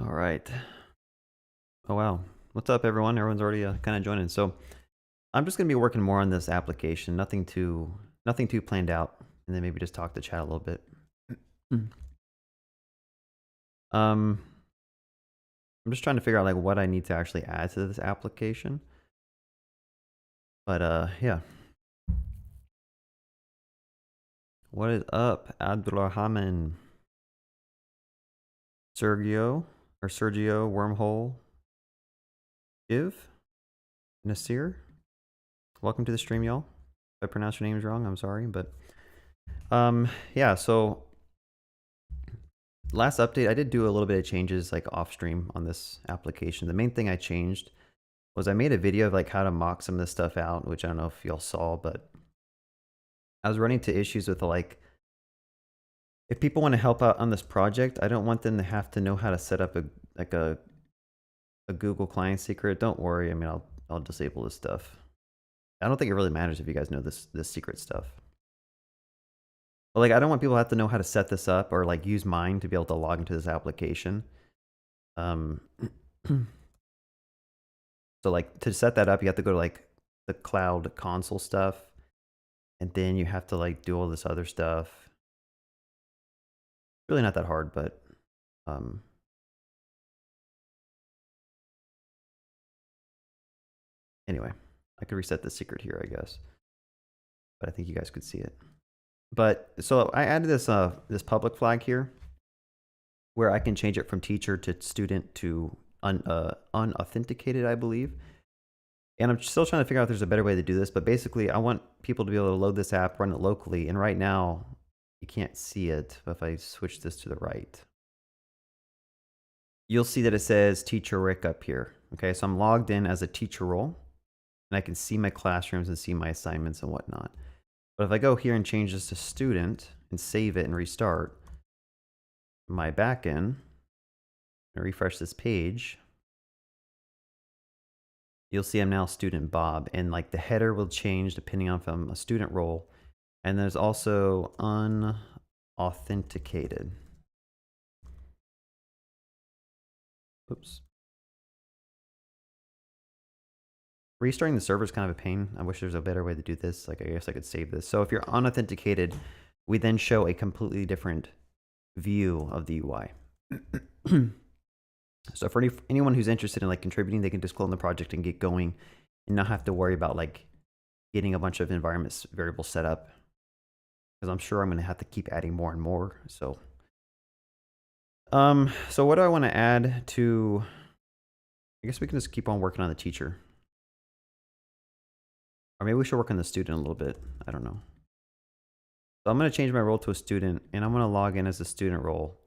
All right. Oh, wow. What's up, everyone? Everyone's already kind of joining. So I'm just going to be working more on this application. Nothing too planned out. And then maybe just talk to chat a little bit. um, I'm just trying to figure out like what I need to actually add to this application. But yeah. What is up, Abdulrahman? Sergio Wormhole, Iv, Nasir? Welcome to the stream, y'all. If I pronounce your names wrong, I'm sorry, but yeah, so last update I did do a little bit of changes like off stream on this application. The main thing I changed was I made a video of like how to mock some of this stuff out, which I don't know if y'all saw, but I was running into issues with like if people want to help out on this project, I don't want them to have to know how to set up a Google client secret. Don't worry, I mean I'll disable this stuff. I don't think it really matters if you guys know this secret stuff. But like I don't want people to have to know how to set this up or like use mine to be able to log into this application. So like to set that up, you have to go to like the cloud console stuff, and then you have to like do all this other stuff. Really not that hard, but anyway, I could reset the secret here, I guess. But I think you guys could see it. But so I added this this public flag here, where I can change it from teacher to student to unauthenticated, I believe. And I'm still trying to figure out if there's a better way to do this, but basically I want people to be able to load this app, run it locally, and right now you can't see it. But if I switch this to the right, you'll see that it says teacher Rick up here. Okay, so I'm logged in as a teacher role, and I can see my classrooms and see my assignments and whatnot. But if I go here and change this to student and save it and restart my backend and refresh this page, you'll see I'm now student Bob, and like the header will change depending on if I'm a student role. And there's also unauthenticated. Oops. Restarting the server is kind of a pain. I wish there's a better way to do this. Like I guess I could save this. So if you're unauthenticated, we then show a completely different view of the UI. So for anyone who's interested in like contributing, they can just clone the project and get going and not have to worry about like getting a bunch of environments variables set up. Because I'm sure I'm going to have to keep adding more and more. So what do I want to add to? I guess we can just keep on working on the teacher. Or maybe we should work on the student a little bit. I don't know. So I'm going to change my role to a student, and I'm going to log in as a student role.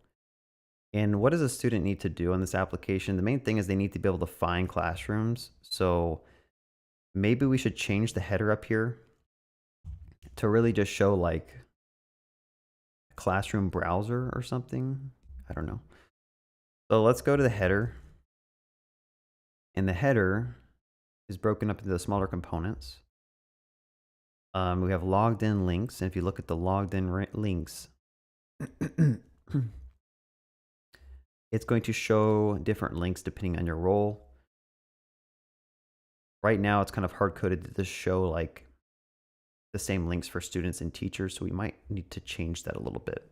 And what does a student need to do on this application? The main thing is they need to be able to find classrooms. So maybe we should change the header up here to really just show like classroom browser or something. I don't know. So let's go to the header. And the header is broken up into the smaller components. We have logged in links. And if you look at the logged in links, it's going to show different links depending on your role. Right now, it's kind of hard coded to just show like the same links for students and teachers. So we might need to change that a little bit.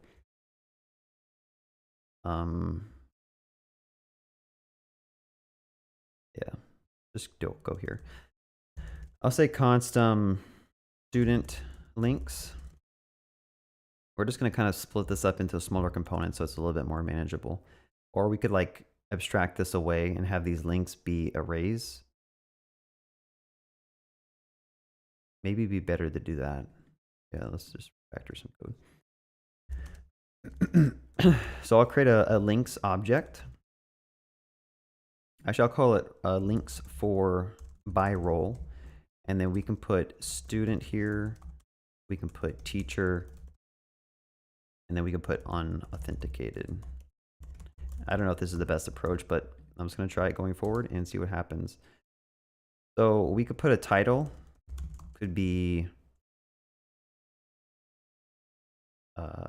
Yeah, just go here. I'll say const student links. We're just going to kind of split this up into smaller components so it's a little bit more manageable. Or we could like abstract this away and have these links be arrays. Maybe it'd be better to do that. Yeah, let's just factor some code. So I'll create a links object. Actually, I'll call it links for by role. And then we can put student here. We can put teacher. And then we can put unauthenticated. I don't know if this is the best approach, but I'm just going to try it going forward and see what happens. So we could put a title. Could be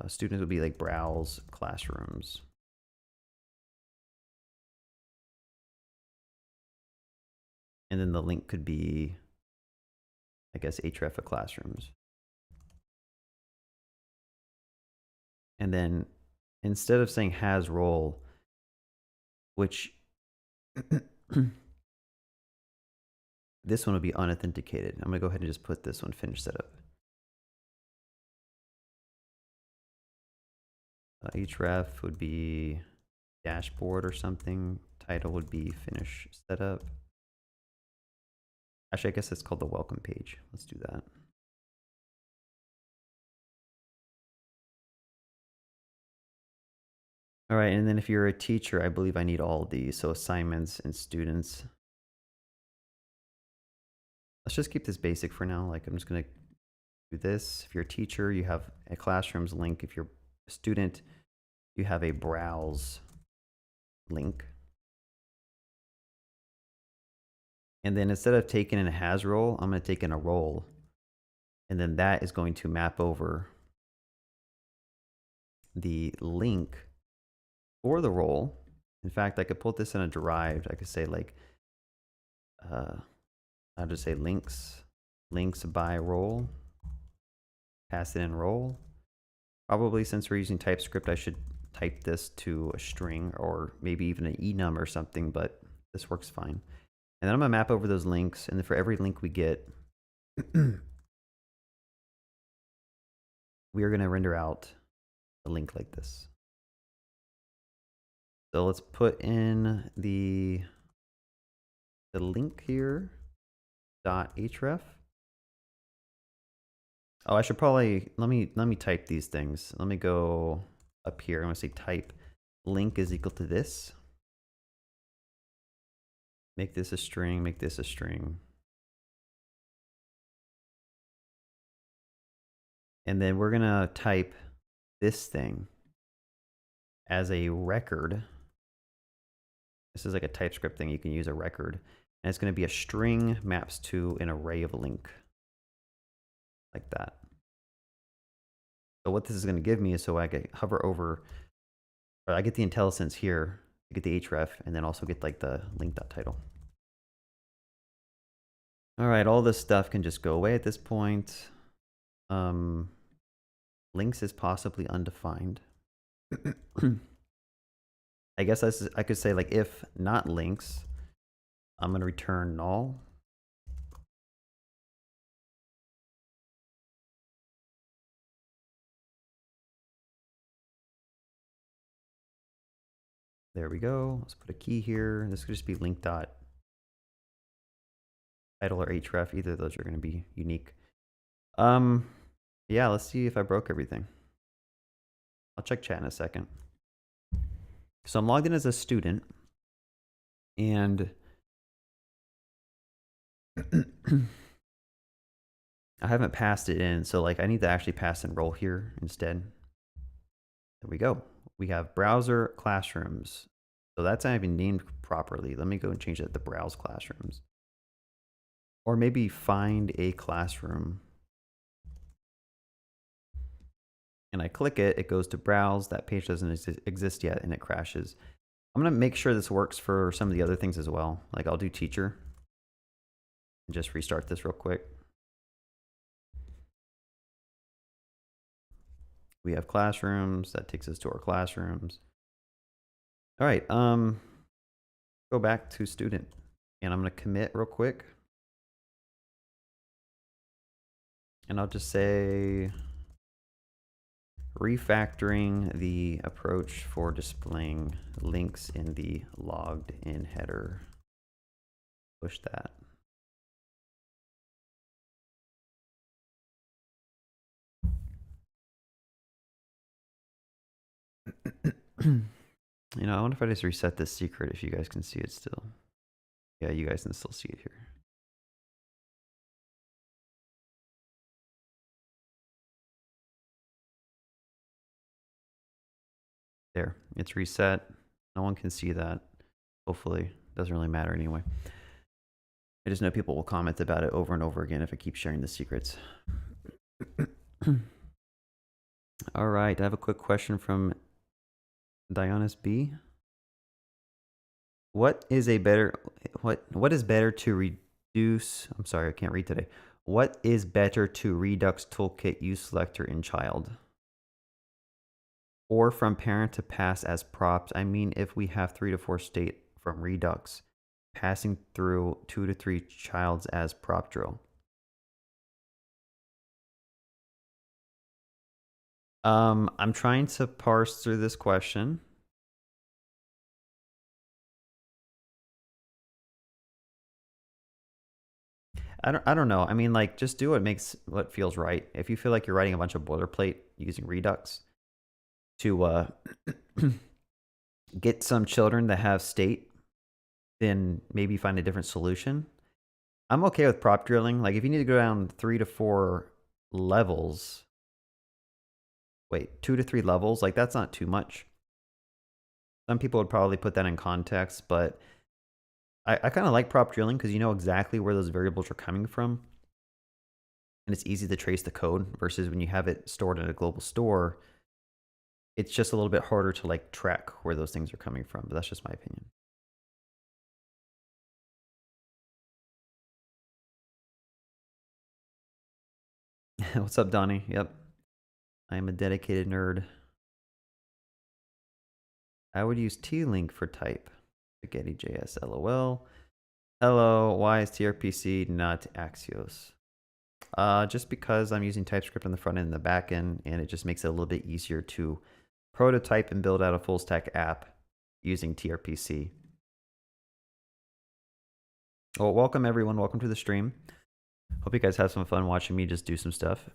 students would be like browse classrooms. And then the link could be, I guess, href of classrooms. And then instead of saying has role, which this one would be unauthenticated. I'm going to go ahead and just put this one finish setup. Href would be dashboard or something. Title would be finish setup. Actually, I guess it's called the welcome page. Let's do that. All right, and then if you're a teacher, I believe I need all of these. So assignments and students. Let's just keep this basic for now. Like I'm just going to do this. If you're a teacher, you have a classrooms link. If you're a student, you have a browse link. And then instead of taking in a has role, I'm going to take in a role. And then that is going to map over the link for the role. In fact, I could put this in a derived. I could say like, I'll just say links by role, pass it in role. Probably since we're using TypeScript, I should type this to a string or maybe even an enum or something, but this works fine. And then I'm gonna map over those links, and then for every link we get, we are gonna render out a link like this. So let's put in the link here, .href. Oh, I should probably, let me type these things. Let me go up here. I'm gonna say type link is equal to this. Make this a string, make this a string. And then we're gonna type this thing as a record. This is like a TypeScript thing. You can use a record. And it's gonna be a string maps to an array of link. Like that. So what this is gonna give me is, so I can hover over, or I get the IntelliSense here, I get the href, and then also get like the link.title. All right, all this stuff can just go away at this point. Links is possibly undefined. I guess I could say like if not links, I'm going to return null. There we go. Let's put a key here. This could just be link dot title or href. Either of those are going to be unique. Yeah, let's see if I broke everything. I'll check chat in a second. So I'm logged in as a student, and I haven't passed it in. So like I need to actually pass enroll here instead. There we go. We have browser classrooms. So that's not even named properly. Let me go and change that to browse classrooms. Or maybe find a classroom. And I click it, it goes to browse. That page doesn't exist yet and it crashes. I'm going to make sure this works for some of the other things as well. Like I'll do teacher and just restart this real quick. We have classrooms. That takes us to our classrooms. All right. Go back to student, and I'm going to commit real quick. And I'll just say refactoring the approach for displaying links in the logged in header. Push that. You know, I wonder if I just reset this secret, if you guys can see it still. Yeah, you guys can still see it here. There, it's reset. No one can see that. Hopefully, doesn't really matter anyway. I just know people will comment about it over and over again if I keep sharing the secrets. All right, I have a quick question from Dionys B. What is better to Deuce. I'm sorry, I can't read today. What is better to Redux toolkit use selector in child? Or from parent to pass as props? I mean, if we have 3 to 4 state from Redux, passing through 2 to 3 childs as prop drill. I'm trying to parse through this question. I don't know. I mean, like, just do what feels right. If you feel like you're writing a bunch of boilerplate using Redux to get some children that have state, then maybe find a different solution. I'm okay with prop drilling. Like, if you need to go down 3 to 4 levels, wait, 2 to 3 levels, like, that's not too much. Some people would probably put that in context, but I kind of like prop drilling because you know exactly where those variables are coming from. And it's easy to trace the code versus when you have it stored in a global store, it's just a little bit harder to like track where those things are coming from. But that's just my opinion. What's up, Donnie? Yep. I am a dedicated nerd. I would use T-Link for type. Spaghetti JS LOL. Hello, why is tRPC not Axios? Just because I'm using TypeScript on the front end and the back end, and it just makes it a little bit easier to prototype and build out a full stack app using tRPC. Well, welcome everyone. Welcome to the stream. Hope you guys have some fun watching me just do some stuff.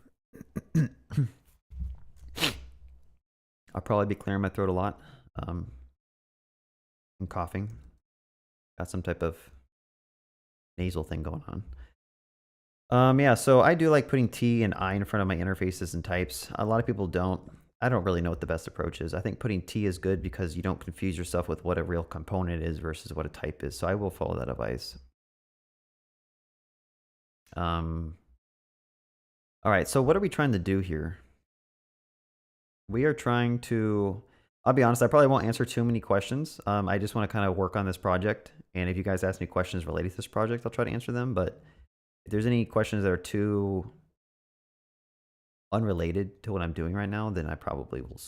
I'll probably be clearing my throat a lot. I'm coughing. Got some type of nasal thing going on. Yeah, so I do like putting T and I in front of my interfaces and types. A lot of people don't. I don't really know what the best approach is. I think putting T is good because you don't confuse yourself with what a real component is versus what a type is. So I will follow that advice. All right, so what are we trying to do here? We are trying to, I'll be honest, I probably won't answer too many questions. I just want to kind of work on this project. And if you guys ask me questions related to this project, I'll try to answer them. But if there's any questions that are too unrelated to what I'm doing right now, then I probably will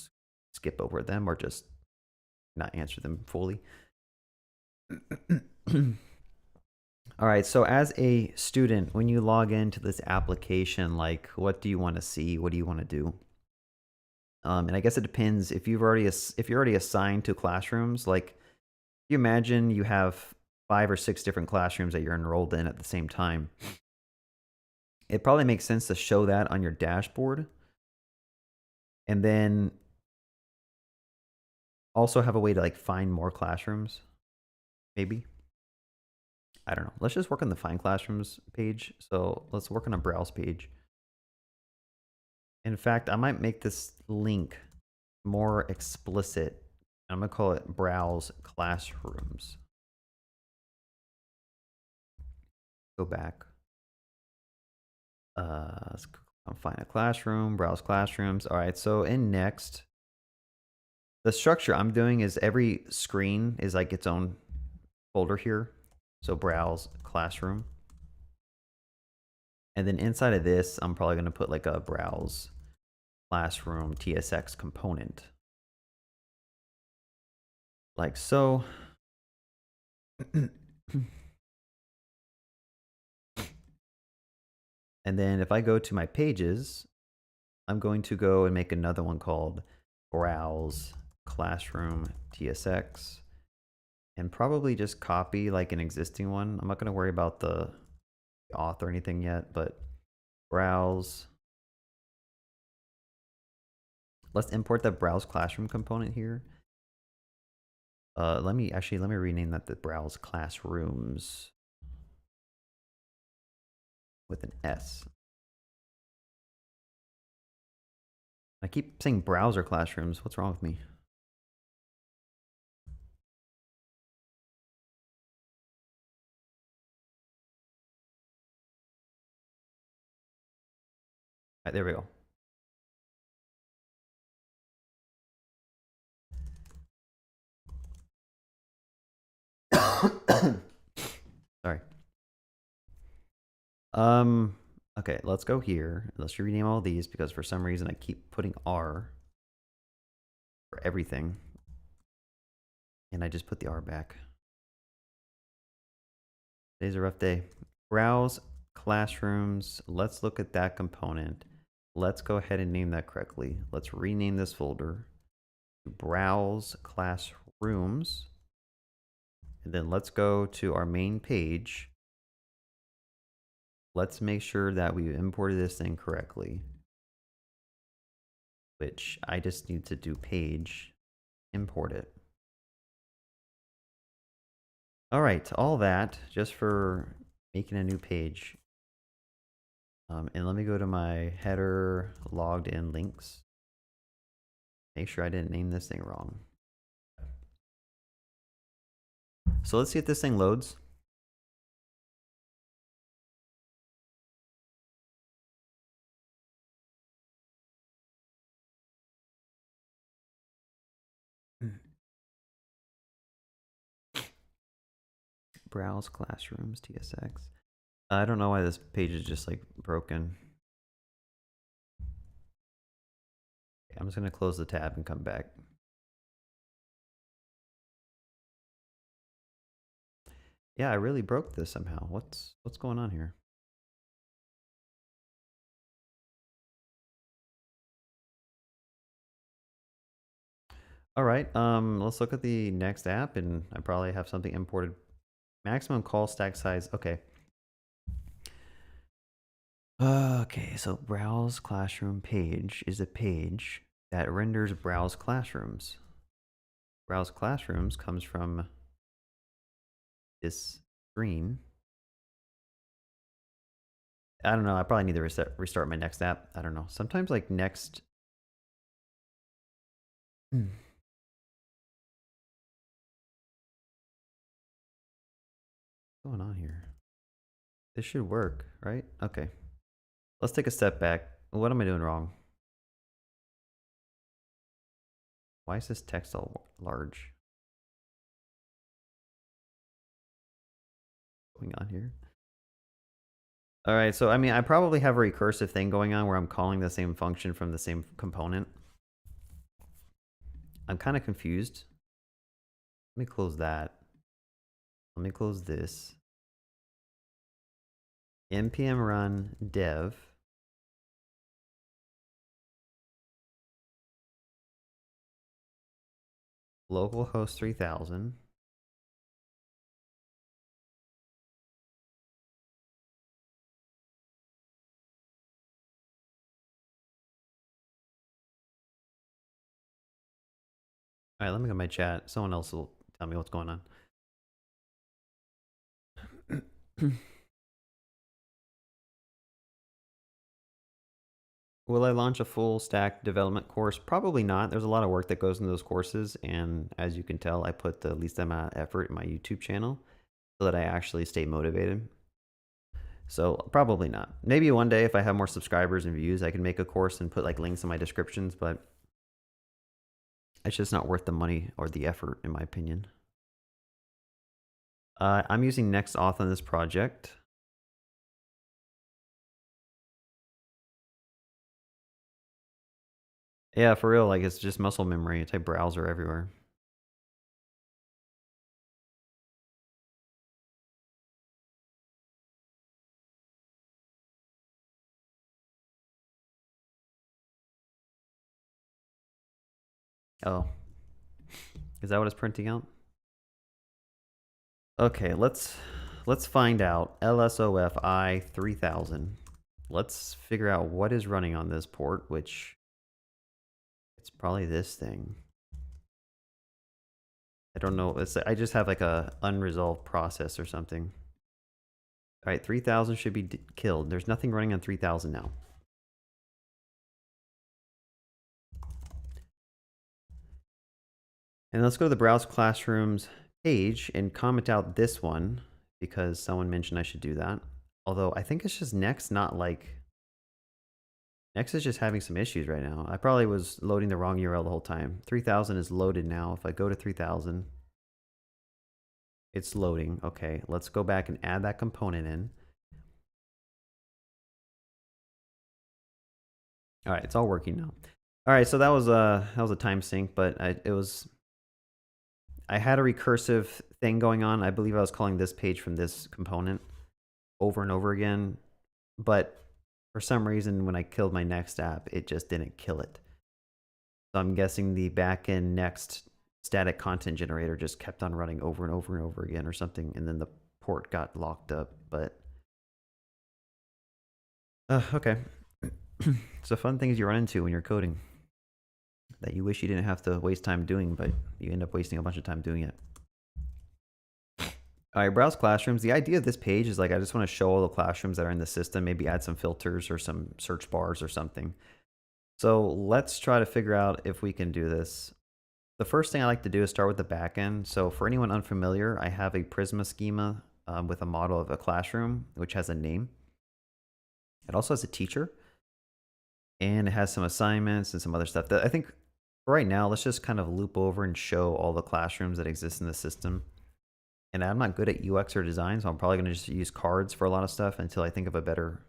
skip over them or just not answer them fully. All right, so as a student, when you log into this application, like, what do you want to see? What do you want to do? And I guess it depends if you're already assigned to classrooms. Like, you imagine you have 5 or 6 different classrooms that you're enrolled in at the same time. It probably makes sense to show that on your dashboard, and then also have a way to like find more classrooms. Maybe. I don't know. Let's just work on the find classrooms page. So let's work on a browse page. In fact, I might make this link more explicit. I'm going to call it browse classrooms. Go back. Let's find a classroom, browse classrooms. All right. So in next, the structure I'm doing is every screen is like its own folder here. So browse classroom. And then inside of this, I'm probably going to put like a browse classroom TSX component. Like so. And then if I go to my pages, I'm going to go and make another one called browse classroom TSX and probably just copy like an existing one. I'm not going to worry about the auth or anything yet, but browse. Let's import the browse classroom component here. Let me rename that the browse classrooms with an S. I keep saying browser classrooms. What's wrong with me? All right, there we go. Sorry. Okay, let's go here. Let's rename all these because for some reason I keep putting R for everything. And I just put the R back. Today's a rough day. Browse classrooms. Let's look at that component. Let's go ahead and name that correctly. Let's rename this folder. Browse classrooms. And then let's go to our main page. Let's make sure that we imported this thing correctly. Which I just need to do page, import it. All right, all that just for making a new page. And let me go to my header logged in links. Make sure I didn't name this thing wrong. So let's see if this thing loads. Browse classrooms, TSX. I don't know why this page is just like broken. I'm just gonna close the tab and come back. Yeah, I really broke this somehow. What's going on here? All right, let's look at the next app, and I probably have something imported. Maximum call stack size. Okay. Okay, so browse classroom page is a page that renders browse classrooms. Browse classrooms comes from this screen. I don't know. I probably need to restart my next app. I don't know. Sometimes like next. What's going on here? This should work, right? Okay. Let's take a step back. What am I doing wrong? Why is this text all large? What's going on here? All right, so I mean, I probably have a recursive thing going on where I'm calling the same function from the same component. I'm kind of confused. Let me close that. Let me close this. npm run dev. Localhost 3000. All right, let me go to my chat. Someone else will tell me what's going on. Will I launch a full stack development course? Probably not. There's a lot of work that goes into those courses, and as you can tell, I put the least amount of effort in my YouTube channel so that I actually stay motivated. So probably not. Maybe one day if I have more subscribers and views, I can make a course and put like links in my descriptions, but it's just not worth the money or the effort, in my opinion. I'm using NextAuth on this project. Yeah, for real, like it's just muscle memory. I type browser everywhere. Oh, is that what it's printing out? Okay, let's find out. LSOFI 3000. Let's figure out what is running on this port, which it's probably this thing. I don't know. I just have like a unresolved process or something. All right, 3000 should be killed. There's nothing running on 3000 now. And let's go to the Browse Classrooms page and comment out this one because someone mentioned I should do that. Although I think it's just Next, not like... Next is just having some issues right now. I probably was loading the wrong URL the whole time. 3000 is loaded now. If I go to 3000, it's loading. Okay, let's go back and add that component in. All right, it's all working now. All right, so that was a time sink, but I had a recursive thing going on. I believe I was calling this page from this component over and over again, but for some reason when I killed my next app, it just didn't kill it. So I'm guessing the backend next static content generator just kept on running over and over and over again or something, and then the port got locked up. But okay. So fun things you run into when you're coding that you wish you didn't have to waste time doing, but you end up wasting a bunch of time doing it. All right, browse classrooms. The idea of this page is like I just want to show all the classrooms that are in the system, maybe add some filters or some search bars or something. So let's try to figure out if we can do this. The first thing I like to do is start with the backend. So for anyone unfamiliar, I have a Prisma schema with a model of a classroom, which has a name. It also has a teacher, and it has some assignments and some other stuff that I think right now, let's just kind of loop over and show all the classrooms that exist in the system. And I'm not good at UX or design, so I'm probably going to just use cards for a lot of stuff until I think of a better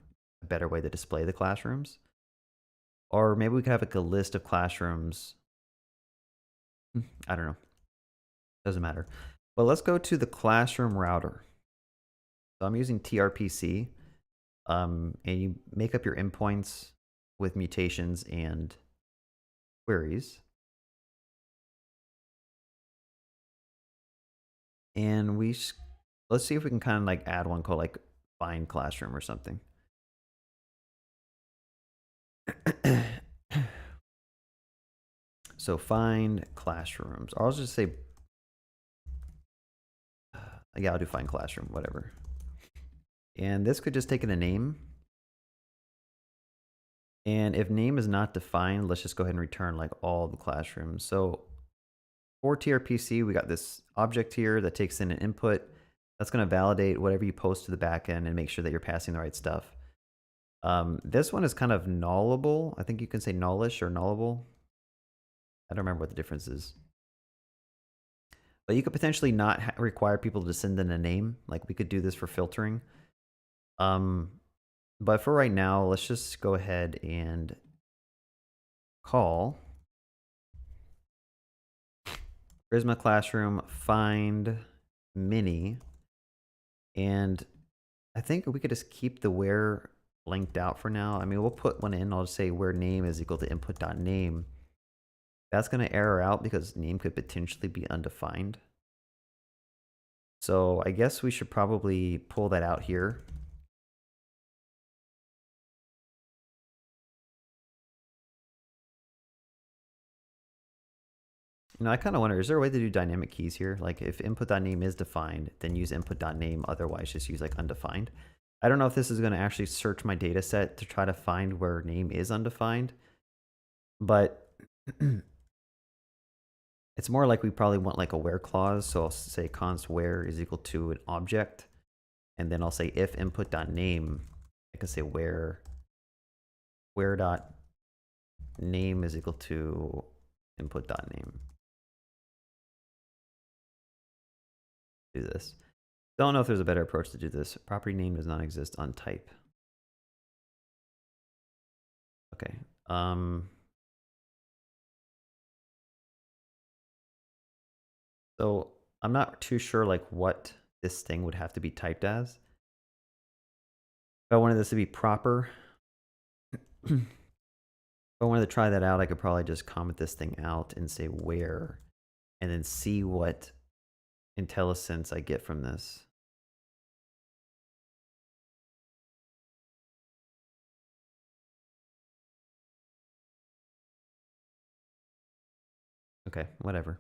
way to display the classrooms. Or maybe we could have like a list of classrooms. I don't know. Doesn't matter. But let's go to the classroom router. So I'm using tRPC. And you make up your endpoints with mutations and queries. And let's see if we can kind of like add one called like find classroom or something. So find classrooms. Or I'll just say, yeah, I'll do find classroom, whatever. And this could just take in a name. And if name is not defined, let's just go ahead and return like all the classrooms. So for tRPC, we got this object here that takes in an input. That's going to validate whatever you post to the backend and make sure that you're passing the right stuff. This one is kind of nullable. I think you can say nullish or nullable. I don't remember what the difference is. But you could potentially not require people to send in a name. Like we could do this for filtering. But for right now, let's just go ahead and call Prisma Classroom find mini. And I think we could just keep the where linked out for now. I mean, we'll put one in. I'll just say where name is equal to input.name. That's going to error out because name could potentially be undefined. So I guess we should probably pull that out here. You know, I kind of wonder, is there a way to do dynamic keys here? Like if input.name is defined, then use input.name. Otherwise, just use like undefined. I don't know if this is going to actually search my data set to try to find where name is undefined. But it's more like we probably want like a where clause. So I'll say const where is equal to an object. And then I'll say if input.name, I can say where dot name is equal to input.name. Do this. Don't know if there's a better approach to do this. Property name does not exist on type. Okay. So I'm not too sure like what this thing would have to be typed as. If I wanted this to be proper, if I wanted to try that out, I could probably just comment this thing out and say where, and then see what IntelliSense I get from this. Okay, whatever.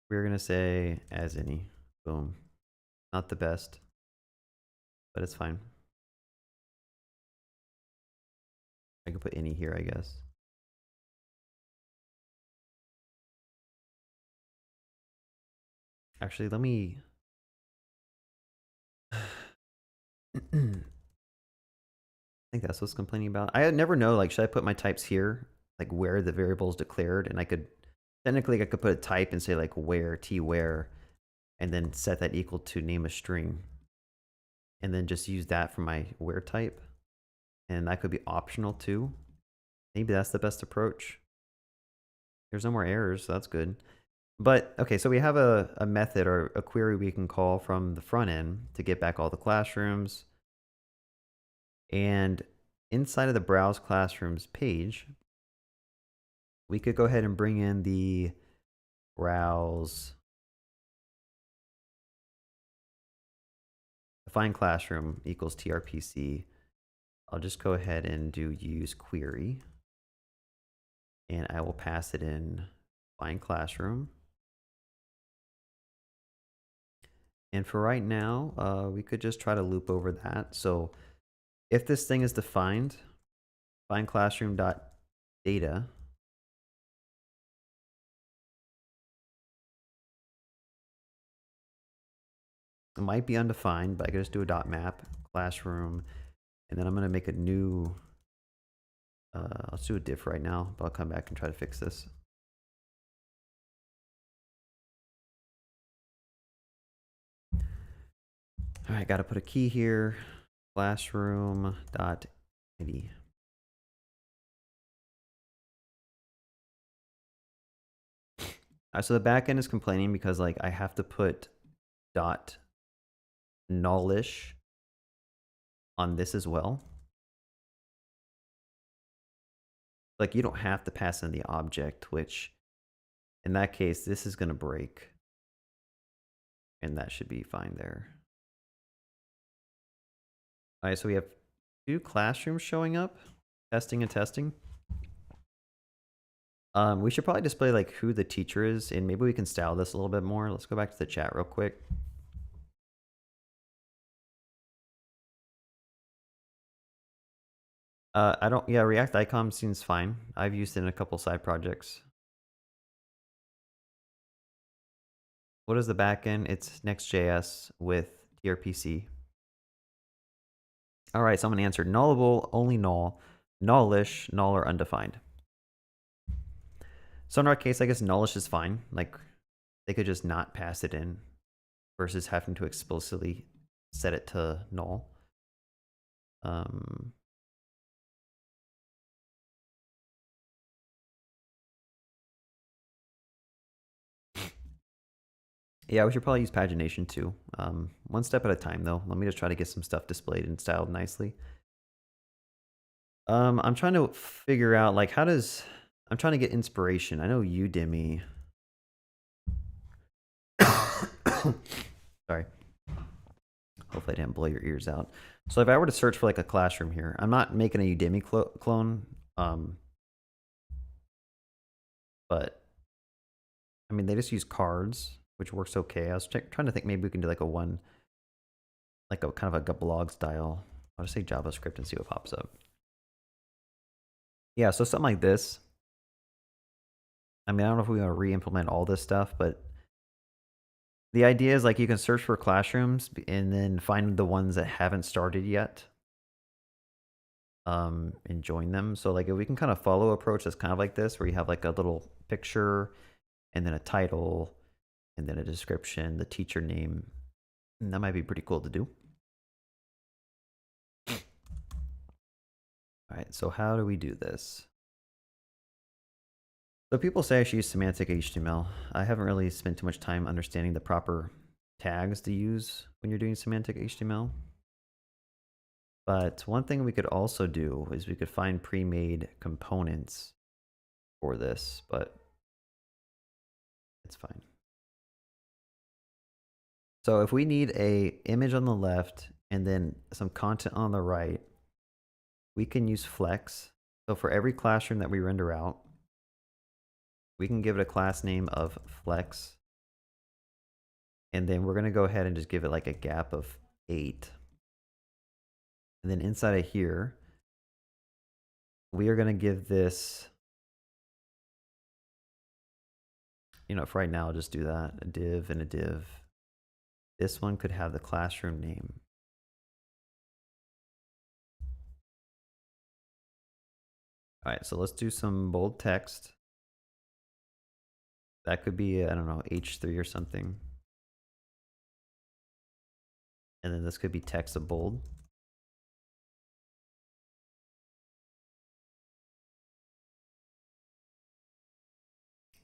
We're going to say as any. Boom. Not the best, but it's fine. I could put any here, I guess. Actually, let me... I think that's what's complaining about. I never know, like, should I put my types here? Like, where the variable is declared? And I could... Technically, I could put a type and say, like, where, t-where, and then set that equal to name a string. And then just use that for my where type. And that could be optional, too. Maybe that's the best approach. There's no more errors, so that's good. But, okay, so we have a method or a query we can call from the front end to get back all the classrooms. And inside of the Browse Classrooms page, we could go ahead and bring in the browse define classroom equals tRPC. I'll just go ahead and do use query. And I will pass it in find classroom. And for right now, we could just try to loop over that. So if this thing is defined, find classroom dot data. It might be undefined, but I could just do a dot map classroom, and then I'm going to make a new. Let's do a diff right now, but I'll come back and try to fix this. All right, got to put a key here. Classroom dot ID. So the backend is complaining because like I have to put dot nullish on this as well. Like you don't have to pass in the object, which in that case, this is going to break. And that should be fine there. All right, so we have 2 classrooms showing up, testing and testing. We should probably display like who the teacher is, and maybe we can style this a little bit more. Let's go back to the chat real quick. Yeah, React icon seems fine. I've used it in a couple side projects. What is the backend? It's Next.js with tRPC. All right, someone answered nullable, only null, nullish, null, or undefined. So in our case, I guess nullish is fine. Like they could just not pass it in versus having to explicitly set it to null. Yeah, we should probably use pagination too. One step at a time though. Let me just try to get some stuff displayed and styled nicely. I'm trying to figure out like I'm trying to get inspiration. I know Udemy. Sorry. Hopefully I didn't blow your ears out. So if I were to search for like a classroom here, I'm not making a Udemy clone. But I mean, they just use cards, which works okay. I was trying to think maybe we can do like a kind of like a blog style. I'll just say JavaScript and see what pops up. Yeah, so something like this. I mean, I don't know if we want to re-implement all this stuff, but the idea is like you can search for classrooms and then find the ones that haven't started yet. And join them. So like if we can kind of follow approach that's kind of like this, where you have like a little picture and then a title and then a description, the teacher name, and that might be pretty cool to do. All right, so how do we do this? So people say I should use semantic HTML. I haven't really spent too much time understanding the proper tags to use when you're doing semantic HTML. But one thing we could also do is we could find pre-made components for this, but it's fine. So if we need a image on the left and then some content on the right, we can use flex. So for every classroom that we render out, we can give it a class name of flex. And then we're going to go ahead and just give it like a gap of 8. And then inside of here, we are going to give this, for right now, I'll just do that, a div and a div. This one could have the classroom name. All right, so let's do some bold text. That could be, I don't know, H3 or something. And then this could be text of bold.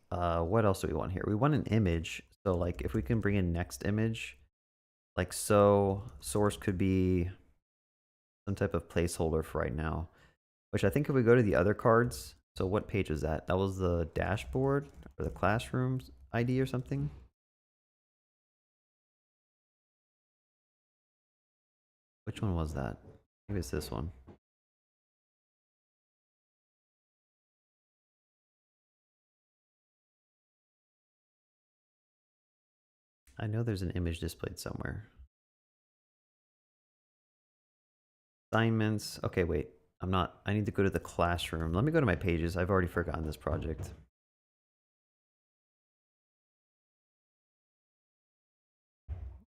What else do we want here? We want an image. So like if we can bring in next image, like so, source could be some type of placeholder for right now, which I think if we go to the other cards, so what page was that? That was the dashboard or the classroom's ID or something? Which one was that? Maybe it's this one. I know there's an image displayed somewhere. Assignments. Okay, wait. I need to go to the classroom. Let me go to my pages. I've already forgotten this project.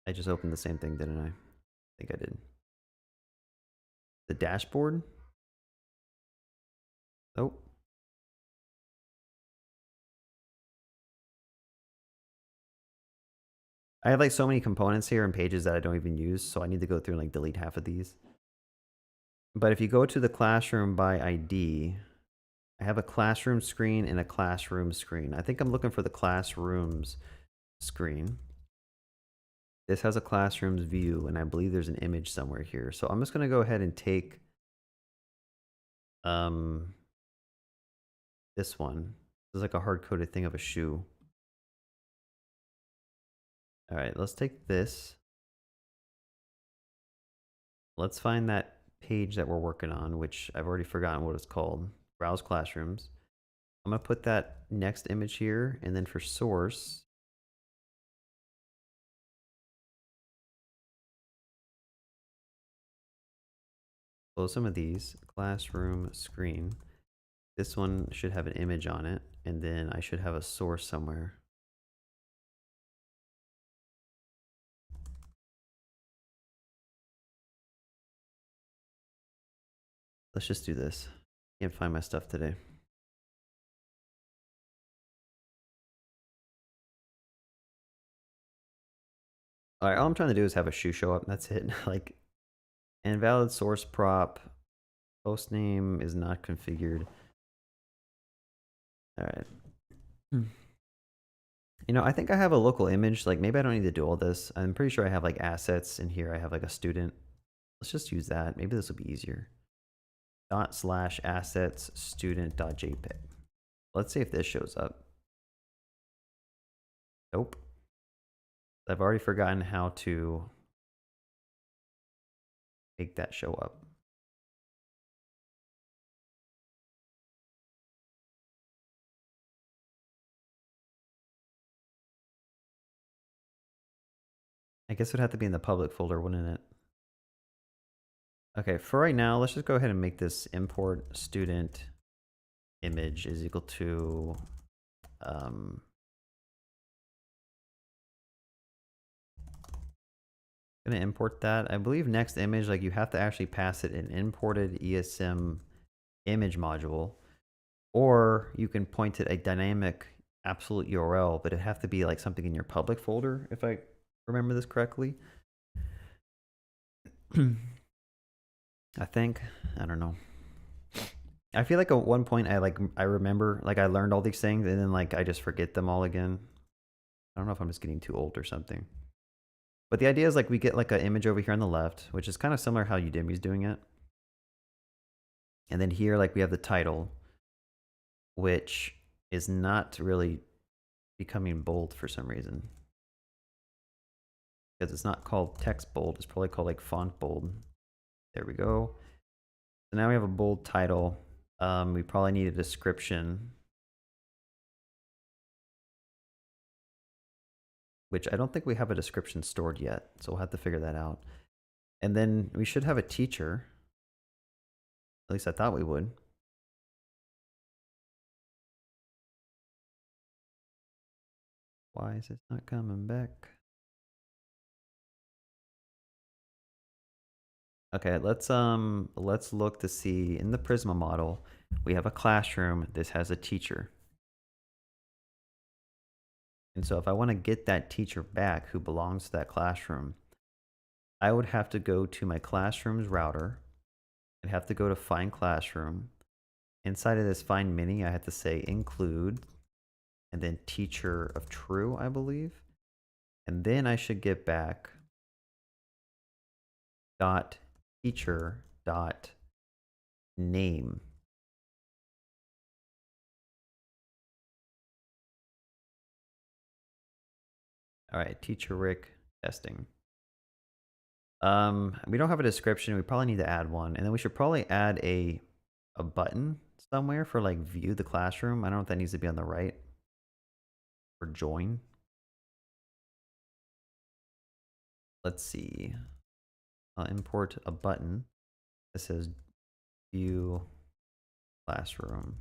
I just opened the same thing, didn't I? I think I did. The dashboard? Nope. I have like so many components here and pages that I don't even use, so I need to go through and like delete half of these. But if you go to the classroom by ID, I have a classroom screen and a classroom screen. I think I'm looking for the classrooms screen. This has a classroom's view, and I believe there's an image somewhere here. So I'm just going to go ahead and take this one. This is like a hard-coded thing of a shoe. All right, let's take this. Let's find that page that we're working on, which I've already forgotten what it's called. Browse classrooms. I'm going to put that next image here, and then for source, close some of these. Classroom screen. This one should have an image on it, and then I should have a source somewhere. Let's just do this. Can't find my stuff today. All right, all I'm trying to do is have a shoe show up. That's it. Like, invalid source prop. Post name is not configured. All right. You know, I think I have a local image. Like, maybe I don't need to do all this. I'm pretty sure I have like assets in here. I have like a student. Let's just use that. Maybe this will be easier. /assets student.jpg. Let's see if this shows up. Nope. I've already forgotten how to make that show up. I guess it would have to be in the public folder, wouldn't it? Okay, for right now, let's just go ahead and make this import student image is equal to gonna import that. I believe next image, like you have to actually pass it an imported ESM image module, or you can point it a dynamic absolute URL, but it have to be like something in your public folder, if I remember this correctly. I think, I don't know. I feel like at one point I remember, like I learned all these things and then like I just forget them all again. I don't know if I'm just getting too old or something. But the idea is like we get like an image over here on the left, which is kind of similar how Udemy's doing it. And then here like we have the title, which is not really becoming bold for some reason. Because it's not called text bold, it's probably called like font bold. There we go. So now we have a bold title. We probably need a description, which I don't think we have a description stored yet. So we'll have to figure that out. And then we should have a teacher. At least I thought we would. Why is it not coming back? Okay, let's look to see in the Prisma model, we have a classroom. This has a teacher. And so if I want to get that teacher back who belongs to that classroom, I would have to go to my classroom's router. I'd have to go to find classroom. Inside of this find mini, I have to say include and then teacher of true, I believe. And then I should get back dot teacher dot name. All right, teacher Rick testing. We don't have a description. We probably need to add one, and then we should probably add a button somewhere for like view the classroom. I don't know if that needs to be on the right or join. Let's see. I'll import a button that says view classroom.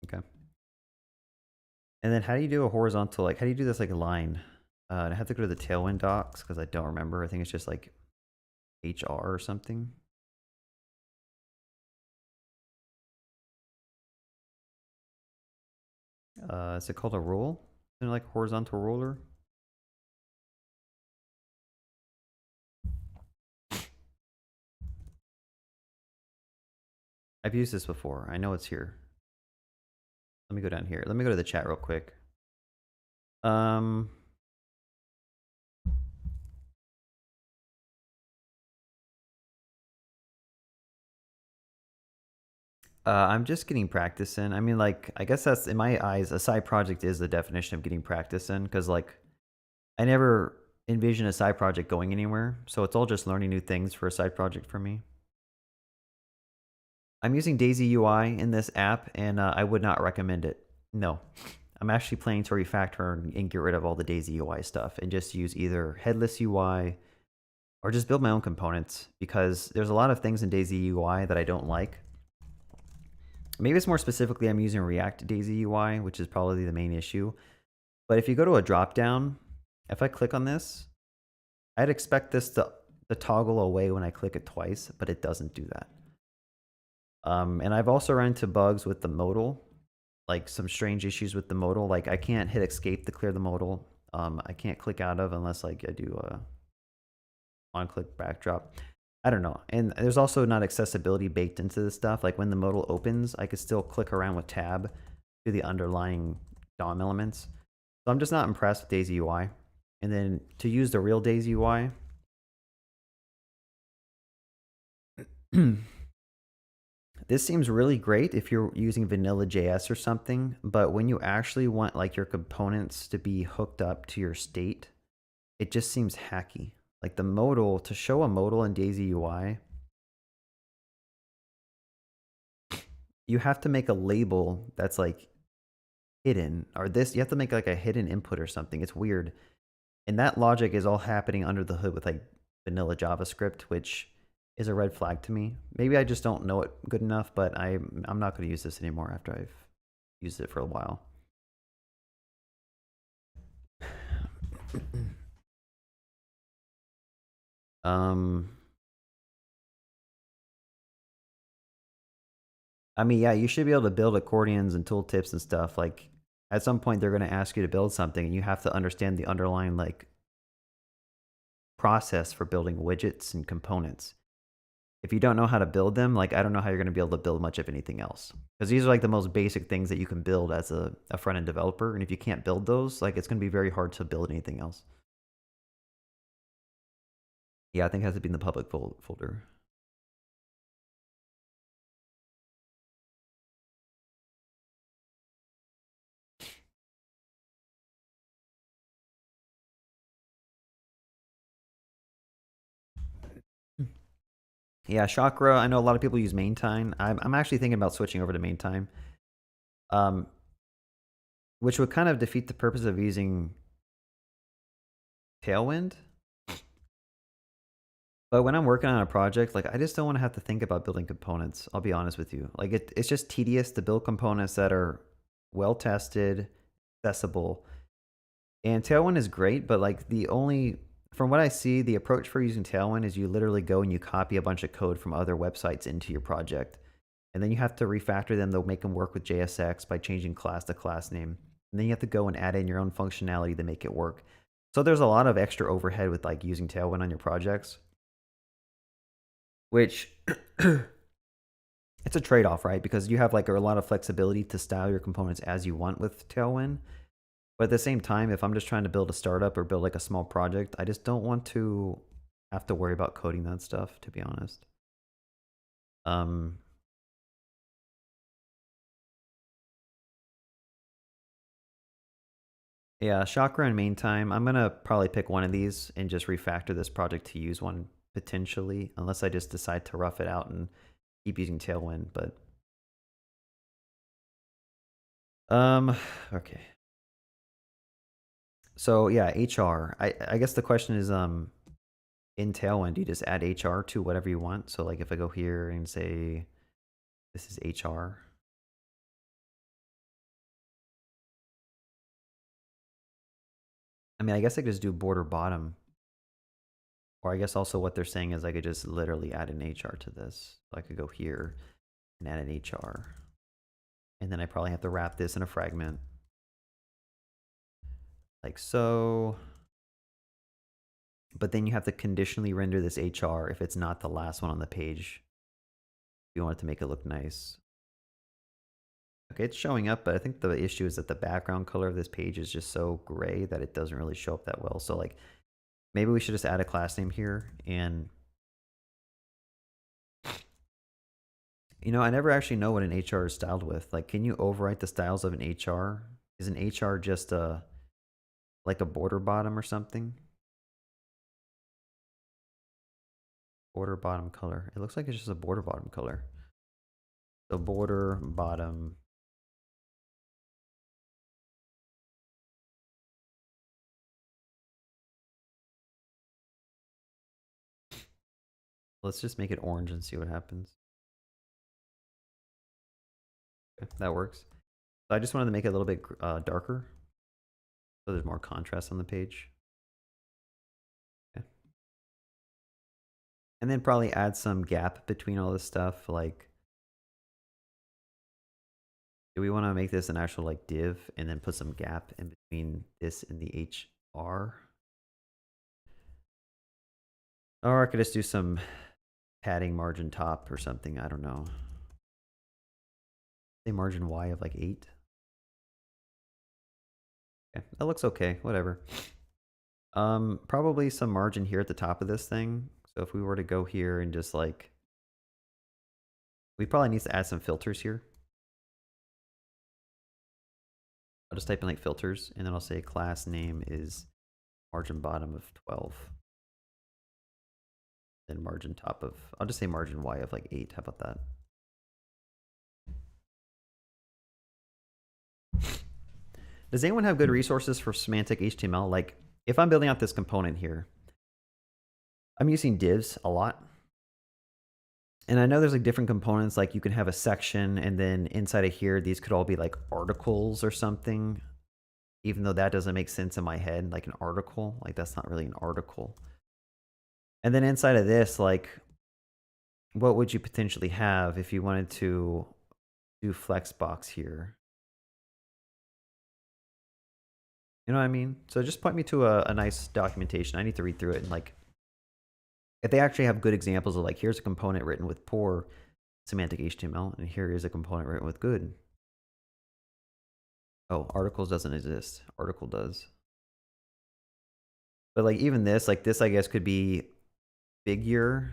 Okay. And then how do you do a horizontal, like how do you do this like a line? I have to go to the Tailwind docs because I don't remember. I think it's just like HR or something. Is it called a roll? Isn't it like a horizontal roller? I've used this before. I know it's here. Let me go down here. Let me go to the chat real quick. I'm just getting practice in. I mean, like, I guess that's, in my eyes, a side project is the definition of getting practice in, because, like, I never envision a side project going anywhere, so it's all just learning new things for a side project for me. I'm using Daisy UI in this app, and I would not recommend it. No. I'm actually planning to refactor and get rid of all the Daisy UI stuff and just use either headless UI or just build my own components, because there's a lot of things in Daisy UI that I don't like. Maybe it's more specifically I'm using React Daisy UI, which is probably the main issue. But if you go to a dropdown, if I click on this, I'd expect this to toggle away when I click it twice, but it doesn't do that. And I've also run into bugs with the modal, like some strange issues with the modal. Like I can't hit escape to clear the modal. I can't click out of unless like I do a on-click backdrop. I don't know. And there's also not accessibility baked into this stuff. Like when the modal opens, I could still click around with tab to the underlying DOM elements. So I'm just not impressed with Daisy UI. And then to use the real Daisy UI, this seems really great if you're using vanilla JS or something, but when you actually want like your components to be hooked up to your state, it just seems hacky. Like the modal, to show a modal in Daisy UI, you have to make a label that's like hidden, or this, you have to make like a hidden input or something. It's weird. And that logic is all happening under the hood with like vanilla JavaScript, which is a red flag to me. Maybe I just don't know it good enough, but I'm not going to use this anymore after I've used it for a while. I mean, yeah, you should be able to build accordions and tooltips and stuff. Like at some point they're going to ask you to build something and you have to understand the underlying like process for building widgets and components. If you don't know how to build them, like I don't know how you're going to be able to build much of anything else. Because these are like the most basic things that you can build as a front-end developer. And if you can't build those, like it's going to be very hard to build anything else. Yeah, I think it has to be in the public folder. Yeah, Chakra. I know a lot of people use main time. I'm actually thinking about switching over to main time, which would kind of defeat the purpose of using Tailwind. But when I'm working on a project, like I just don't want to have to think about building components. I'll be honest with you. Like it's just tedious to build components that are well tested, accessible. And Tailwind is great, but like from what I see, the approach for using Tailwind is you literally go and you copy a bunch of code from other websites into your project. And then you have to refactor them to make them work with JSX by changing class to class name. And then you have to go and add in your own functionality to make it work. So there's a lot of extra overhead with like using Tailwind on your projects, which it's a trade-off, right? Because you have like a lot of flexibility to style your components as you want with Tailwind. But at the same time, if I'm just trying to build a startup or build like a small project, I just don't want to have to worry about coding that stuff, to be honest. Um, yeah, Chakra and main time. I'm gonna probably pick one of these and just refactor this project to use one potentially, unless I just decide to rough it out and keep using Tailwind. But um, okay. So yeah, HR. I guess the question is in Tailwind, do you just add HR to whatever you want? So like if I go here and say this is HR. I mean, I guess I could just do border bottom. Or I guess also what they're saying is I could just literally add an HR to this. So I could go here and add an HR. And then I probably have to wrap this in a fragment. Like so. But then you have to conditionally render this HR if it's not the last one on the page. If you want it to make it look nice. Okay, it's showing up, but I think the issue is that the background color of this page is just so gray that it doesn't really show up that well. So like maybe we should just add a class name here. And you know, I never actually know what an HR is styled with. Like, can you overwrite the styles of an HR? Is an HR just a like a border bottom or something? Border bottom color. It looks like it's just a border bottom color. The border bottom. Let's just make it orange and see what happens. Okay, that works. So I just wanted to make it a little bit darker, so there's more contrast on the page. Okay. And then probably add some gap between all this stuff. Like, do we want to make this an actual like div and then put some gap in between this and the HR? Or I could just do some padding margin top or something. I don't know. Say margin Y of like 8. Okay, that looks okay. Whatever. Probably some margin here at the top of this thing. So if we were to go here and just like, we probably need to add some filters here. I'll just type in like filters, and then I'll say class name is margin bottom of 12. Then margin top of, I'll just say margin Y of like 8. How about that? Does anyone have good resources for semantic HTML? Like if I'm building out this component here, I'm using divs a lot. And I know there's like different components, like you can have a section and then inside of here, these could all be like articles or something, even though that doesn't make sense in my head, like an article, like that's not really an article. And then inside of this, like what would you potentially have if you wanted to do flexbox here? You know what I mean? So just point me to a nice documentation. I need to read through it and like, if they actually have good examples of like, here's a component written with poor semantic HTML, and here is a component written with good. Oh, articles doesn't exist. Article does. But like even this, like this, I guess could be figure.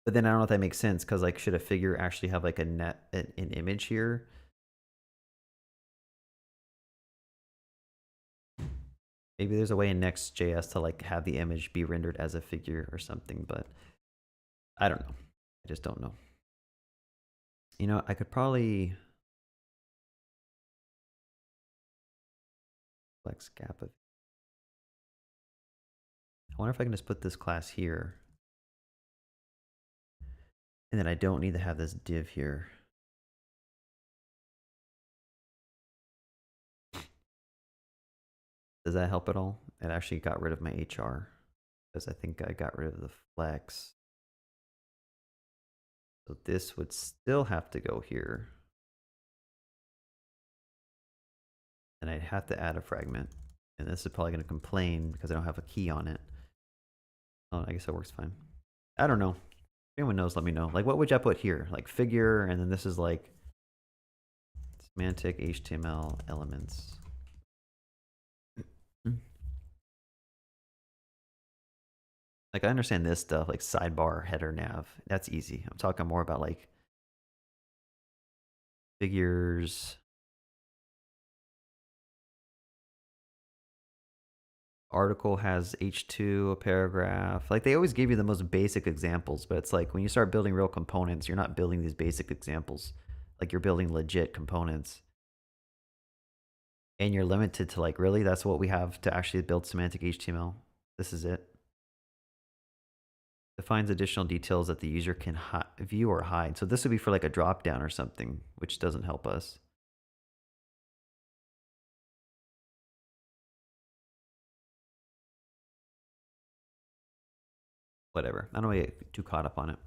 But then I don't know if that makes sense because like, should a figure actually have like an image here? Maybe there's a way in Next.js to like have the image be rendered as a figure or something, but I don't know. I just don't know. You know, I could probably flex gap of. I wonder if I can just put this class here. And then I don't need to have this div here. Does that help at all? It actually got rid of my HR because I think I got rid of the flex. So this would still have to go here. and I'd have to add a fragment. And this is probably going to complain because I don't have a key on it. Oh, I guess that works fine. I don't know. If anyone knows, let me know. Like, what would I put here? Like figure, and then this is like semantic HTML elements. Like, I understand this stuff, like sidebar, header, nav. That's easy. I'm talking more about like figures, article has H2, a paragraph. Like, they always give you the most basic examples, but it's like when you start building real components, you're not building these basic examples. Like, you're building legit components. And you're limited to like, really? That's what we have to actually build semantic HTML? This is it. Defines additional details that the user can view or hide. So this would be for like a drop down or something, which doesn't help us. Whatever. I don't want to get too caught up on it.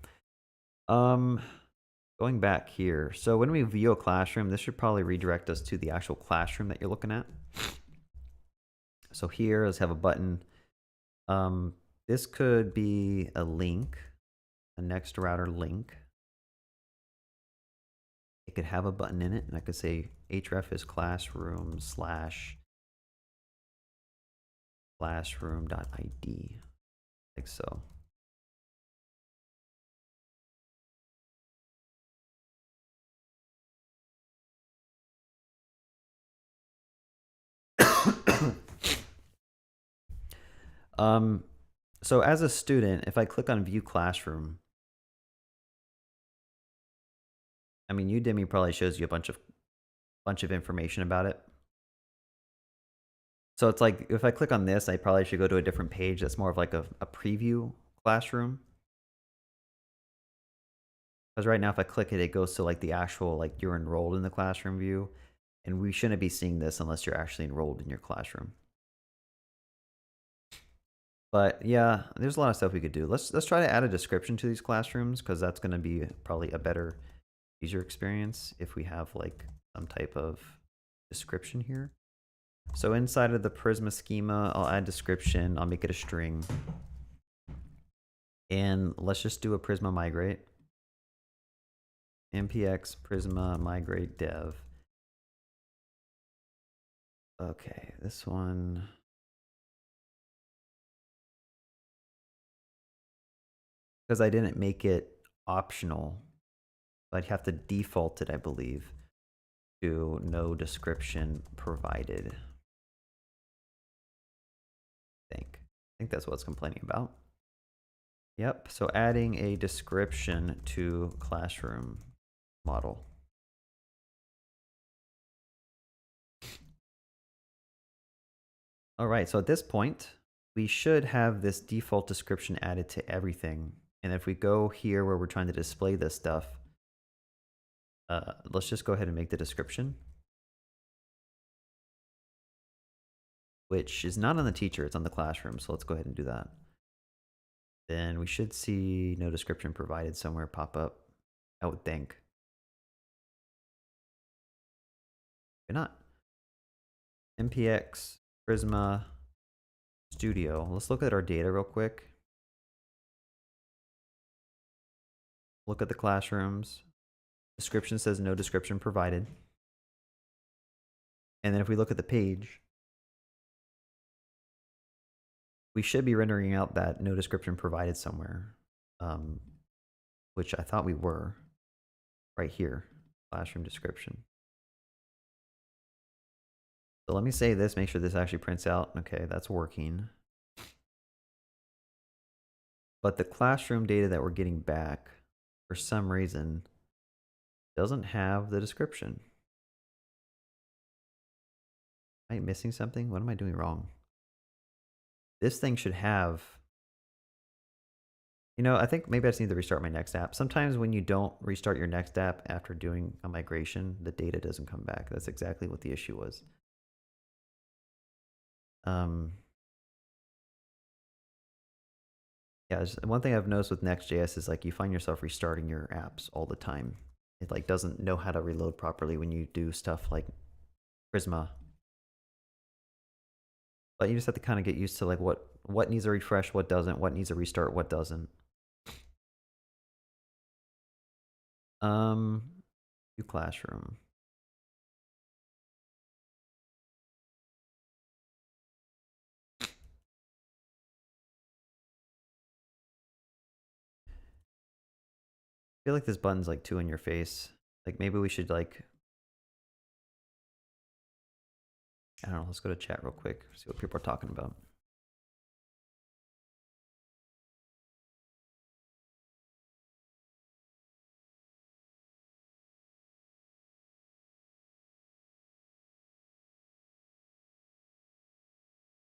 Going back here. So when we view a classroom, this should probably redirect us to the actual classroom that you're looking at. So here, let's have a button. This could be a link, a next router link. It could have a button in it, and I could say href is classroom slash classroom.id, like so. So as a student, if I click on view classroom, I mean, Udemy probably shows you a bunch of information about it. So it's like, if I click on this, I probably should go to a different page that's more of like a preview classroom. Because right now, if I click it, it goes to like the actual, like you're enrolled in the classroom view. And we shouldn't be seeing this unless you're actually enrolled in your classroom. But yeah, there's a lot of stuff we could do. Let's try to add a description to these classrooms, because that's going to be probably a better user experience if we have like some type of description here. So inside of the Prisma schema, I'll add description. I'll make it a string. And let's just do a Prisma migrate. npx Prisma migrate dev. Okay, this one. Because I didn't make it optional, I'd have to default it, I believe, to no description provided. I think that's what it's complaining about. Yep, so adding a description to classroom model. All right, so at this point, we should have this default description added to everything. And if we go here where we're trying to display this stuff, let's just go ahead and make the description, which is not on the teacher, it's on the classroom. So let's go ahead and do that. Then we should see no description provided somewhere pop up, I would think. Maybe not. npx Prisma Studio. Let's look at our data real quick. Look at the classrooms. Description says no description provided. And then if we look at the page, we should be rendering out that no description provided somewhere, which I thought we were right here, classroom description. So let me save this, make sure this actually prints out. Okay, that's working. But the classroom data that we're getting back, for some reason, doesn't have the description. Am I missing something? What am I doing wrong? This thing should have, I think maybe I just need to restart my next app. Sometimes when you don't restart your next app after doing a migration, the data doesn't come back. That's exactly what the issue was. Yeah, one thing I've noticed with Next.js is like you find yourself restarting your apps all the time. It like doesn't know how to reload properly when you do stuff like Prisma But you just have to kind of get used to like what needs a refresh, what doesn't, what needs a restart, what doesn't. New classroom. I feel like this button's like too in your face. Like maybe we should like, I don't know, let's go to chat real quick, see what people are talking about.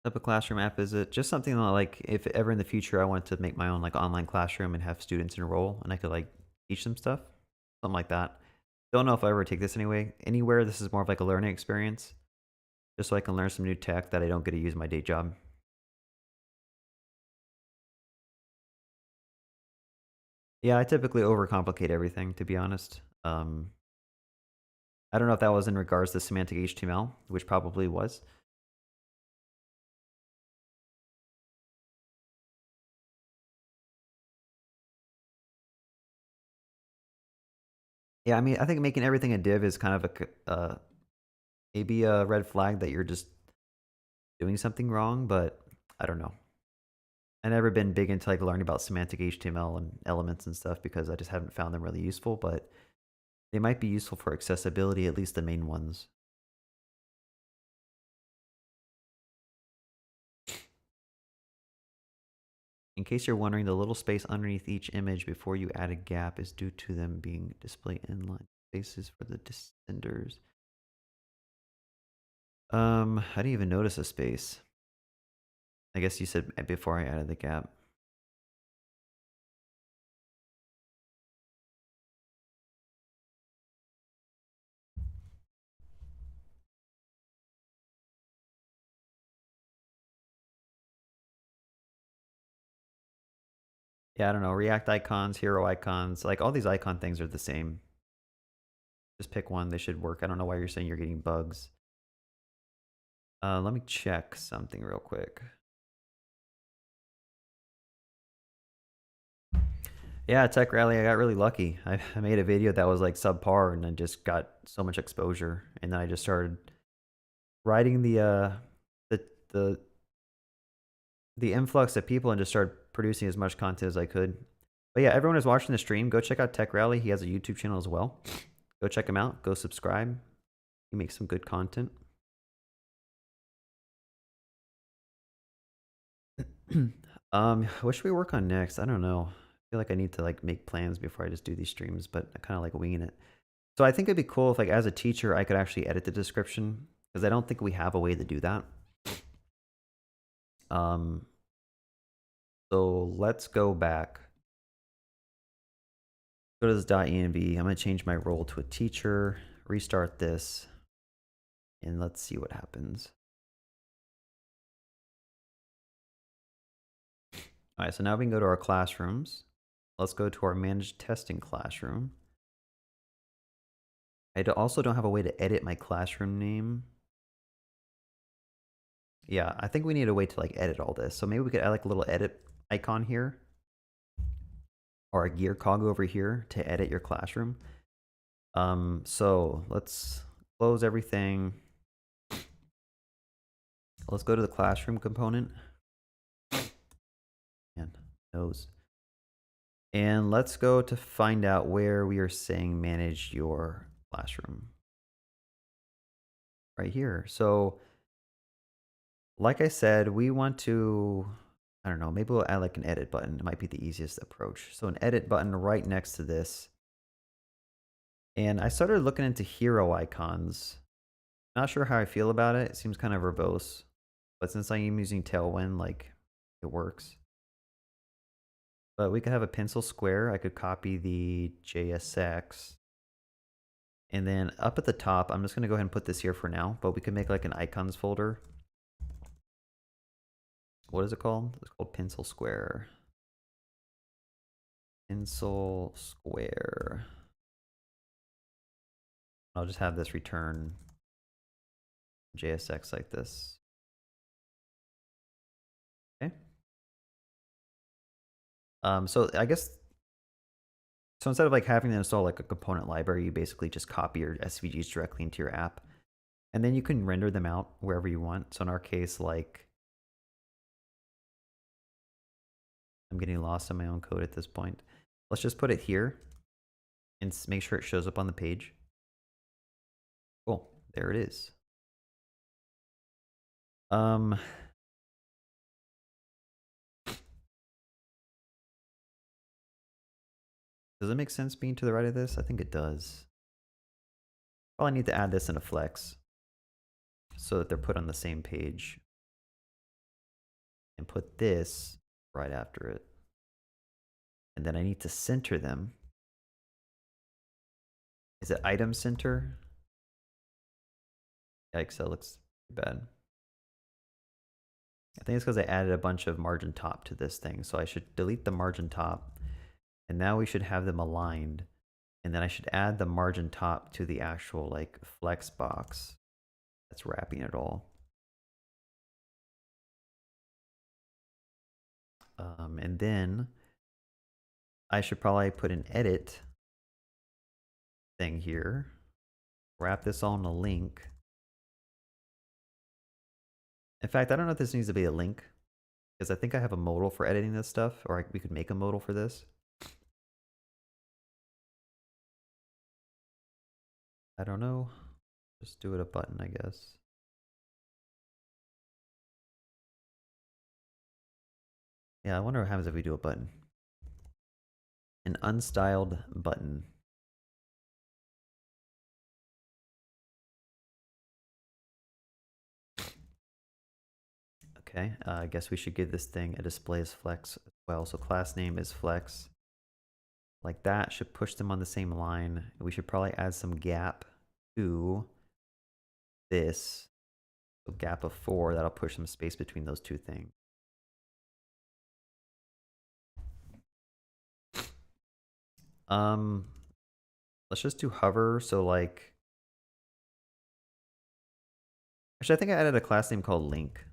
What type of classroom app is it? Just something that like if ever in the future I want to make my own like online classroom and have students enroll and I could like teach them stuff. Something like that. Don't know if I ever take this anywhere. This is more of like a learning experience. Just so I can learn some new tech that I don't get to use in my day job. Yeah, I typically overcomplicate everything, to be honest. I don't know if that was in regards to semantic HTML, which probably was. Yeah, I mean, I think making everything a div is kind of maybe a red flag that you're just doing something wrong, but I don't know. I've never been big into like learning about semantic HTML and elements and stuff because I just haven't found them really useful, but they might be useful for accessibility, at least the main ones. In case you're wondering, the little space underneath each image before you add a gap is due to them being display inline spaces for the descenders. I didn't even notice a space. I guess you said before I added the gap. Yeah, I don't know. React icons, hero icons, like all these icon things are the same. Just pick one. They should work. I don't know why you're saying you're getting bugs. Let me check something real quick. Yeah, Tech Rally, I got really lucky. I made a video that was like subpar and I just got so much exposure. And then I just started writing the the the influx of people and just started producing as much content as I could. But yeah, everyone who's watching the stream, go check out Tech Rally. He has a YouTube channel as well. Go check him out. Go subscribe. He makes some good content. What should we work on next? I don't know. I feel like I need to like make plans before I just do these streams, but I kind of like winging it. So I think it'd be cool if like as a teacher I could actually edit the description because I don't think we have a way to do that. Um, so let's go back. Go to this .env. I'm gonna change my role to a teacher. Restart this, and let's see what happens. All right, so now we can go to our classrooms. Let's go to our managed testing classroom. I also don't have a way to edit my classroom name. Yeah, I think we need a way to like edit all this. So maybe we could add like a little edit icon here or a gear cog over here to edit your classroom. So let's close everything. Let's go to the classroom component. And nose. And let's go to find out where we are saying manage your classroom. Right here. So like I said, we want to, I don't know, maybe we'll add like an edit button. It might be the easiest approach. So an edit button right next to this. And I started looking into hero icons. Not sure how I feel about it. It seems kind of verbose. But since I am using Tailwind, like it works. But we could have a pencil square. I could copy the JSX. And then up at the top, I'm just going to go ahead and put this here for now. But we could make like an icons folder. What is it called? It's called pencil square. Pencil square. I'll just have this return JSX like this. So I guess, so instead of like having to install like a component library, you basically just copy your SVGs directly into your app. And then you can render them out wherever you want. So in our case, like, I'm getting lost in my own code at this point. Let's just put it here and make sure it shows up on the page. Cool, there it is. Does it make sense being to the right of this? I think it does. Probably need to add this in a flex so that they're put on the same page. And put this right after it. And then I need to center them. Is it item center? Yikes, that looks bad. I think it's because I added a bunch of margin top to this thing. So I should delete the margin top. And now we should have them aligned. And then I should add the margin top to the actual like flex box that's wrapping it all. And then I should probably put an edit thing here. Wrap this all in a link. In fact, I don't know if this needs to be a link, because I think I have a modal for editing this stuff, or we could make a modal for this. I don't know. Just do it a button, I guess. Yeah, I wonder what happens if we do a button. An unstyled button. Okay, I guess we should give this thing a display as flex as well. So class name is flex. Like that should push them on the same line. We should probably add some gap to this. So gap of 4, that'll push some space between those two things. Let's just do hover. So like, actually, I think I added a class name called link.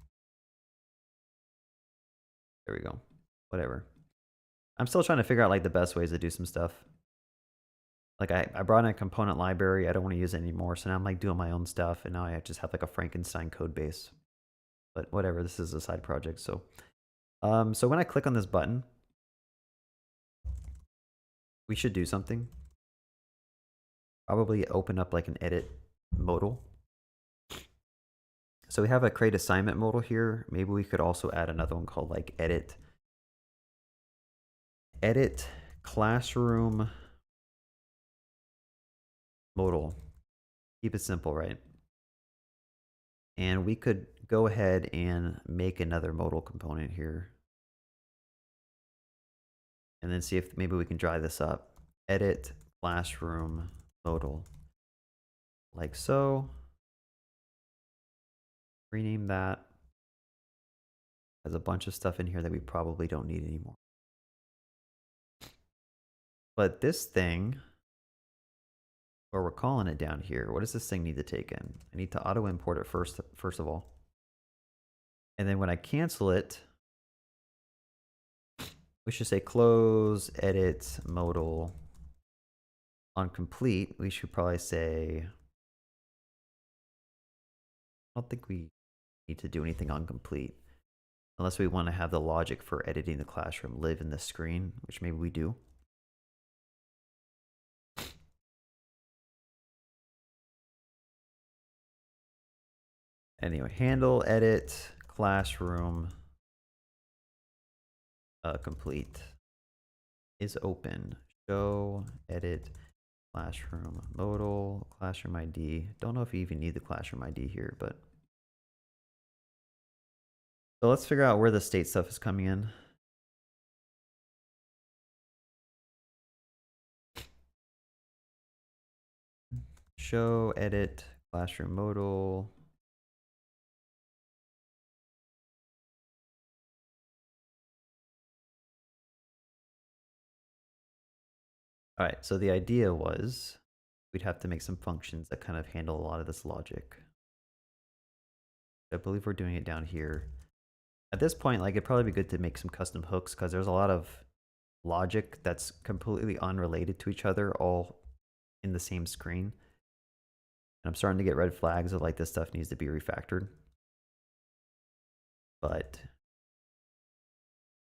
There we go. Whatever. I'm still trying to figure out like the best ways to do some stuff. Like I brought in a component library. I don't want to use it anymore. So now I'm like doing my own stuff. And now I just have like a Frankenstein code base. But whatever, this is a side project. So, so when I click on this button, we should do something. Probably open up like an edit modal. So we have a create assignment modal here. Maybe we could also add another one called like edit classroom modal. Keep it simple, right? And we could go ahead and make another modal component here. And then see if maybe we can dry this up. Edit classroom modal. Like so. Rename that. Has a bunch of stuff in here that we probably don't need anymore. But this thing, or we're calling it down here, what does this thing need to take in? I need to auto import it first of all. And then when I cancel it, we should say close edit modal. On complete, we should probably say, I don't think we need to do anything on complete unless we want to have the logic for editing the classroom live in the screen, which maybe we do. Anyway, handle edit classroom complete is open. Show edit classroom modal classroom ID. Don't know if you even need the classroom ID here, but so let's figure out where the state stuff is coming in. Show edit classroom modal. All right, so the idea was we'd have to make some functions that kind of handle a lot of this logic. I believe we're doing it down here. At this point, like it'd probably be good to make some custom hooks because there's a lot of logic that's completely unrelated to each other all in the same screen. And I'm starting to get red flags of like this stuff needs to be refactored. But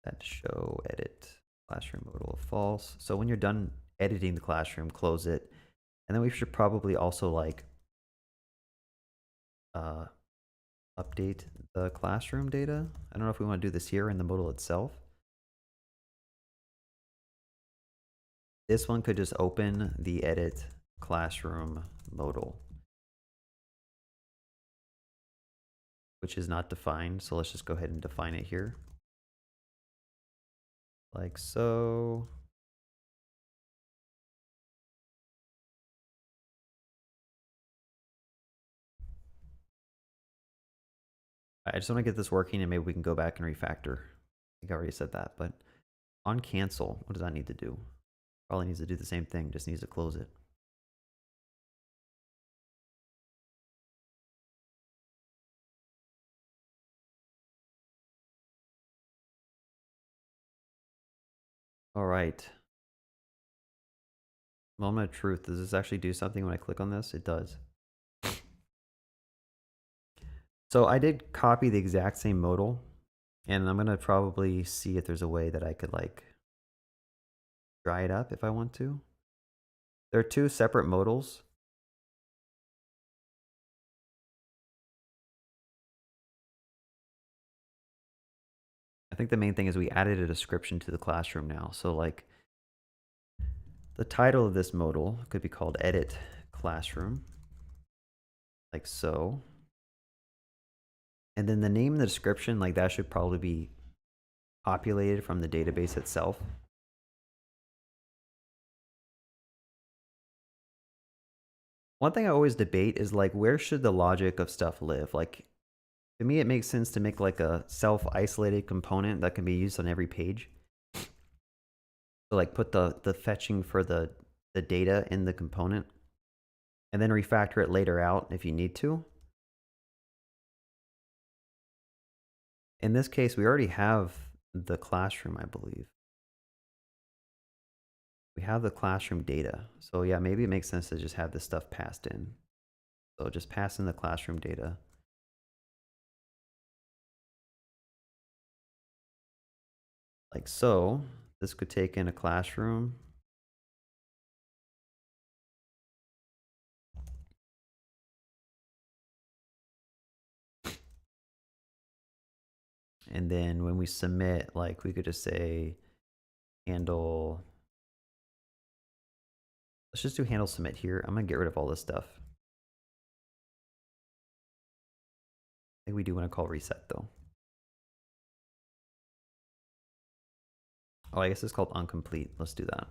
that show edit classroom modal false. So when you're done editing the classroom, close it. And then we should probably also like update the classroom data. I don't know if we want to do this here in the modal itself. This one could just open the edit classroom modal, which is not defined. So let's just go ahead and define it here. Like so. I just want to get this working and maybe we can go back and refactor. I think I already said that, but on cancel, what does that need to do? Probably needs to do the same thing, just needs to close it. All right. Moment of truth. Does this actually do something when I click on this? It does. So I did copy the exact same modal, and I'm going to probably see if there's a way that I could like dry it up if I want to. There are two separate modals. I think the main thing is we added a description to the classroom now. So like the title of this modal could be called edit classroom, like so. And then the name and the description, like that should probably be populated from the database itself. One thing I always debate is like, where should the logic of stuff live? Like, to me, it makes sense to make like a self-isolated component that can be used on every page. So like put the fetching for the data in the component and then refactor it later out if you need to. In this case, we already have the classroom, I believe. We have the classroom data. So yeah, maybe it makes sense to just have this stuff passed in. So just pass in the classroom data. Like so. This could take in a classroom. And then when we submit, like we could just say handle. Let's just do handle submit here. I'm going to get rid of all this stuff. I think we do want to call reset though. Oh, I guess it's called incomplete. Let's do that.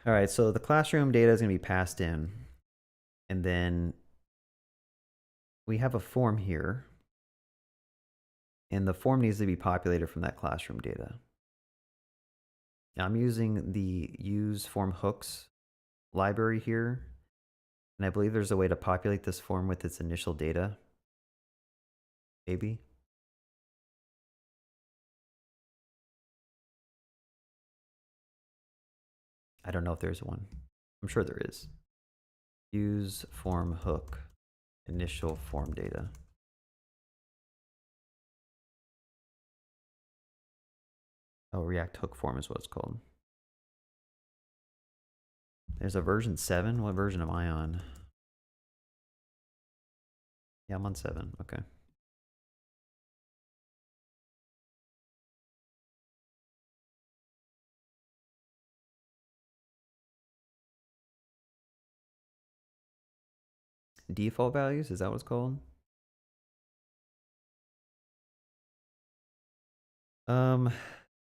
All right, so the classroom data is going to be passed in. And then we have a form here. And the form needs to be populated from that classroom data. Now I'm using the use form hooks library here. And I believe there's a way to populate this form with its initial data. Maybe. I don't know if there's one. I'm sure there is. Use form hook, initial form data. Oh, React hook form is what it's called. There's a version 7. What version am I on? Yeah, I'm on 7. Okay. Default values, is that what it's called?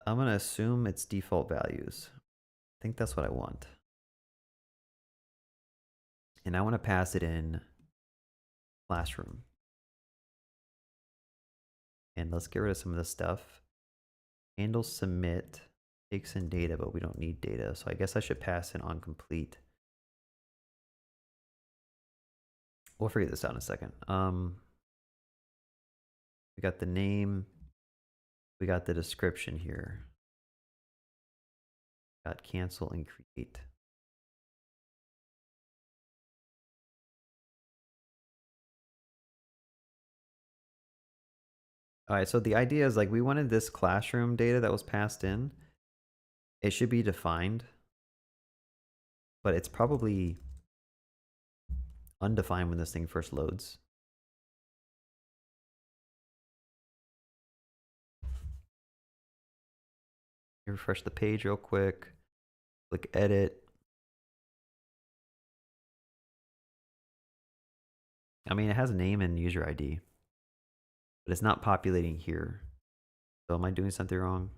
I'm going to assume it's default values. I think that's what I want. And I want to pass it in classroom. And let's get rid of some of this stuff. Handle submit takes in data, but we don't need data. So I guess I should pass in on complete. We'll figure this out in a second. We got the name. We got the description here. Got cancel and create. All right, so the idea is like we wanted this classroom data that was passed in. It should be defined, but it's probably undefined when this thing first loads. Refresh the page real quick. Click edit. I mean, it has a name and user ID, but it's not populating here. So am I doing something wrong?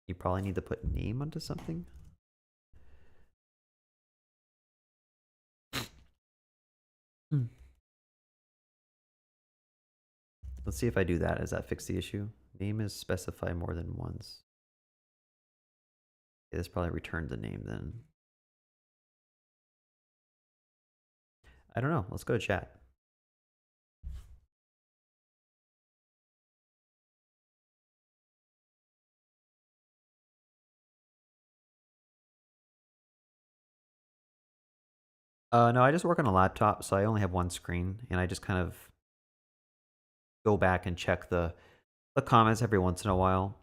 You probably need to put name onto something. Let's see if I do that. Does that fix the issue? Name is specified more than once. Okay, this probably returns a name then. I don't know. Let's go to chat. No, I just work on a laptop, so I only have one screen, and I just kind of go back and check the comments every once in a while.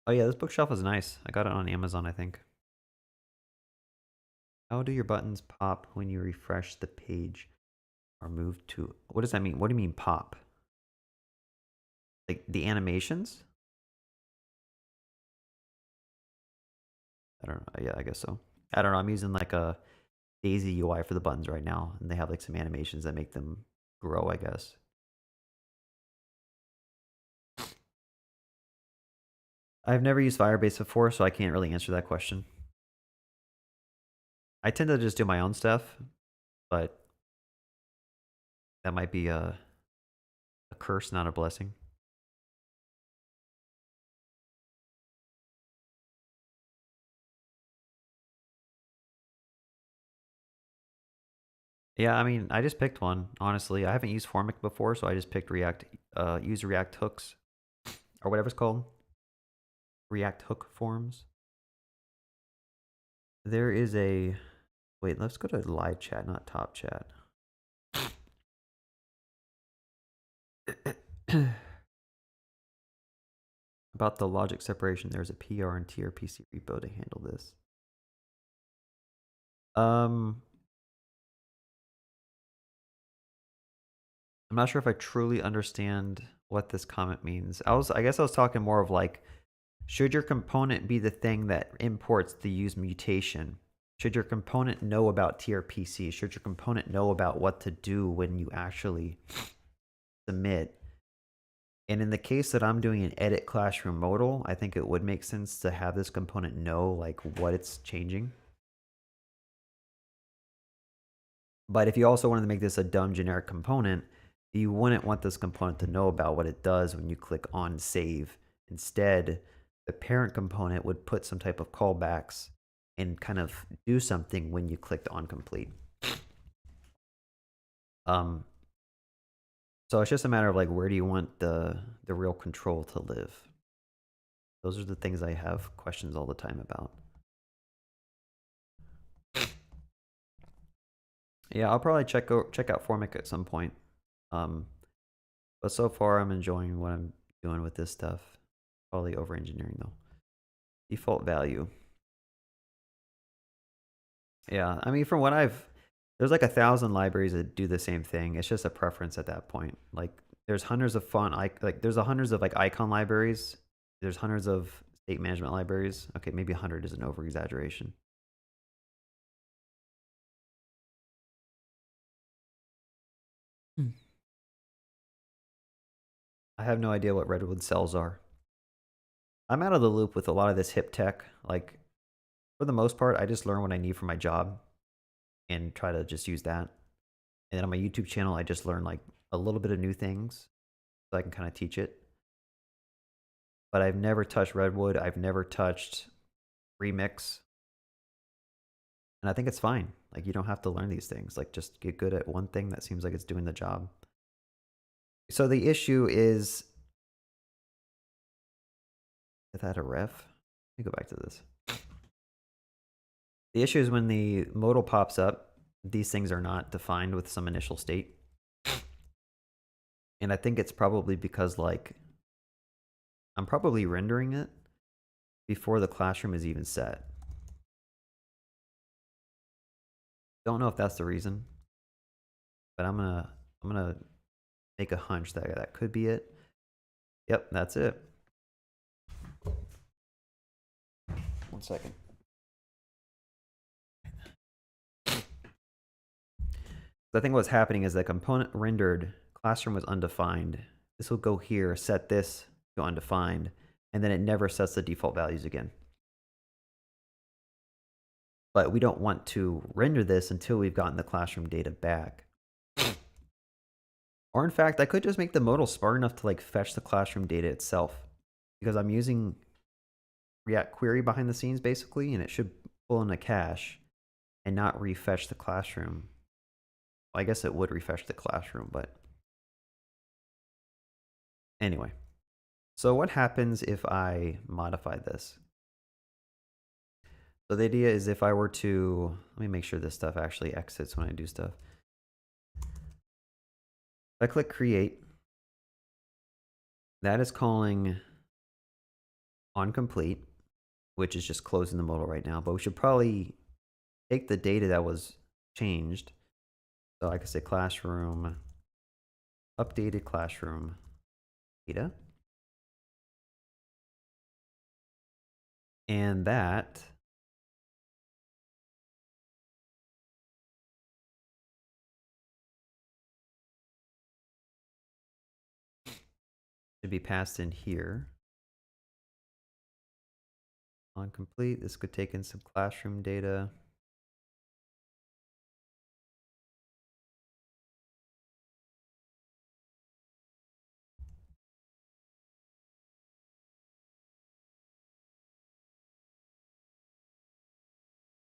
Oh yeah, this bookshelf is nice. I got it on Amazon, I think. How do your buttons pop when you refresh the page or move to... What does that mean? What do you mean pop? Like the animations? I don't know. Yeah, I guess so. I don't know. I'm using like a Daisy UI for the buttons right now, and they have like some animations that make them grow, I guess. I've never used Firebase before, so I can't really answer that question. I tend to just do my own stuff, but that might be a curse, not a blessing. Yeah, I mean, I just picked one, honestly. I haven't used Formic before, so I just picked React, use React hooks, or whatever it's called. React hook forms. There is a... Wait, let's go to live chat, not top chat. About the logic separation, there's a PR and tRPC repo to handle this. I'm not sure if I truly understand what this comment means. I guess I was talking more of like, should your component be the thing that imports the use mutation? Should your component know about tRPC? Should your component know about what to do when you actually submit? And in the case that I'm doing an edit classroom modal, I think it would make sense to have this component know like what it's changing. But if you also wanted to make this a dumb generic component, you wouldn't want this component to know about what it does when you click on save. Instead, the parent component would put some type of callbacks and kind of do something when you clicked on complete. So it's just a matter of like, where do you want the real control to live? Those are the things I have questions all the time about. Yeah, I'll probably check out Formic at some point. But so far I'm enjoying what I'm doing with this stuff. Probably over engineering though. Default value. Yeah, I mean, from what there's like 1,000 libraries that do the same thing. It's just a preference at that point. Like, there's hundreds of there's hundreds of like icon libraries. There's hundreds of state management libraries. Okay, maybe 100 is an over exaggeration. I have no idea what Redwood cells are. I'm out of the loop with a lot of this hip tech. Like, for the most part, I just learn what I need for my job and try to just use that. And then on my YouTube channel, I just learn like a little bit of new things so I can kind of teach it. But I've never touched Redwood. I've never touched Remix. And I think it's fine. Like, you don't have to learn these things. Like, just get good at one thing that seems like it's doing the job. So the issue is that a ref? Let me go back to this. The issue is when the modal pops up, these things are not defined with some initial state. And I think it's probably because like I'm probably rendering it before the classroom is even set. Don't know if that's the reason, but I'm gonna make a hunch that that could be it. Yep, that's it. 1 second. I think what's happening is the component rendered classroom was undefined. This will go here, set this to undefined, and then it never sets the default values again. But we don't want to render this until we've gotten the classroom data back. Or in fact, I could just make the modal smart enough to like fetch the classroom data itself, because I'm using React query behind the scenes basically, and it should pull in a cache and not refetch the classroom. Well, I guess it would refresh the classroom, but anyway. So what happens if I modify this? So the idea is if I were to, let me make sure this stuff actually exits when I do stuff. If I click create, that is calling onComplete, which is just closing the modal right now, but we should probably take the data that was changed. So I could say classroom, updated classroom data. And that should be passed in here. OnComplete, this could take in some classroom data.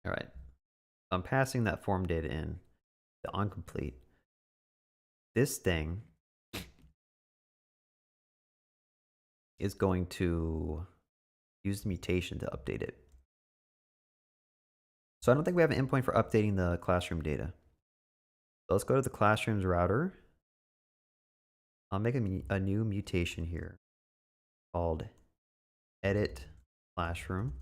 All right, I'm passing that form data in, the onComplete. This thing is going to use the mutation to update it. So I don't think we have an endpoint for updating the classroom data. So let's go to the classroom's router. I'll make a new mutation here called edit classroom.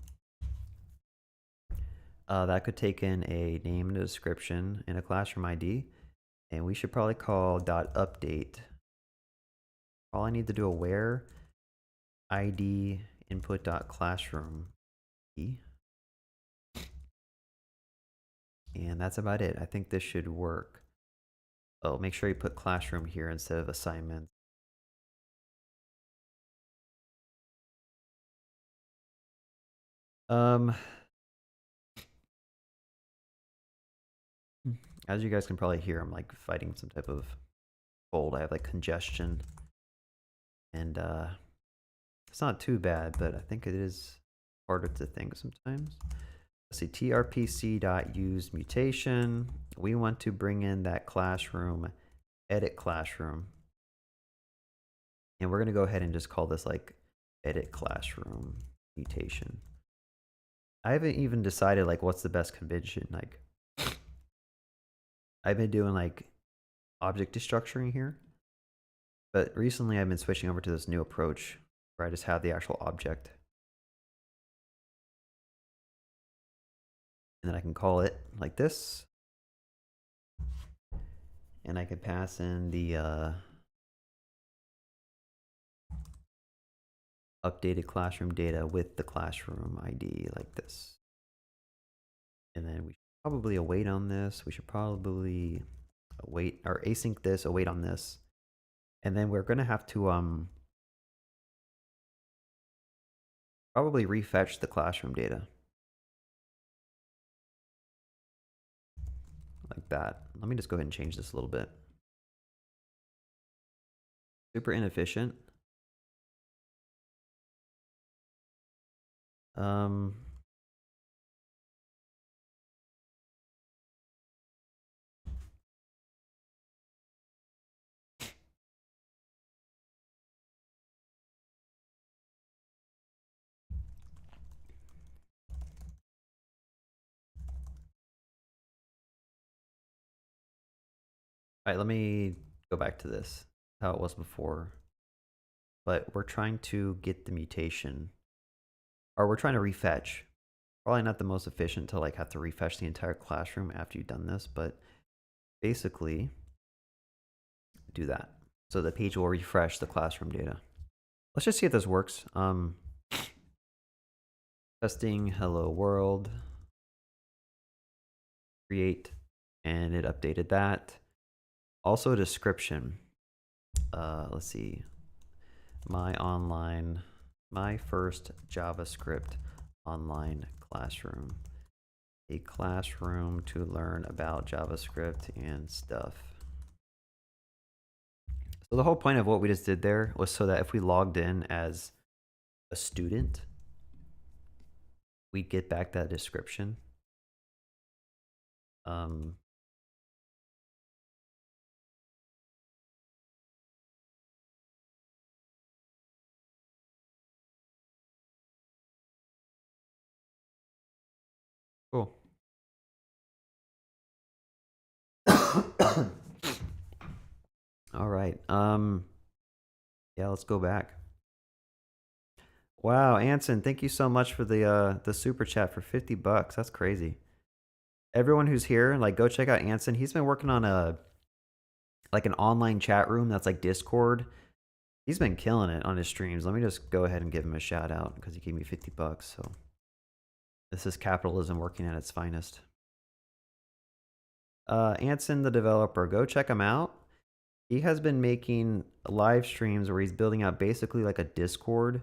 That could take in a name and a description and a classroom ID. And we should probably call .update. All I need to do a where ID input.classroom. And that's about it. I think this should work. Oh, make sure you put classroom here instead of assignment. As you guys can probably hear, I'm like fighting some type of cold. I have like congestion, and it's not too bad, but I think it is harder to think sometimes. Let's see, tRPC.use mutation. We want to bring in that classroom, edit classroom. And we're going to go ahead and just call this like edit classroom mutation. I haven't even decided like what's the best convention. Like I've been doing like object destructuring here, but recently I've been switching over to this new approach where I just have the actual object. And then I can call it like this. And I can pass in the updated classroom data with the classroom ID like this. And then we should probably await on this. We should probably await or async this, await on this. And then we're going to have to probably refetch the classroom data. Like that. Let me just go ahead and change this a little bit. Super inefficient. All right, let me go back to this, how it was before. But we're trying to get the mutation, or we're trying to refetch. Probably not the most efficient to like have to refetch the entire classroom after you've done this, but basically do that. So the page will refresh the classroom data. Let's just see if this works. Testing hello world, create, and it updated that. Also a description. Let's see. My first JavaScript online classroom. A classroom to learn about JavaScript and stuff. So the whole point of what we just did there was so that if we logged in as a student, we'd get back that description. Cool. All right. Yeah, let's go back. Wow, Anson, thank you so much for the super chat for $50. That's crazy. Everyone who's here, like, go check out Anson. He's been working on an online chat room that's like Discord. He's been killing it on his streams. Let me just go ahead and give him a shout out because he gave me $50. So this is capitalism working at its finest. Anson, the developer, go check him out. He has been making live streams where he's building out basically like a Discord.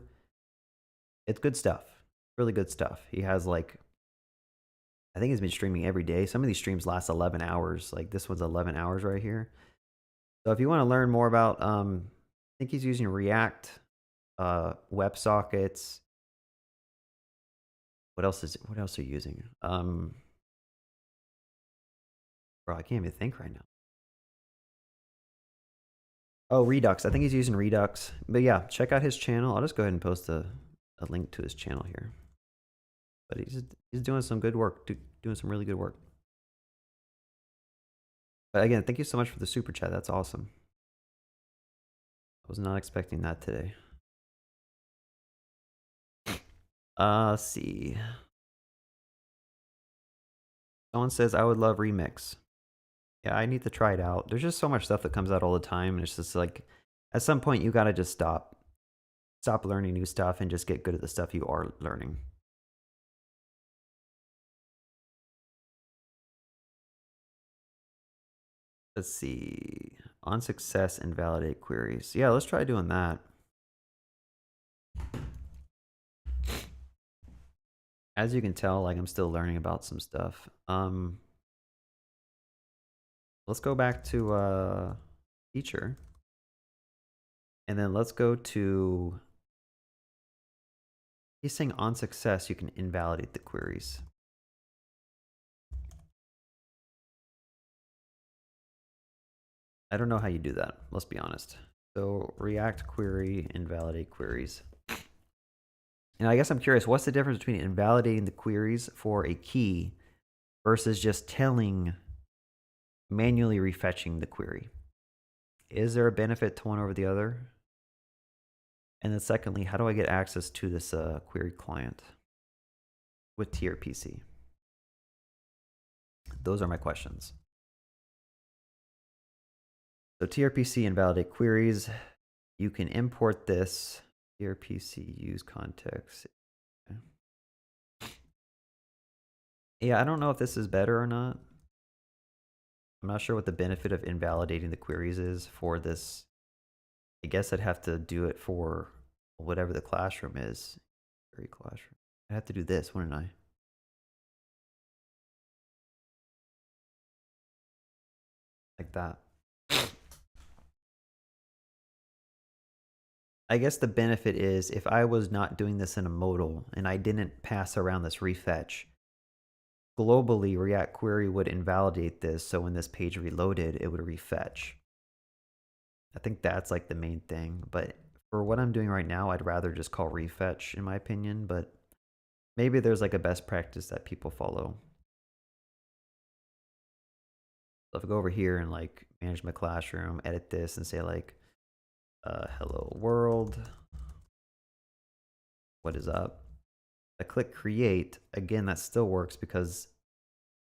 It's good stuff. Really good stuff. He has like, I think he's been streaming every day. Some of these streams last 11 hours. Like this one's 11 hours right here. So if you want to learn more about, I think he's using React, WebSockets. What else are you using? Bro, I can't even think right now. Oh, Redux. I think he's using Redux. But yeah, check out his channel. I'll just go ahead and post a link to his channel here. But he's doing some good work, doing some really good work. But again, thank you so much for the super chat. That's awesome. I was not expecting that today. Let's see. Someone says, I would love Remix. Yeah, I need to try it out. There's just so much stuff that comes out all the time. And it's just like, at some point, you got to just stop learning new stuff and just get good at the stuff you are learning. Let's see. On success, invalidate queries. Yeah, let's try doing that. As you can tell, like I'm still learning about some stuff. Let's go back to teacher. And then let's go to, he's saying on success, you can invalidate the queries. I don't know how you do that. Let's be honest. So React query, invalidate queries. And I guess I'm curious, what's the difference between invalidating the queries for a key versus just manually refetching the query? Is there a benefit to one over the other? And then secondly, how do I get access to this query client with tRPC? Those are my questions. So tRPC invalidate queries. You can import this tRPC use context. Okay. Yeah, I don't know if this is better or not. I'm not sure what the benefit of invalidating the queries is for this. I guess I'd have to do it for whatever the classroom is. Query classroom. I'd have to do this, wouldn't I? Like that. I guess the benefit is if I was not doing this in a modal and I didn't pass around this refetch, globally React query would invalidate this. So when this page reloaded, it would refetch. I think that's like the main thing. But for what I'm doing right now, I'd rather just call refetch in my opinion. But maybe there's like a best practice that people follow. So if I go over here and like manage my classroom, edit this and say like, hello world, what is up? I click create, again, that still works because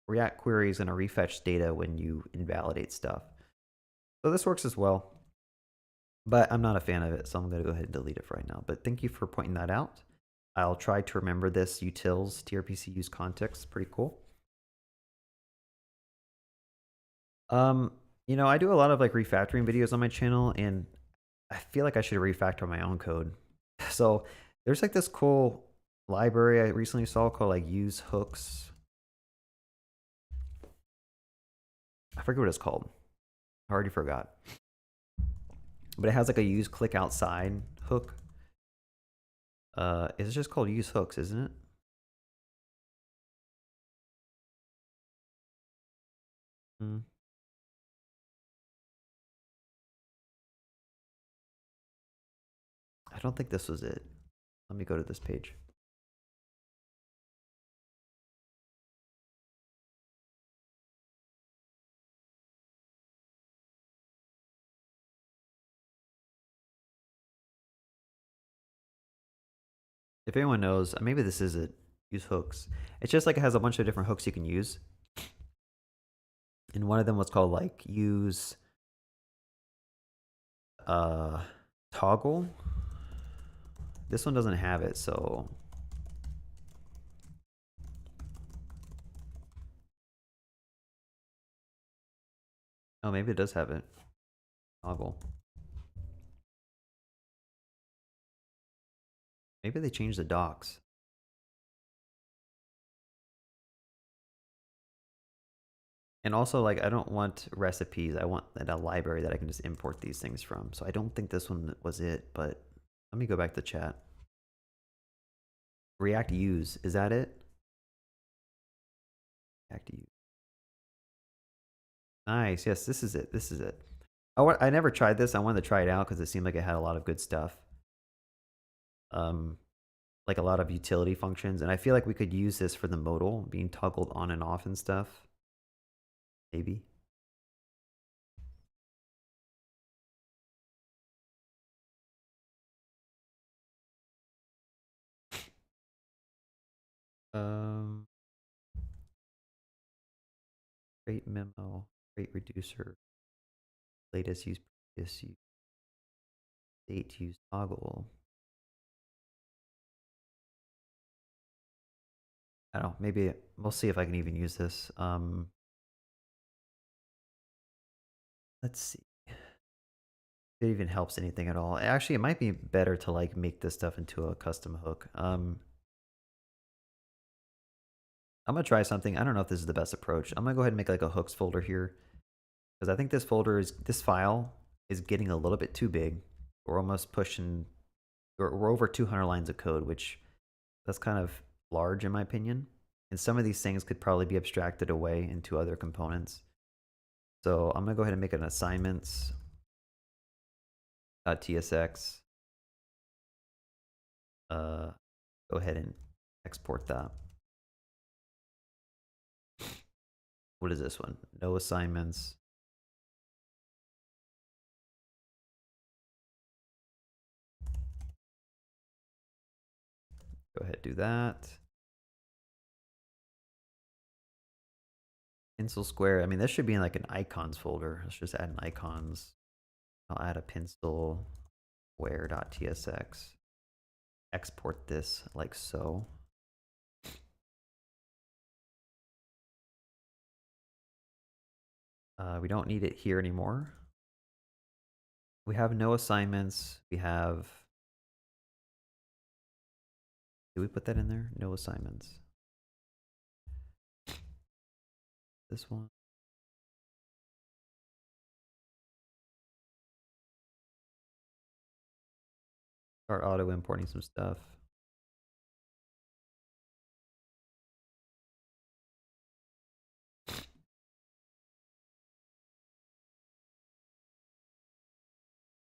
React query is going to refetch data when you invalidate stuff. So this works as well, but I'm not a fan of it, so I'm going to go ahead and delete it for right now. But thank you for pointing that out. I'll try to remember this utils, tRPC use context, pretty cool. You know, I do a lot of like refactoring videos on my channel, and I feel like I should refactor my own code. So there's like this cool library I recently saw called like use hooks. I forget what it's called. I already forgot. But it has like a use click outside hook. It's just called use hooks, isn't it? Hmm. I don't think this was it. Let me go to this page. If anyone knows, maybe this is it. Use hooks. It's just like it has a bunch of different hooks you can use. And one of them was called like use toggle. This one doesn't have it, so oh, maybe it does have it. Toggle. Maybe they changed the docs. And also, like, I don't want recipes. I want a library that I can just import these things from. So I don't think this one was it, but let me go back to chat. React use, is that it? React use. Nice, yes, this is it. This is it. I never tried this. I wanted to try it out because it seemed like it had a lot of good stuff. Like a lot of utility functions. And I feel like we could use this for the modal being toggled on and off and stuff. Maybe. Rate memo, rate reducer, latest use, previous use, date use toggle. I don't know, maybe we'll see if I can even use this. Let's see. If it even helps anything at all. Actually, it might be better to like make this stuff into a custom hook. I'm gonna try something. I don't know if this is the best approach. I'm gonna go ahead and make like a hooks folder here because I think this file is getting a little bit too big. We're almost pushing, we're over 200 lines of code, which that's kind of large in my opinion. And some of these things could probably be abstracted away into other components. So I'm gonna go ahead and make an assignments.tsx. Go ahead and export that. What is this one? No assignments. Go ahead, do that. Pencil square. I mean, this should be in like an icons folder. Let's just add an icons. I'll add a pencil square.tsx. Export this like so. We don't need it here anymore. We have no assignments. We have. Did we put that in there? No assignments. This one. Start auto importing some stuff.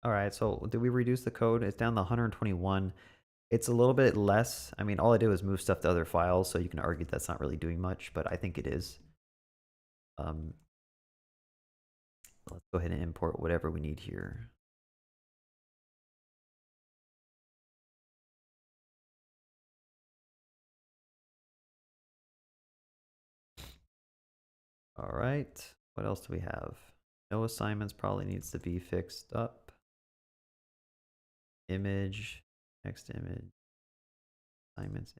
All right, so did we reduce the code? It's down to 121. It's a little bit less. I mean, all I did was move stuff to other files, so you can argue that's not really doing much, but I think it is. Let's go ahead and import whatever we need here. All right, what else do we have? No assignments probably needs to be fixed up. Image, next image, assignments.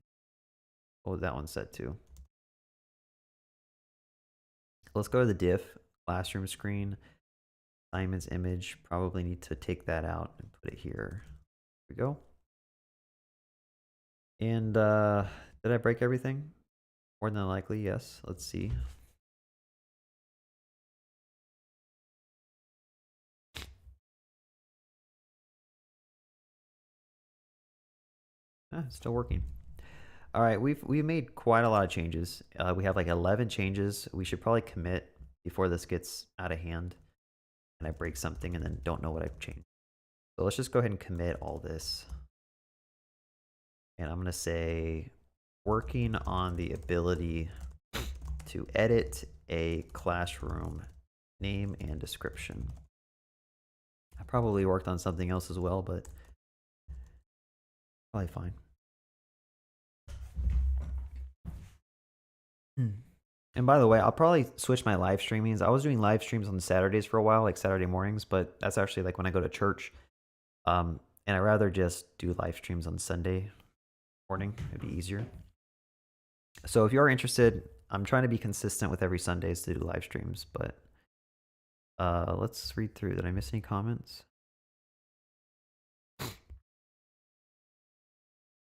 Oh, that one's set too. Let's go to the diff, classroom screen, assignments image. Probably need to take that out and put it here. Here we go. And did I break everything? More than likely, yes. Let's see. It's still working. All right, we've made quite a lot of changes. We have like 11 changes. We should probably commit before this gets out of hand and I break something and then don't know what I've changed. So let's just go ahead and commit all this. And I'm going to say working on the ability to edit a classroom name and description. I probably worked on something else as well, but probably fine. And by the way, I'll probably switch my live streamings. I was doing live streams on Saturdays for a while, like Saturday mornings, but that's actually like when I go to church. And I rather just do live streams on Sunday morning. It'd be easier. So if you are interested, I'm trying to be consistent with every Sundays to do live streams, but let's read through. Did I miss any comments?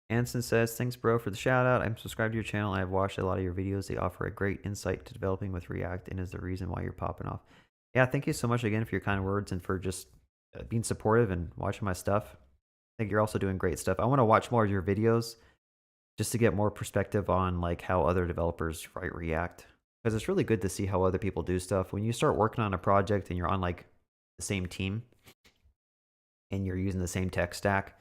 Anson says, thanks, bro, for the shout out. I'm subscribed to your channel. I've watched a lot of your videos. They offer a great insight to developing with React and is the reason why you're popping off. Yeah, thank you so much again for your kind words and for just being supportive and watching my stuff. I think you're also doing great stuff. I want to watch more of your videos just to get more perspective on like how other developers write React. Because it's really good to see how other people do stuff. When you start working on a project and you're on like the same team and you're using the same tech stack,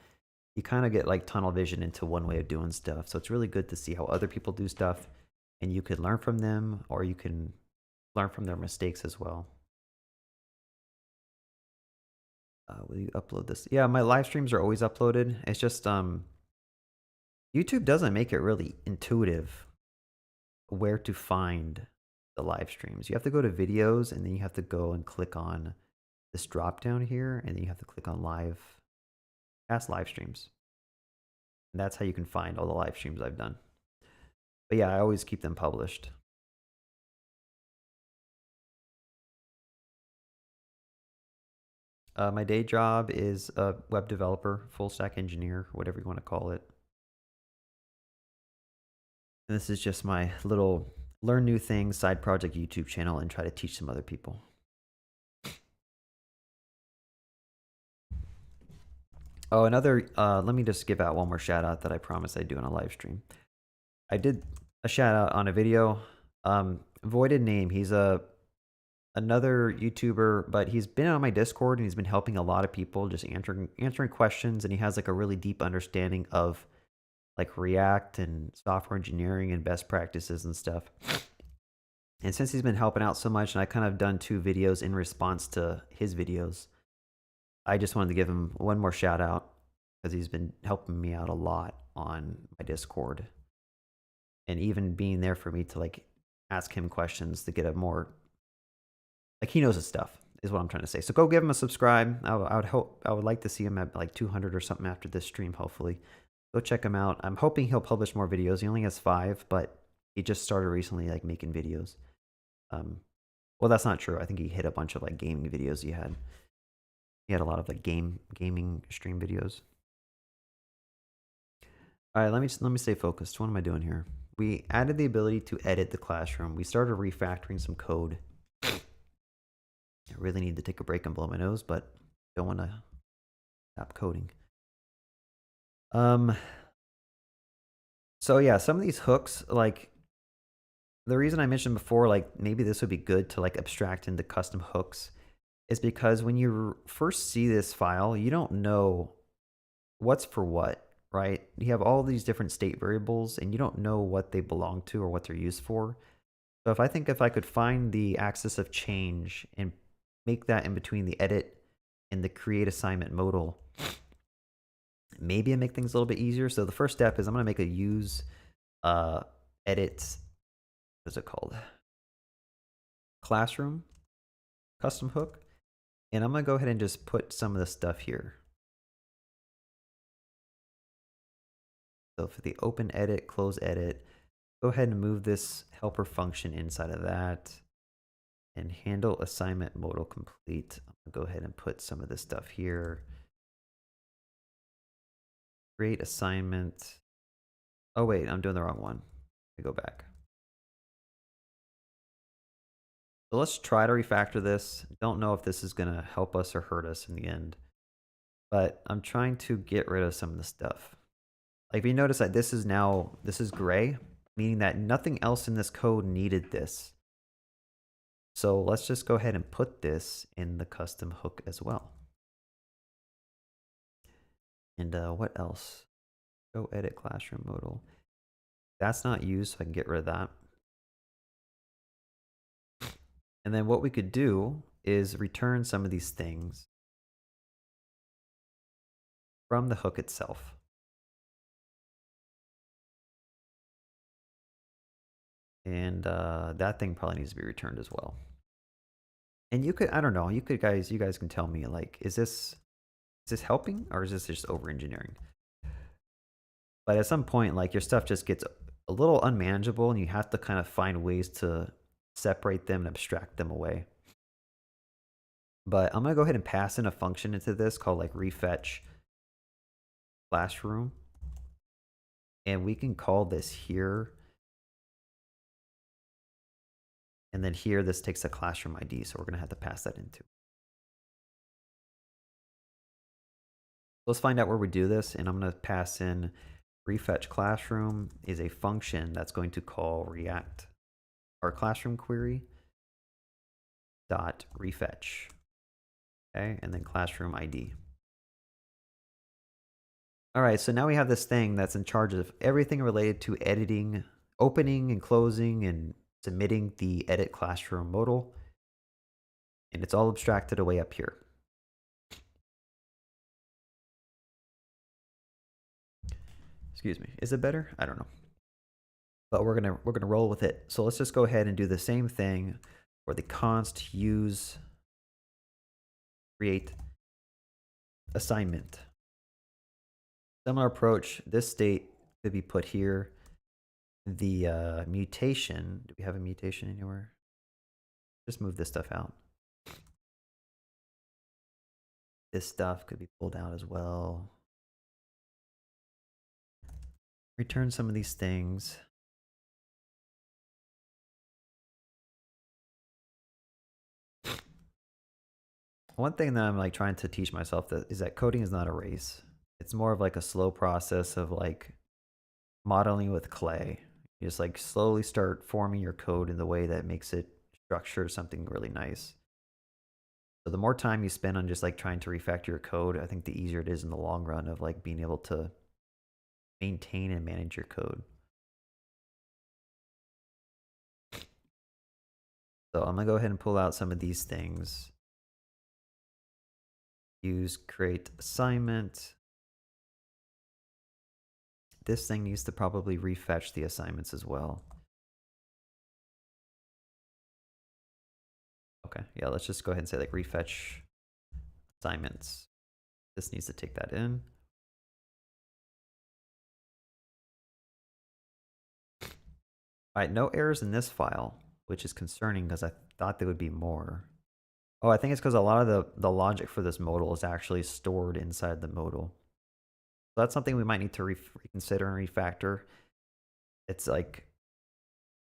you kind of get like tunnel vision into one way of doing stuff. So it's really good to see how other people do stuff and you can learn from them or you can learn from their mistakes as well. Will you upload this? Yeah, my live streams are always uploaded. It's just YouTube doesn't make it really intuitive where to find the live streams. You have to go to videos and then you have to go and click on this drop down here and then you have to click on live, past live streams. And that's how you can find all the live streams I've done. But yeah, I always keep them published. My day job is a web developer, full stack engineer, whatever you want to call it. And this is just my little learn new things side project YouTube channel and try to teach some other people. Oh, another, let me just give out one more shout out that I promised I'd do on a live stream. I did a shout out on a video. Voided name, he's another YouTuber, but he's been on my Discord and he's been helping a lot of people just answering questions, and he has like a really deep understanding of like React and software engineering and best practices and stuff. And since he's been helping out so much and I kind of done 2 videos in response to his videos, I just wanted to give him one more shout out because he's been helping me out a lot on my Discord and even being there for me to like ask him questions to get a more, like, he knows his stuff is what I'm trying to say. So go give him a subscribe. I would like to see him at like 200 or something after this stream, hopefully. Go check him out. I'm hoping he'll publish more videos. He only has 5, but he just started recently like making videos. Well, that's not true. I think he hit a bunch of like gaming videos he had. He had a lot of like gaming stream videos. All right, let me stay focused. What am I doing here? We added the ability to edit the classroom. We started refactoring some code. I really need to take a break and blow my nose, but don't want to stop coding. So yeah, some of these hooks, like the reason I mentioned before, like maybe this would be good to like abstract into custom hooks is because when you first see this file, you don't know what's for what, right? You have all these different state variables and you don't know what they belong to or what they're used for. So if I could find the axis of change and make that in between the edit and the create assignment modal, maybe I make things a little bit easier. So the first step is I'm going to make a use edit, what's it called? Classroom custom hook. And I'm going to go ahead and just put some of the stuff here. So for the open edit, close edit, go ahead and move this helper function inside of that and handle assignment modal complete. I'm going to go ahead and put some of this stuff here. Create assignment. Oh wait, I'm doing the wrong one. Let me go back. So let's try to refactor this. Don't know if this is going to help us or hurt us in the end, but I'm trying to get rid of some of the stuff. Like if you notice that this is gray, meaning that nothing else in this code needed this. So let's just go ahead and put this in the custom hook as well. And what else? Go edit classroom modal. That's not used, so I can get rid of that. And then what we could do is return some of these things from the hook itself. And that thing probably needs to be returned as well. And you could, I don't know, you guys can tell me, like, is this helping or is this just over engineering? But at some point, like, your stuff just gets a little unmanageable and you have to kind of find ways to separate them and abstract them away. But I'm going to go ahead and pass in a function into this called like refetch classroom. And we can call this here. And then here, this takes a classroom ID. So we're going to have to pass that into. Let's find out where we do this. And I'm going to pass in refetch classroom is a function that's going to call React our classroom query dot refetch. Okay, and then classroom ID. All right, so now we have this thing that's in charge of everything related to editing, opening and closing and submitting the edit classroom modal. And it's all abstracted away up here. Excuse me. Is it better? I don't know. But we're gonna roll with it. So let's just go ahead and do the same thing for the const use create assignment. Similar approach. This state could be put here. The mutation. Do we have a mutation anywhere? Just move this stuff out. This stuff could be pulled out as well. Return some of these things. One thing that I'm like trying to teach myself is that coding is not a race. It's more of like a slow process of like modeling with clay. You just like slowly start forming your code in the way that makes it structure something really nice. So the more time you spend on just like trying to refactor your code, I think the easier it is in the long run of like being able to maintain and manage your code. So I'm gonna go ahead and pull out some of these things. Use create assignment. This thing needs to probably refetch the assignments as well. Okay, yeah, let's just go ahead and say like refetch assignments. This needs to take that in. All right, no errors in this file, which is concerning because I thought there would be more. Oh, I think it's because a lot of the logic for this modal is actually stored inside the modal. So that's something we might need to reconsider and refactor. It's like,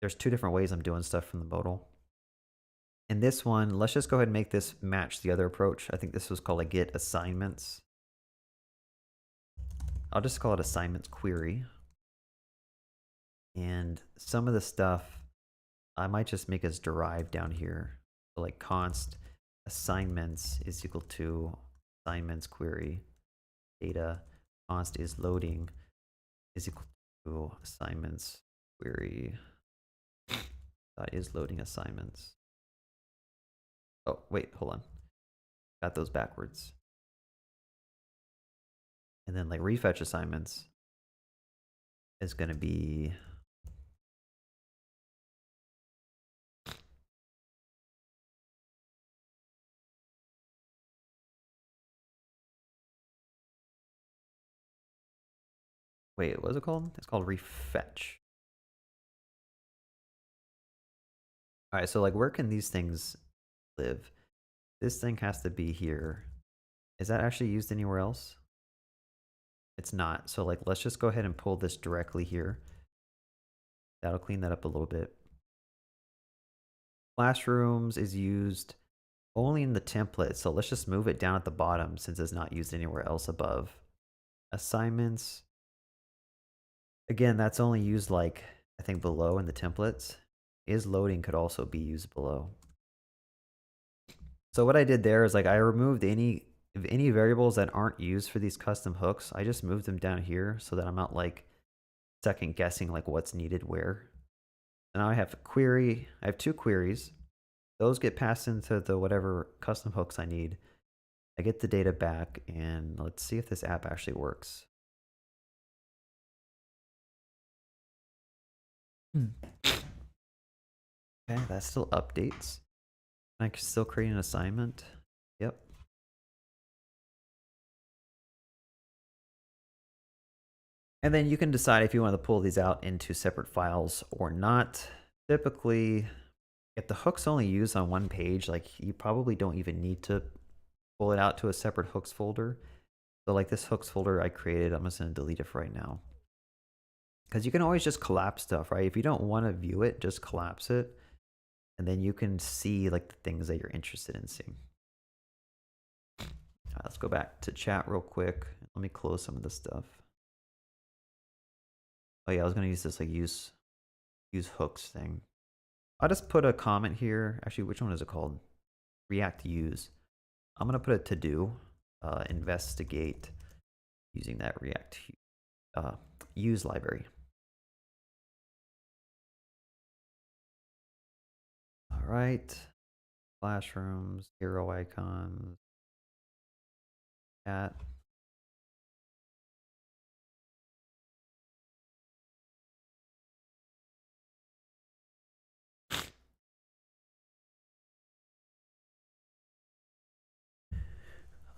there's two different ways I'm doing stuff from the modal. In this one, let's just go ahead and make this match the other approach. I think this was called a get assignments. I'll just call it assignments query. And some of the stuff I might just make as derived down here. So like const assignments is equal to assignments query data const is loading is equal to assignments query that is loading assignments. Oh, wait, hold on. Got those backwards. And then like refetch assignments is going to be wait, what is it called? It's called refetch. All right, so like where can these things live? This thing has to be here. Is that actually used anywhere else? It's not. So like let's just go ahead and pull this directly here. That'll clean that up a little bit. Classrooms is used only in the template, so let's just move it down at the bottom since it's not used anywhere else above. Assignments. Again, that's only used like, I think below in the templates. Is loading could also be used below. So what I did there is like I removed any variables that aren't used for these custom hooks. I just moved them down here so that I'm not like second guessing like what's needed where. And now I have a query. I have 2 queries. Those get passed into the whatever custom hooks I need. I get the data back, and let's see if this app actually works. Okay, that still updates. I can still create an assignment. Yep. And then you can decide if you want to pull these out into separate files or not. Typically, if the hook's only used on one page, like you probably don't even need to pull it out to a separate hooks folder. So like this hooks folder I created, I'm just going to delete it for right now. Because you can always just collapse stuff, right? If you don't want to view it, just collapse it. And then you can see like the things that you're interested in seeing. Let's go back to chat real quick. Let me close some of this stuff. Oh yeah, I was going to use this like use hooks thing. I'll just put a comment here. Actually, which one is it called? React use. I'm going to put a to do, investigate using that React use library. All right. Classrooms, hero icons, chat.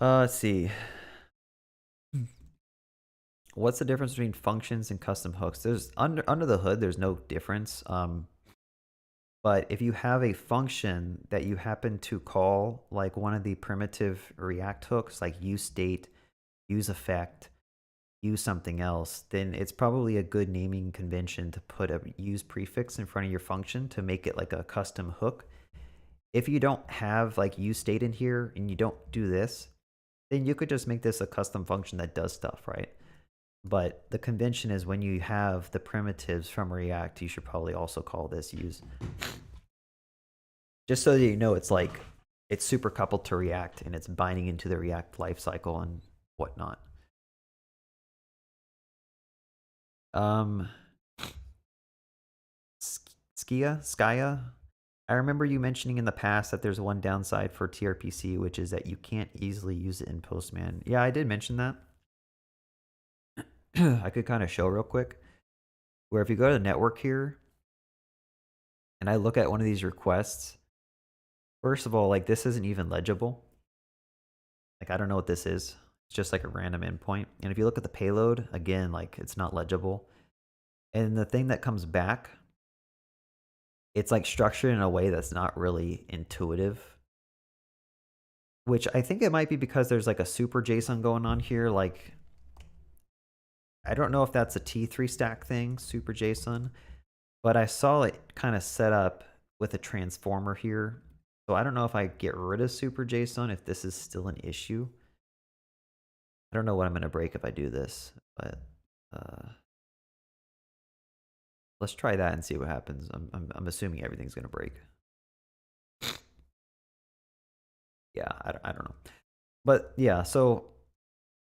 Let's see. What's the difference between functions and custom hooks? There's under the hood, there's no difference. But if you have a function that you happen to call like one of the primitive React hooks, like use state, use effect, use something else, then it's probably a good naming convention to put a use prefix in front of your function to make it like a custom hook. If you don't have like use state in here and you don't do this, then you could just make this a custom function that does stuff, right? But the convention is when you have the primitives from React, you should probably also call this use. Just so that you know, it's like, it's super coupled to React and it's binding into the React lifecycle and whatnot. Skya. I remember you mentioning in the past that there's one downside for tRPC, which is that you can't easily use it in Postman. Yeah, I did mention that. I could kind of show real quick. Where if you go to the network here, and I look at one of these requests, first of all, like this isn't even legible. Like I don't know what this is. It's just like a random endpoint. And if you look at the payload, again, like it's not legible. And the thing that comes back, it's like structured in a way that's not really intuitive. Which I think it might be because there's like a super JSON going on here. Like, I don't know if that's a T3 stack thing, super JSON, but I saw it kind of set up with a transformer here. So I don't know if I get rid of super JSON, if this is still an issue. I don't know what I'm going to break if I do this, but let's try that and see what happens. I'm assuming everything's going to break. Yeah, I don't know. But yeah, so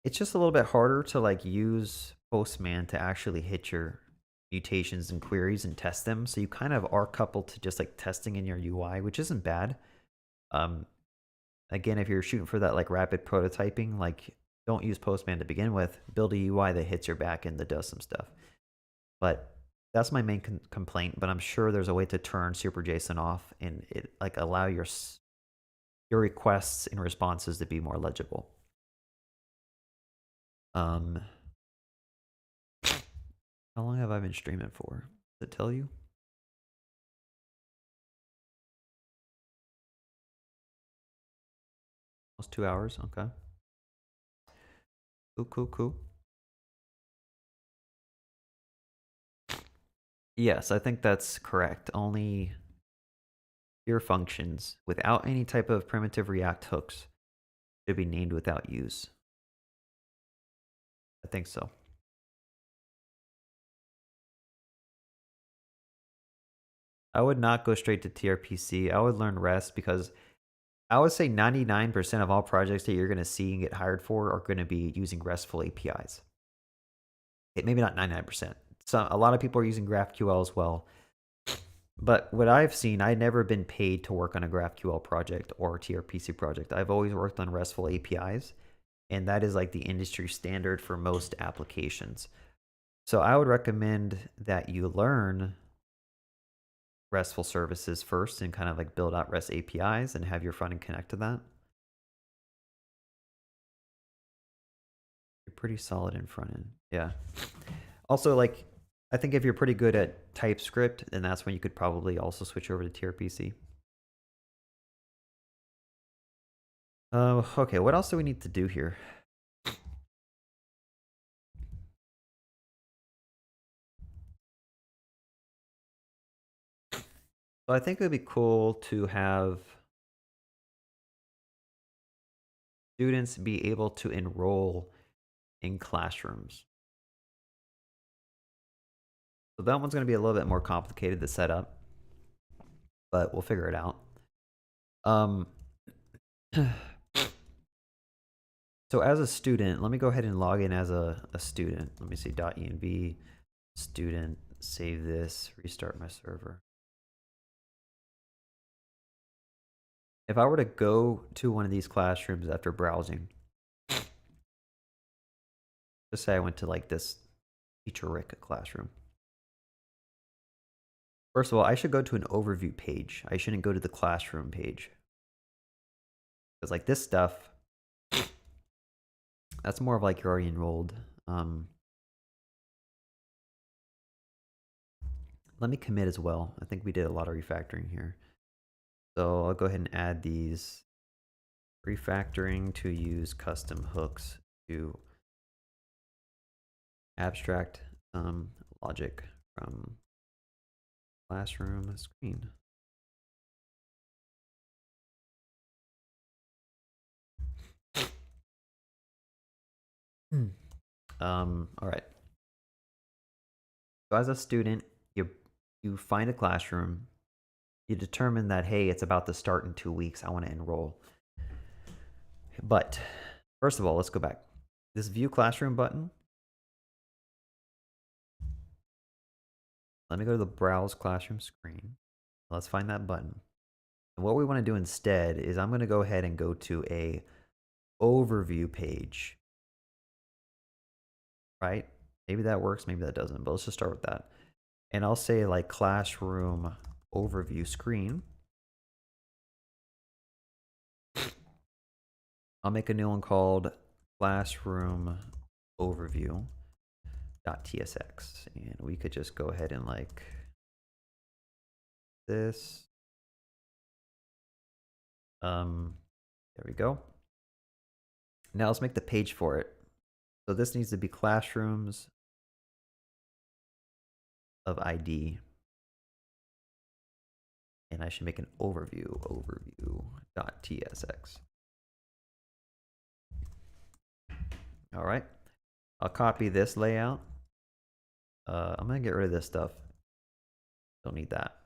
it's just a little bit harder to like use Postman to actually hit your mutations and queries and test them. So you kind of are coupled to just like testing in your UI, which isn't bad. again, if you're shooting for that like rapid prototyping, like don't use Postman to begin with. Build a UI that hits your backend that does some stuff. But that's my main complaint. But I'm sure there's a way to turn Super JSON off and it like allow your requests and responses to be more legible. How long have I been streaming for? Does it tell you? Almost 2 hours. Okay. Cool. Yes, I think that's correct. Only your functions without any type of primitive React hooks should be named without use. I think so. I would not go straight to tRPC. I would learn REST because I would say 99% of all projects that you're going to see and get hired for are going to be using RESTful APIs. Maybe not 99%. So a lot of people are using GraphQL as well. But what I've seen, I've never been paid to work on a GraphQL project or a tRPC project. I've always worked on RESTful APIs, and that is like the industry standard for most applications. So I would recommend that you learn RESTful services first and kind of like build out REST APIs and have your front end connect to that. You're pretty solid in front end. Yeah. Also, like, I think if you're pretty good at TypeScript, then that's when you could probably also switch over to tRPC. Okay, what else do we need to do here? So I think it would be cool to have students be able to enroll in classrooms. So that one's going to be a little bit more complicated to set up, but we'll figure it out. So as a student, let me go ahead and log in as a student. Let me see, .env, student, save this, restart my server. If I were to go to one of these classrooms after browsing, just say I went to like this Teacher Rick classroom. First of all, I should go to an overview page. I shouldn't go to the classroom page. Because like this stuff, that's more of like you're already enrolled. Let me commit as well. I think we did a lot of refactoring here. So I'll go ahead and add these refactoring to use custom hooks to abstract logic from classroom screen. All right. So as a student, you find a classroom, you determine that, hey, it's about to start in 2 weeks. I want to enroll. But first of all, let's go back. This view classroom button. Let me go to the browse classroom screen. Let's find that button. And what we want to do instead is I'm going to go ahead and go to a overview page. Right? Maybe that works, maybe that doesn't, but let's just start with that. And I'll say like classroom overview screen. I'll make a new one called classroom overview .tsx, and we could just go ahead and like this. There we go. Now let's make the page for it. So this needs to be classrooms of ID, and I should make an overview.tsx. All right, I'll copy this layout. I'm gonna get rid of this stuff. Don't need that.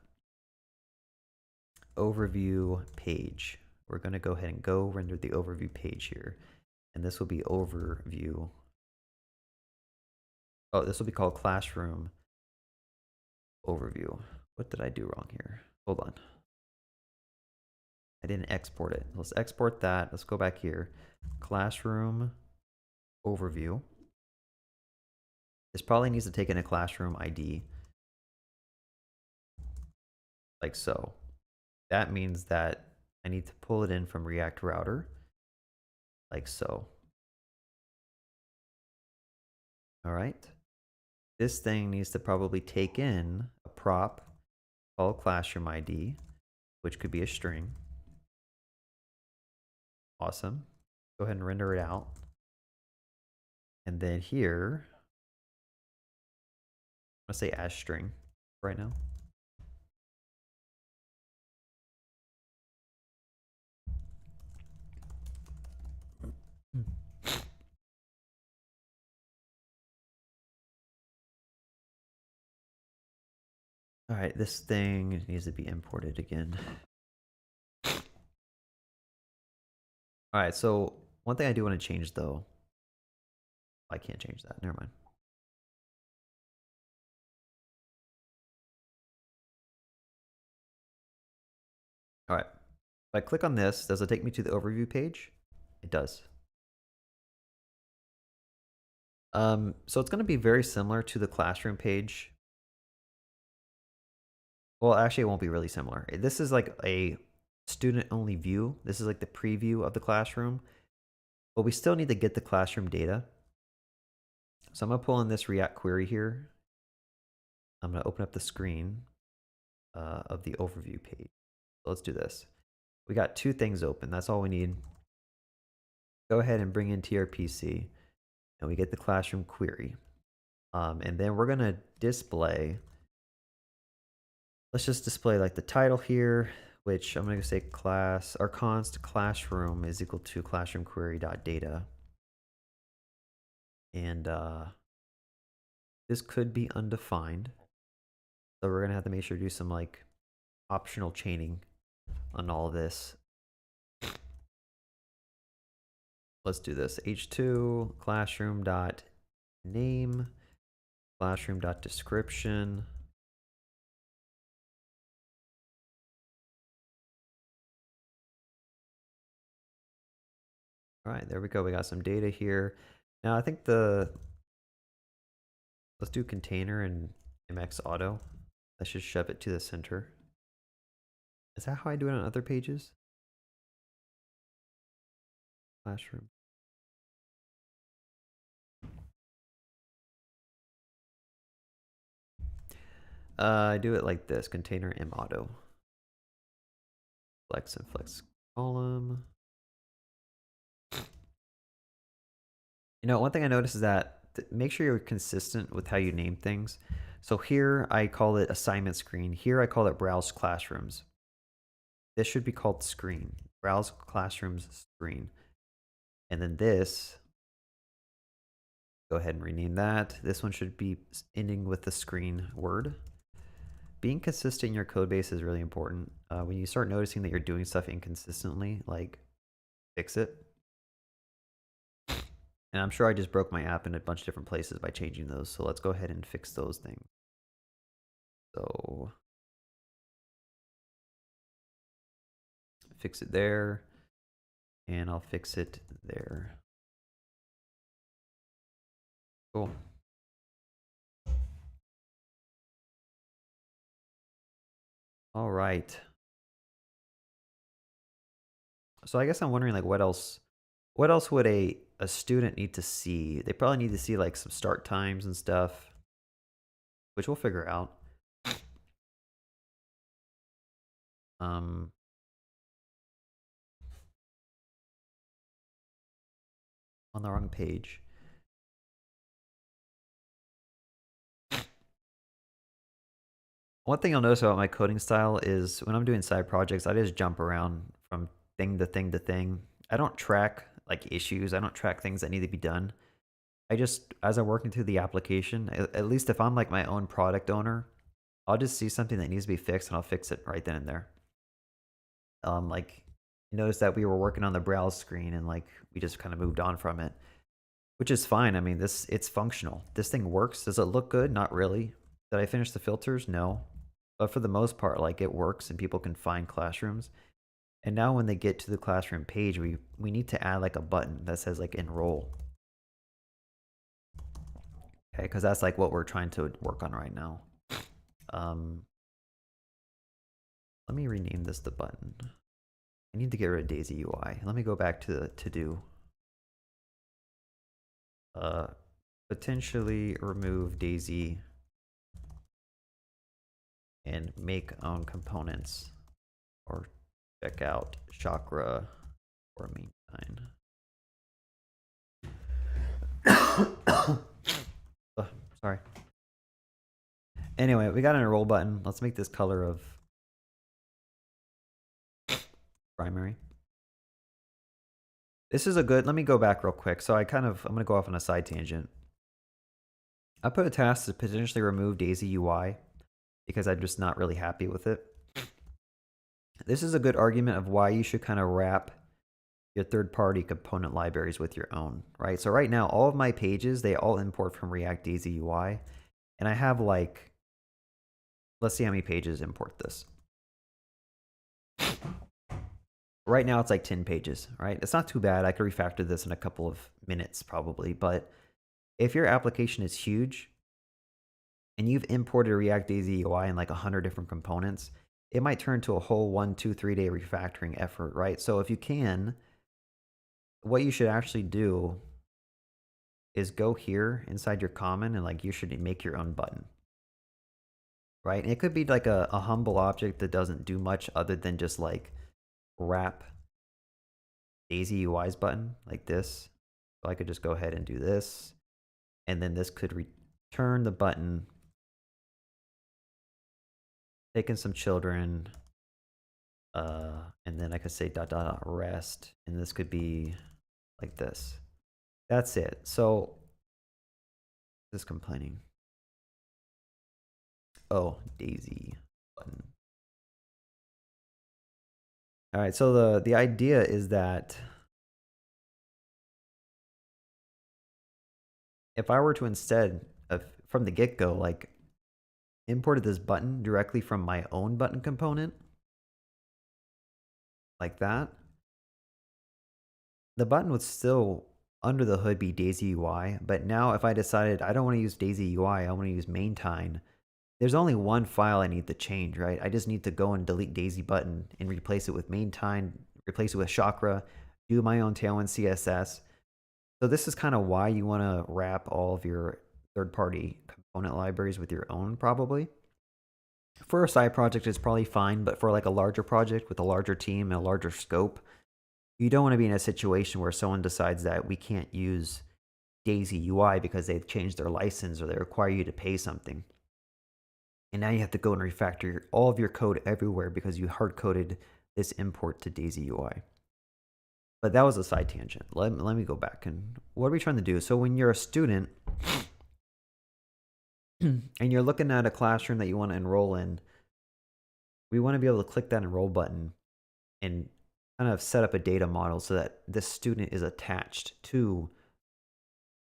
Overview page. We're gonna go ahead and go render the overview page here, and this will be overview. Oh, this will be called classroom overview. What did I do wrong here? Hold on. I didn't export it. Let's export that. Let's go back here. Classroom overview. This probably needs to take in a classroom ID. Like so. That means that I need to pull it in from React Router. Like so. All right. This thing needs to probably take in a prop called classroom ID, which could be a string. Awesome. Go ahead and render it out. And then here, I'm gonna say as string right now. All right, this thing needs to be imported again. All right, so one thing I do want to change though. I can't change that. Never mind. All right. If I click on this, does it take me to the overview page? It does. So it's going to be very similar to the classroom page. Well, actually, it won't be really similar. This is like a student-only view. This is like the preview of the classroom. But we still need to get the classroom data. So I'm going to pull in this React query here. I'm going to open up the screen of the overview page. So let's do this. We got two things open. That's all we need. Go ahead and bring in tRPC. And we get the classroom query. And then we're going to display. Let's just display like the title here, which I'm going to say class or const classroom is equal to classroom query.data. And this could be undefined. So we're going to have to make sure to do some like optional chaining on all of this. Let's do this. H2 classroom.name, classroom.description. All right, there we go. We got some data here. Now I think let's do container and MX auto. Let's just shove it to the center. Is that how I do it on other pages? Classroom. I do it like this, container m auto. Flex and flex column. You know, one thing I noticed is that make sure you're consistent with how you name things. So here I call it assignment screen. Here I call it browse classrooms. This should be called screen. Browse classrooms screen. And then this, go ahead and rename that. This one should be ending with the screen word. Being consistent in your code base is really important. When you start noticing that you're doing stuff inconsistently, like fix it. And I'm sure I just broke my app in a bunch of different places by changing those. So let's go ahead and fix those things. So fix it there. And I'll fix it there. Cool. All right. So I guess I'm wondering like what else would a student need to see? They probably need to see like some start times and stuff, which we'll figure out. On the wrong page. One thing you'll notice about my coding style is when I'm doing side projects, I just jump around from thing to thing to thing. I don't track like issues. I don't track things that need to be done. I just, as I'm working through the application, at least if I'm like my own product owner, I'll just see something that needs to be fixed and I'll fix it right then and there. Like you notice that we were working on the browse screen and like we just kind of moved on from it, which is fine. I mean, it's functional. This thing works. Does it look good? Not really. Did I finish the filters? No. But for the most part, like it works and people can find classrooms. And now when they get to the classroom page, we need to add like a button that says like enroll. Okay, because that's like what we're trying to work on right now. Let me rename this the button. I need to get rid of Daisy UI. Let me go back to the to-do. Potentially remove Daisy and make own components, or check out chakra or meantime. Oh, sorry. Anyway, we got an enroll button. Let's make this color of primary. This is a good, let me go back real quick. So I'm going to go off on a side tangent. I put a task to potentially remove Daisy UI because I'm just not really happy with it. This is a good argument of why you should kind of wrap your third-party component libraries with your own, right? So right now, all of my pages, they all import from React Daisy UI. And I have like, let's see how many pages import this. Right now, it's like 10 pages, right? It's not too bad. I could refactor this in a couple of minutes probably. But if your application is huge and you've imported React Daisy UI in like 100 different components, it might turn to a whole 1, 2, 3 day refactoring effort, right? So if you can, what you should actually do is go here inside your common and like you should make your own button, right? And it could be like a humble object that doesn't do much other than just like wrap Daisy UI's button like this. So I could just go ahead and do this. And then this could return the button, taking some children, and then I could say dot dot dot rest, and this could be like this. That's it. So this is complaining. Oh, Daisy button. All right, so the idea is that if I were to instead of from the get-go like imported this button directly from my own button component like that, the button would still under the hood be Daisy UI, but now if I decided I don't want to use Daisy UI, I want to use maintime, there's only one file I need to change, right? I just need to go and delete Daisy button and replace it with maintime, replace it with chakra, do my own Tailwind CSS. So this is kind of why you want to wrap all of your third-party component libraries with your own, probably. For a side project, it's probably fine, but for like a larger project with a larger team and a larger scope, you don't want to be in a situation where someone decides that we can't use Daisy UI because they've changed their license or they require you to pay something. And now you have to go and refactor all of your code everywhere because you hard-coded this import to Daisy UI. But that was a side tangent. Let me go back. And what are we trying to do? So when you're a student and you're looking at a classroom that you want to enroll in, we want to be able to click that enroll button and kind of set up a data model so that this student is attached to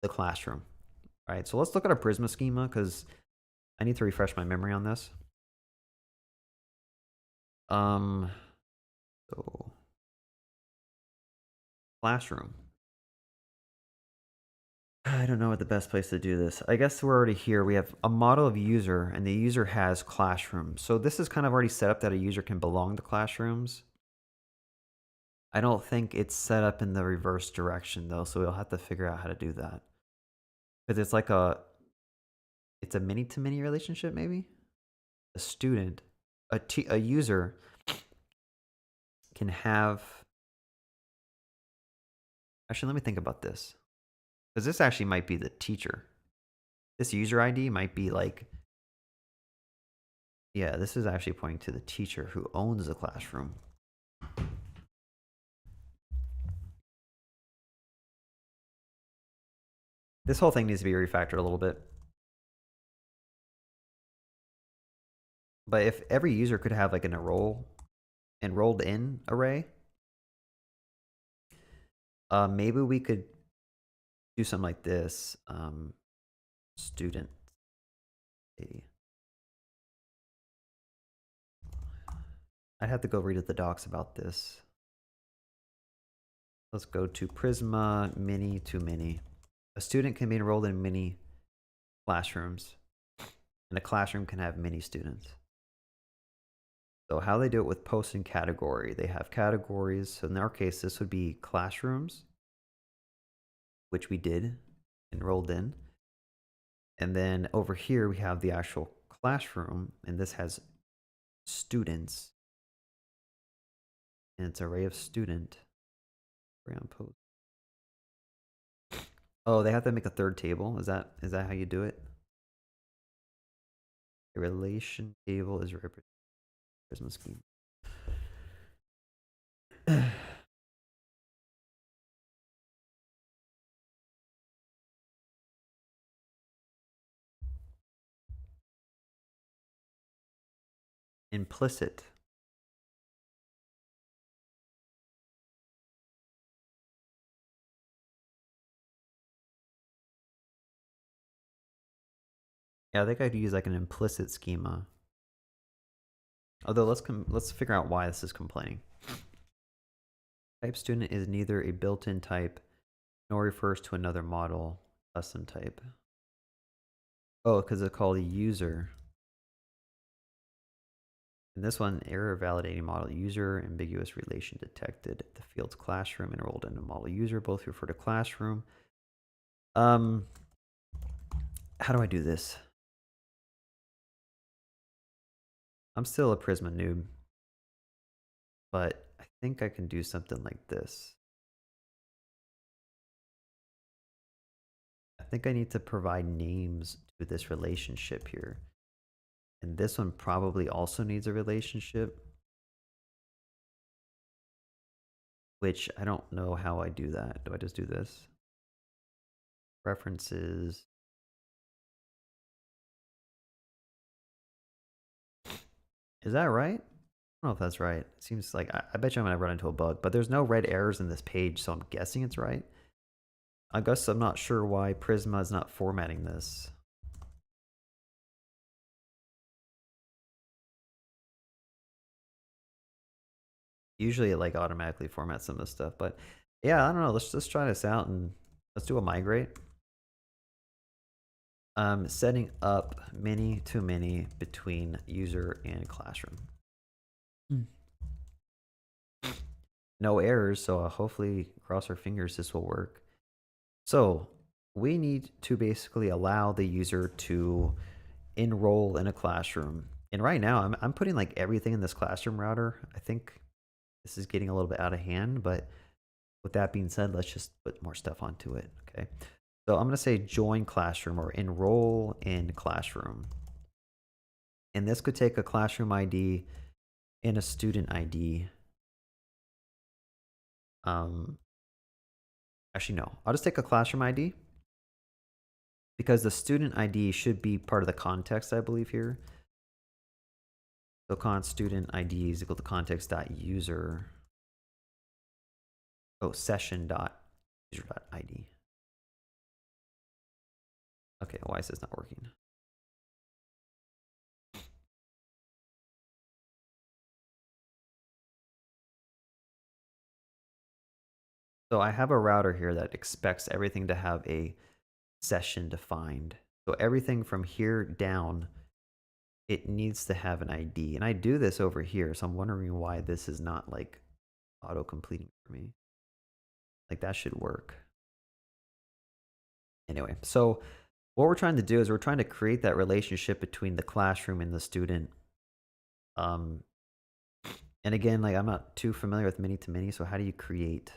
the classroom, right? So let's look at our Prisma schema because I need to refresh my memory on this. So classroom. I don't know what the best place to do this. I guess we're already here. We have a model of user and the user has classrooms. So this is kind of already set up that a user can belong to classrooms. I don't think it's set up in the reverse direction though. So we'll have to figure out how to do that. Because it's like it's a many to many relationship maybe. A student, a user can have, actually let me think about this. Because this actually might be the teacher. This user ID might be like, yeah, this is actually pointing to the teacher who owns the classroom. This whole thing needs to be refactored a little bit. But if every user could have like an enrolled in array, maybe we could do something like this. Student. I'd have to go read at the docs about this. Let's go to Prisma mini to mini. A student can be enrolled in many classrooms, and a classroom can have many students. So how they do it with post and category, they have categories. So in our case, this would be classrooms, which we did, enrolled in. And then over here, we have the actual classroom, and this has students. And it's array of student. Around post. Oh, they have to make a third table. Is that how you do it? A relation table is a Prisma scheme. Implicit. Yeah, I think I'd use like an implicit schema. Although let's figure out why this is complaining. Type student is neither a built-in type nor refers to another model custom type. Oh, because it's called a user. In this one, error validating model user, ambiguous relation detected. The fields classroom enrolled in a model user both refer to classroom. How do I do this? I'm still a Prisma noob, but I think I can do something like this. I think I need to provide names to this relationship here. And this one probably also needs a relationship, which I don't know how I do that. Do I just do this? References. Is that right? I don't know if that's right. It seems like I bet you I'm gonna run into a bug, but there's no red errors in this page, so I'm guessing it's right. I guess I'm not sure why Prisma is not formatting this. Usually it like automatically formats some of this stuff, but yeah, I don't know. Let's try this out and let's do a migrate. Setting up many to many between user and classroom. No errors, so hopefully cross our fingers this will work. So we need to basically allow the user to enroll in a classroom. And right now I'm putting like everything in this classroom router. I think this is getting a little bit out of hand, but with that being said, let's just put more stuff onto it. Okay. So I'm going to say join classroom or enroll in classroom. And this could take a classroom ID and a student ID. Actually, no, I'll just take a classroom ID because the student ID should be part of the context, I believe here. So const student ID is equal to context.user. Oh, session.user.id. Okay, why is this not working? So I have a router here that expects everything to have a session defined. So everything from here down, it needs to have an ID. And I do this over here, so I'm wondering why this is not like auto-completing for me. Like that should work. Anyway, so what we're trying to do is we're trying to create that relationship between the classroom and the student. And again, like I'm not too familiar with many to many, so how do you create?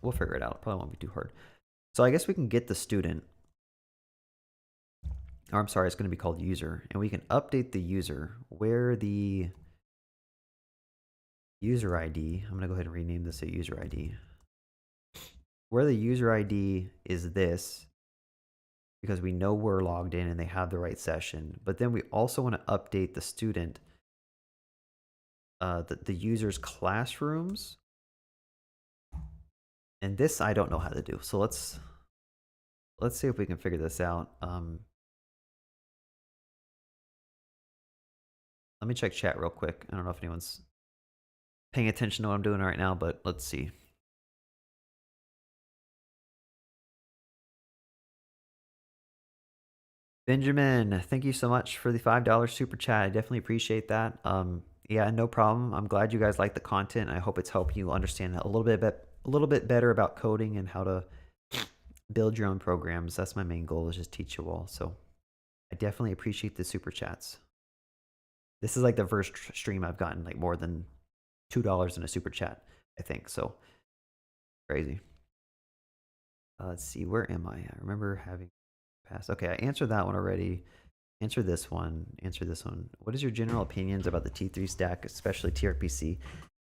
We'll figure it out. Probably won't be too hard. So I guess we can get the student. Or I'm sorry, it's going to be called user. And we can update the user where the user ID, I'm going to go ahead and rename this a user ID. Where the user ID is this, because we know we're logged in and they have the right session. But then we also want to update the student, the user's classrooms. And this I don't know how to do. So let's let's see if we can figure this out. Let me check chat real quick. I don't know if anyone's paying attention to what I'm doing right now, but let's see. Benjamin, thank you so much for the $5 super chat. I definitely appreciate that. Yeah, no problem. I'm glad you guys like the content. I hope it's helped you understand a little bit better about coding and how to build your own programs. That's my main goal, is just teach you all. So I definitely appreciate the super chats. This is like the first stream I've gotten like more than $2 in a super chat, I think. So crazy. Let's see, where am I? I remember having passed. Okay, I answered that one already. Answer this one. Answer this one. What is your general opinions about the T3 stack, especially tRPC,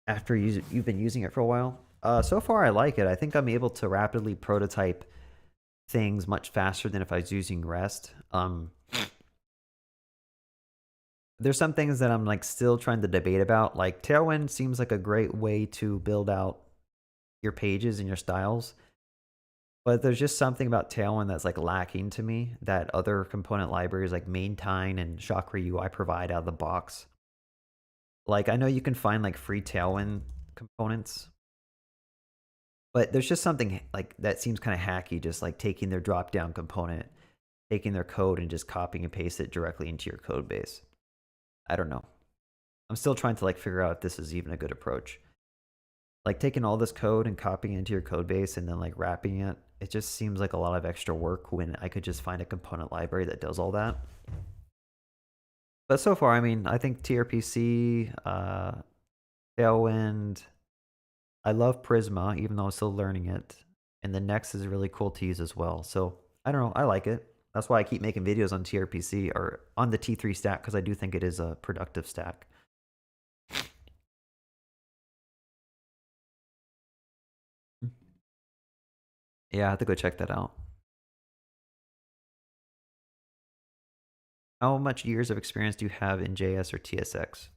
after you've been using it for a while? So far, I like it. I think I'm able to rapidly prototype things much faster than if I was using REST. There's some things that I'm like still trying to debate about. Like Tailwind seems like a great way to build out your pages and your styles. But there's just something about Tailwind that's like lacking to me that other component libraries like Maintain and Chakra UI provide out of the box. Like I know you can find like free Tailwind components, but there's just something like that seems kind of hacky, just like taking their drop down component, taking their code and just copying and paste it directly into your code base. I don't know. I'm still trying to like figure out if this is even a good approach. Like taking all this code and copying it into your code base and then like wrapping it, it just seems like a lot of extra work when I could just find a component library that does all that. But so far, I mean, I think tRPC, Tailwind, I love Prisma, even though I'm still learning it. And the Next is really cool to use as well. So I don't know, I like it. That's why I keep making videos on tRPC or on the T3 stack, because I do think it is a productive stack. Yeah, I have to go check that out. How much years of experience do you have in JS or TSX?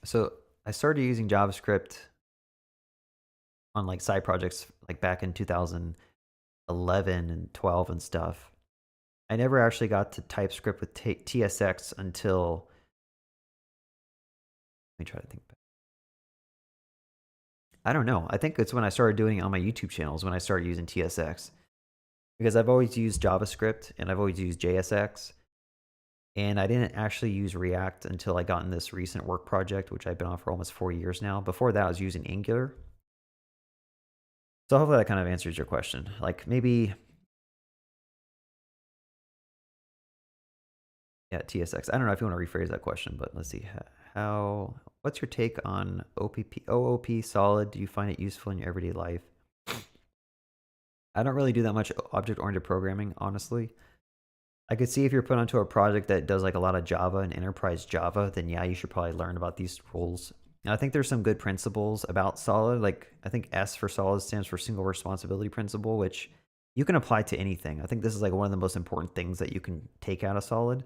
So I started using JavaScript on like side projects like back in 2011 and 12 and stuff. I never actually got to TypeScript with TSX until, let me try to think back. I don't know. I think it's when I started doing it on my YouTube channels when I started using TSX. Because I've always used JavaScript and I've always used JSX. And I didn't actually use React until I got in this recent work project, which I've been on for almost 4 years now. Before that, I was using Angular. So hopefully that kind of answers your question. Like maybe, yeah, TSX. I don't know if you want to rephrase that question, but let's see. What's your take on OOP solid? Do you find it useful in your everyday life? I don't really do that much object-oriented programming, honestly. I could see if you're put onto a project that does like a lot of Java and enterprise Java, then yeah, you should probably learn about these rules. And I think there's some good principles about solid. Like I think S for solid stands for single responsibility principle, which you can apply to anything. I think this is like one of the most important things that you can take out of solid.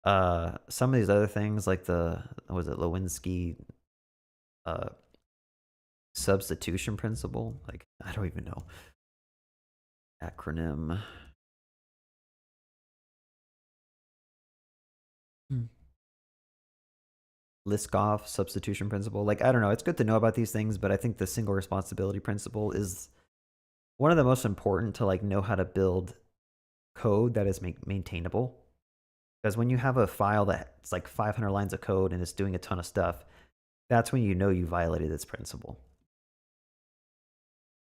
Some of these other things like the, was it Lewinsky substitution principle? Like I don't even know. Acronym. Liskov substitution principle. Like, I don't know. It's good to know about these things, but I think the single responsibility principle is one of the most important to like know how to build code that is maintainable. Because when you have a file that's like 500 lines of code and it's doing a ton of stuff, that's when you know you violated this principle.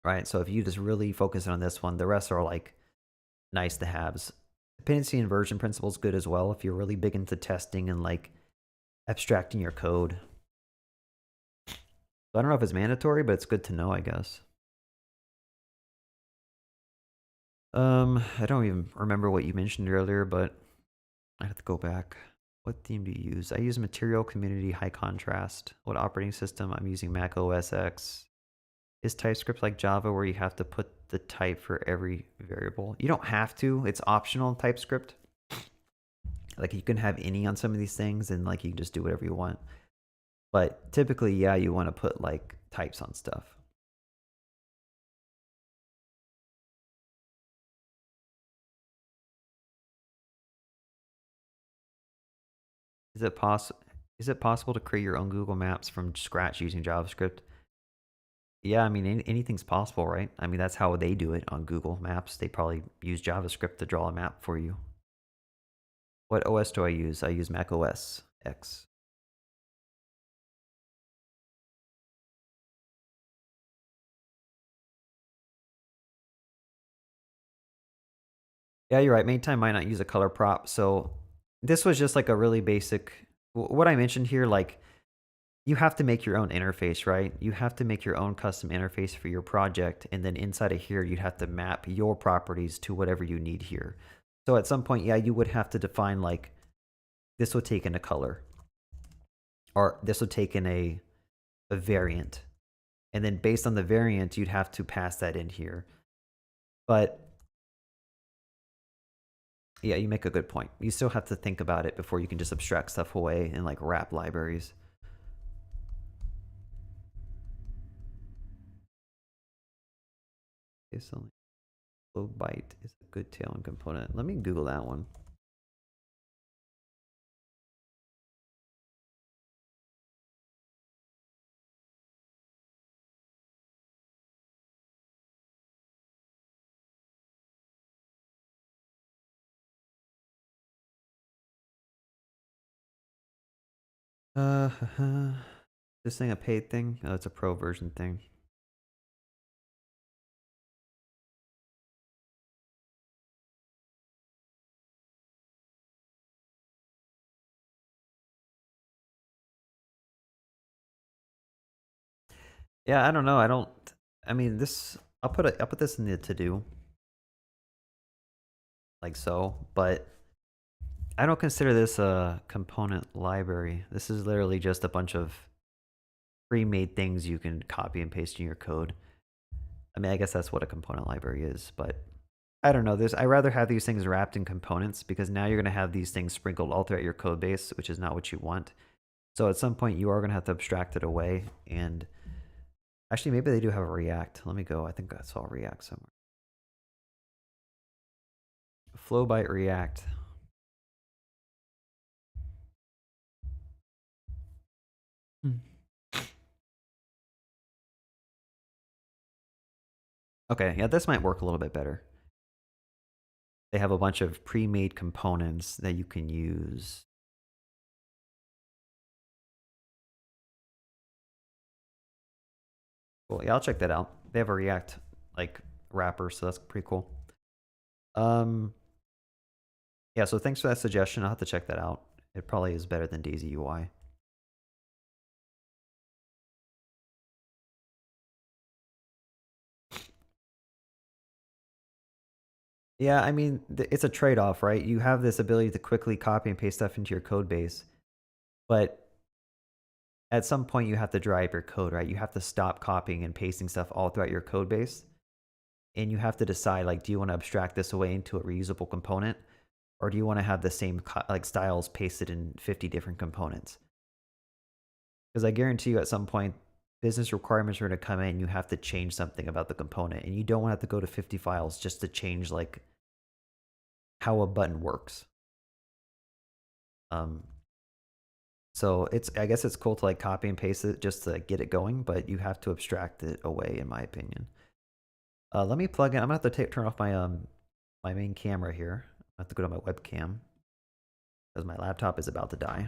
Right? So if you just really focus on this one, the rest are like nice to haves. Dependency inversion principle is good as well if you're really big into testing and like abstracting your code. So I don't know if it's mandatory, but it's good to know, I guess. I don't even remember what you mentioned earlier, but I have to go back. What theme do you use? I use Material Community High Contrast. What operating system? I'm using Mac OS X. Is TypeScript like Java where you have to put the type for every variable? You don't have to. It's optional in TypeScript. Like you can have any on some of these things and like you can just do whatever you want. But typically, yeah, you want to put like types on stuff. Is it possible? Is it possible to create your own Google Maps from scratch using JavaScript? Yeah, I mean, anything's possible, right? I mean, that's how they do it on Google Maps. They probably use JavaScript to draw a map for you. What OS do I use? I use Mac OS X. Yeah, you're right. Main might not use a color prop. So this was just like a really basic, what I mentioned here, like you have to make your own interface, right? You have to make your own custom interface for your project. And then inside of here, you'd have to map your properties to whatever you need here. So at some point, yeah, you would have to define like, this would take in a color, or this would take in a variant. And then based on the variant, you'd have to pass that in here. But yeah, you make a good point. You still have to think about it before you can just abstract stuff away and like wrap libraries. Okay, so flow byte is a good Tailwind component. Let me Google that one. Uh, this thing a paid thing? Oh, it's a pro version thing. Yeah, I don't know. I mean, this, I'll put this in the to do, like so, but I don't consider this a component library. This is literally just a bunch of pre-made things you can copy and paste in your code. I mean, I guess that's what a component library is, but I don't know. I rather have these things wrapped in components because now you're going to have these things sprinkled all throughout your code base, which is not what you want. So at some point, you are going to have to abstract it away. And actually, maybe they do have a React. Let me go. I think I saw React somewhere. Flow byte React. Okay, yeah, this might work a little bit better. They have a bunch of pre-made components that you can use. Cool. Yeah, I'll check that out. They have a React like wrapper, so that's pretty cool. Yeah, so thanks for that suggestion. I'll have to check that out. It probably is better than Daisy UI. Yeah, I mean, it's a trade-off, right? You have this ability to quickly copy and paste stuff into your code base, but at some point you have to dry up your code, right? You have to stop copying and pasting stuff all throughout your code base, and you have to decide, like, do you want to abstract this away into a reusable component, or do you want to have the same like styles pasted in 50 different components? Because I guarantee you, at some point, business requirements are going to come in. You have to change something about the component, and you don't want to have to go to 50 files just to change like how a button works. So I guess it's cool to like copy and paste it just to get it going, but you have to abstract it away, in my opinion. Let me plug in. I'm gonna have to turn off my my main camera here. I have to go to my webcam because my laptop is about to die.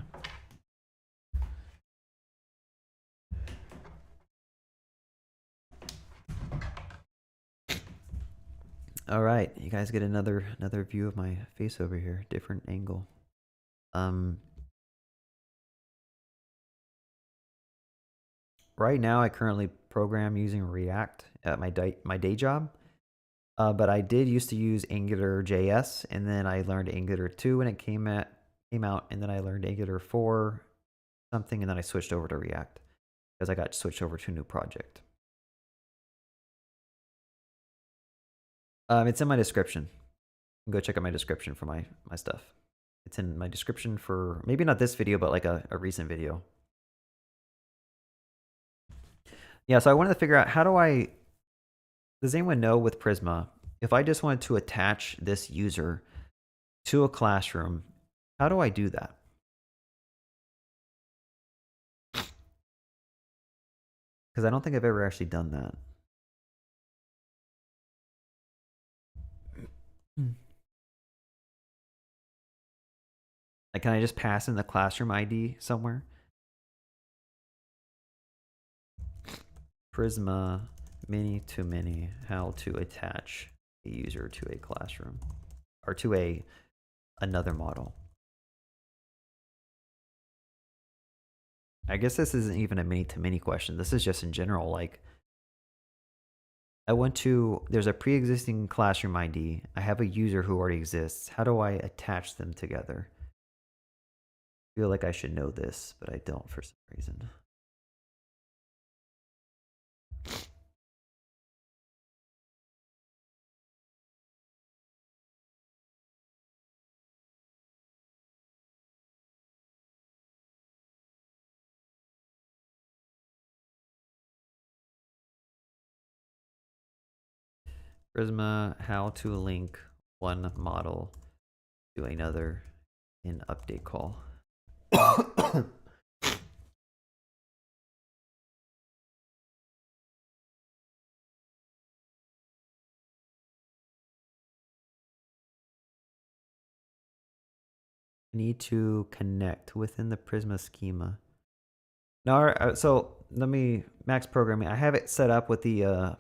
All right, you guys get another view of my face over here, different angle. Right now I currently program using React at my day job. But I did used to use Angular JS, and then I learned Angular 2 when it came out, and then I learned Angular 4 something, and then I switched over to React because I got switched over to a new project. It's in my description. Go check out my description for my stuff. It's in my description for maybe not this video, but like a recent video. Yeah, so I wanted to figure out does anyone know with Prisma, if I just wanted to attach this user to a classroom, how do I do that? Because I don't think I've ever actually done that. Like, can I just pass in the classroom ID somewhere? Prisma many to many, how to attach a user to a classroom or to another model. I guess this isn't even a many to many question. This is just in general. Like, there's a pre-existing classroom ID. I have a user who already exists. How do I attach them together? I feel like I should know this, but I don't for some reason. Prisma, how to link one model to another in update call. Need to connect within the Prisma schema. Now, so let me max programming. I have it set up with the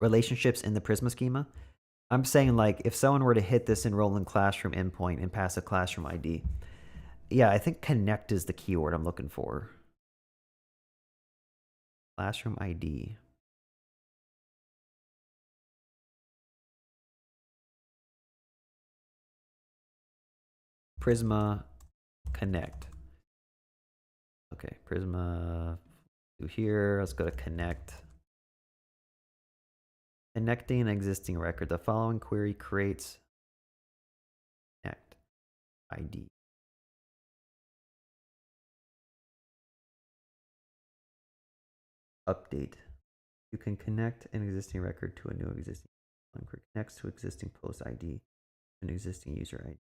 relationships in the Prisma schema. I'm saying, like, if someone were to hit this enrollment classroom endpoint and pass a classroom ID, yeah, I think connect is the keyword I'm looking for. Classroom ID. Prisma connect. Okay, Prisma to here. Let's go to connect. Connecting an existing record. The following query creates connect ID. Update. You can connect an existing record to a new existing one. Connects to existing post ID, an existing user ID.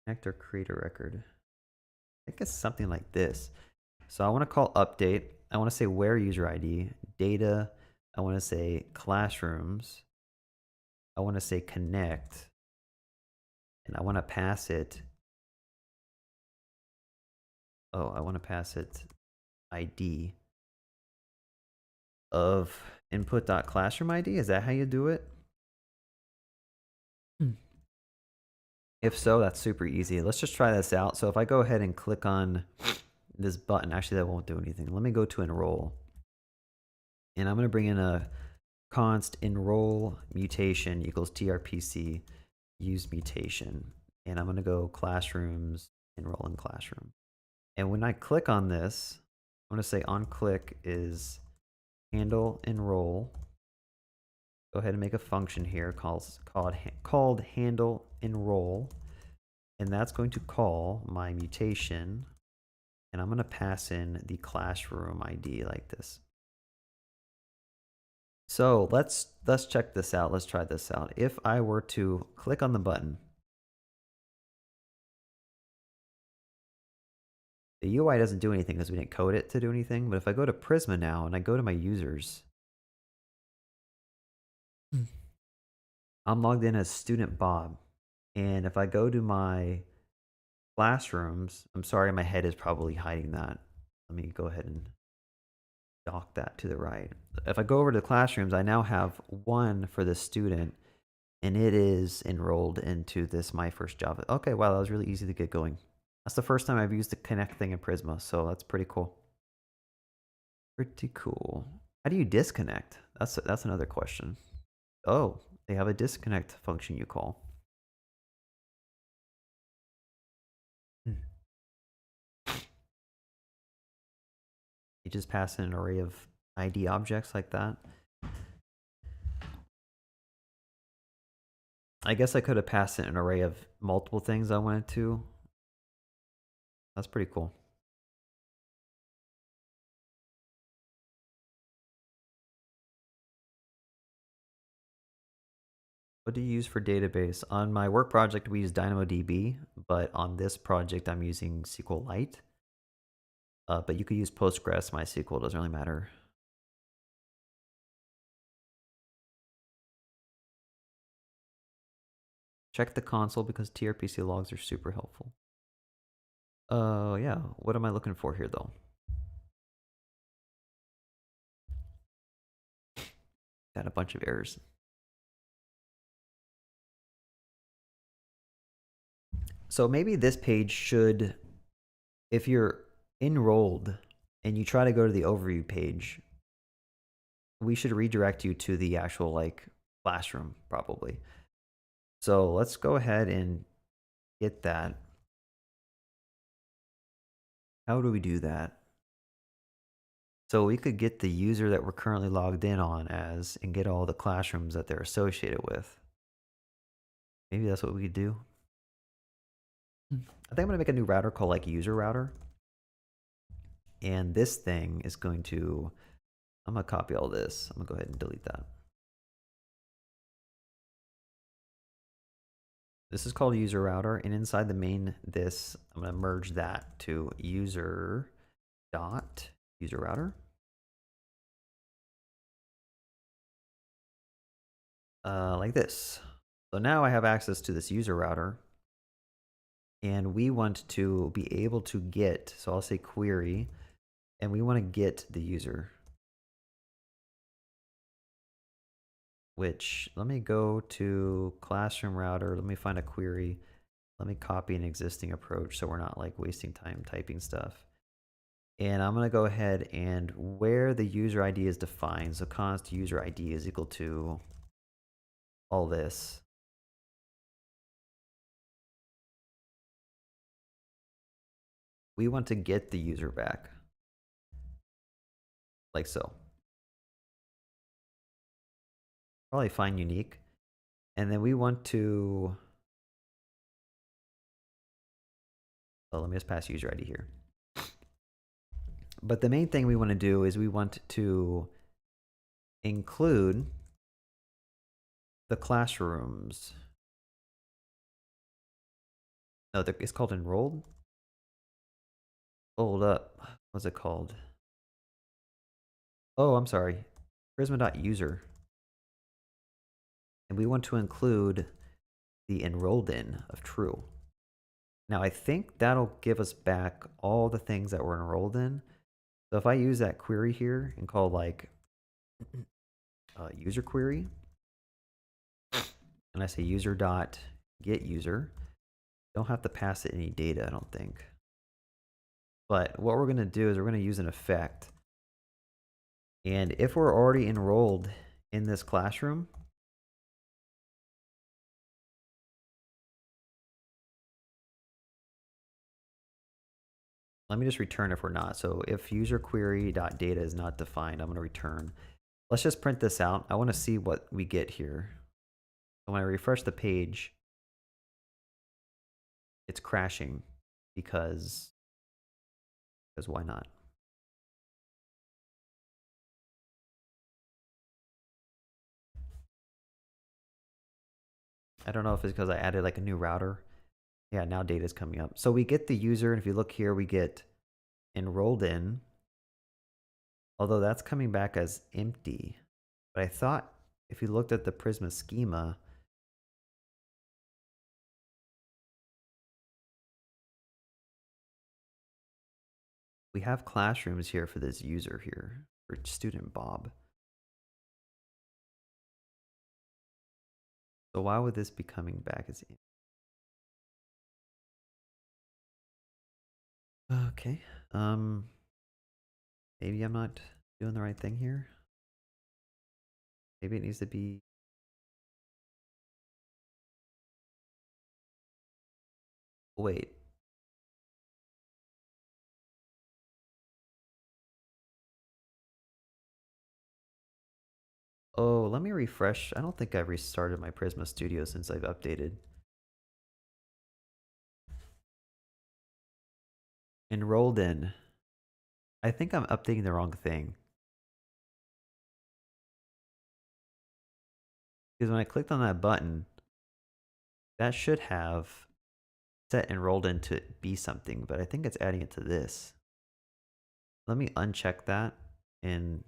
Connect or create a record. I think it's something like this. So I want to call update. I want to say where user ID, data. I want to say classrooms. I want to say connect. And I want to pass it. Oh, I want to pass it ID of input.classroom ID. Is that how you do it? If so, that's super easy. Let's just try this out. So if I go ahead and click on this button, actually that won't do anything. Let me go to enroll. And I'm going to bring in a const enroll mutation equals tRPC use mutation. And I'm going to go classrooms, enroll in classroom. And when I click on this, I'm going to say on click is handle enroll. Go ahead and make a function here called handle enroll. And that's going to call my mutation. And I'm going to pass in the classroom ID like this. So let's check this out. Let's try this out. If I were to click on the button, the UI doesn't do anything because we didn't code it to do anything. But if I go to Prisma now and I go to my users, I'm logged in as student Bob. And if I go to my classrooms, I'm sorry, my head is probably hiding that. Let me go ahead and dock that to the right. If I go over to the classrooms, I now have one for the student, and it is enrolled into this My First Job. Okay, wow, that was really easy to get going. That's the first time I've used the connect thing in Prisma, so that's pretty cool. Pretty cool. How do you disconnect? That's another question. Oh, they have a disconnect function you call. You just pass in an array of ID objects like that. I guess I could have passed in an array of multiple things I wanted to. That's pretty cool. What do you use for database? On my work project, we use DynamoDB, but on this project, I'm using SQLite. But you could use Postgres, MySQL, doesn't really matter. Check the console because tRPC logs are super helpful. Yeah. What am I looking for here, though? Got a bunch of errors. So maybe this page should, if you're enrolled and you try to go to the overview page, we should redirect you to the actual like classroom probably. So let's go ahead and get that. How do we do that? So we could get the user that we're currently logged in on as and get all the classrooms that they're associated with. Maybe that's what we could do. I think I'm gonna make a new router called like user router. And this thing is going to, I'm gonna copy all this. I'm gonna go ahead and delete that. This is called user router, and inside the main this, I'm gonna merge that to user dot user router. Like this. So now I have access to this user router, and we want to be able to get, so I'll say query, and we want to get the user. Which, let me go to classroom router, let me find a query, let me copy an existing approach so we're not like wasting time typing stuff. And I'm going to go ahead and where the user ID is defined, so const user ID is equal to all this. We want to get the user back. Like so. Probably find unique. And then we want to, oh, let me just pass user ID here. But the main thing we want to do is we want to include the classrooms. No, it's called enrolled. Hold up. What's it called? Oh, I'm sorry. Prisma.user. And we want to include the enrolled in of true. Now I think that'll give us back all the things that were enrolled in. So if I use that query here and call like user query, and I say user dot get user, don't have to pass it any data, I don't think. But what we're going to do is we're going to use an effect. And if we're already enrolled in this classroom, let me just return if we're not. So if user query dot data is not defined, I'm going to return. Let's just print this out. I want to see what we get here. So when I refresh the page, it's crashing because why not? I don't know if it's because I added like a new router. Yeah, now data is coming up. So we get the user, and if you look here, we get enrolled in, although that's coming back as empty. But I thought if you looked at the Prisma schema, we have classrooms here for this user here, for student Bob. So why would this be coming back as empty? Okay. Maybe I'm not doing the right thing here. Maybe it needs to be. Wait. Oh, let me refresh. I don't think I've restarted my Prisma Studio since I've updated. Enrolled in. I think I'm updating the wrong thing. Because when I clicked on that button, that should have set enrolled in to be something, but I think it's adding it to this. Let me uncheck that and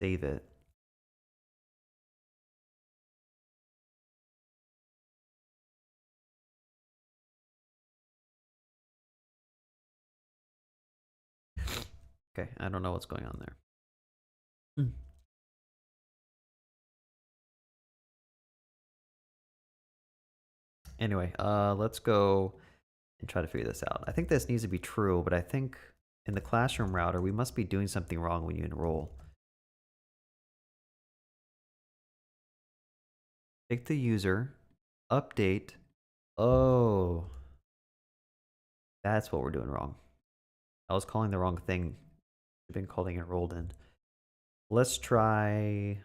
save it. Okay, I don't know what's going on there. Anyway, let's go and try to figure this out. I think this needs to be true, but I think in the classroom router, we must be doing something wrong when you enroll. Take the user, update. Oh, that's what we're doing wrong. I was calling the wrong thing. I've been calling enrolled in. Let's try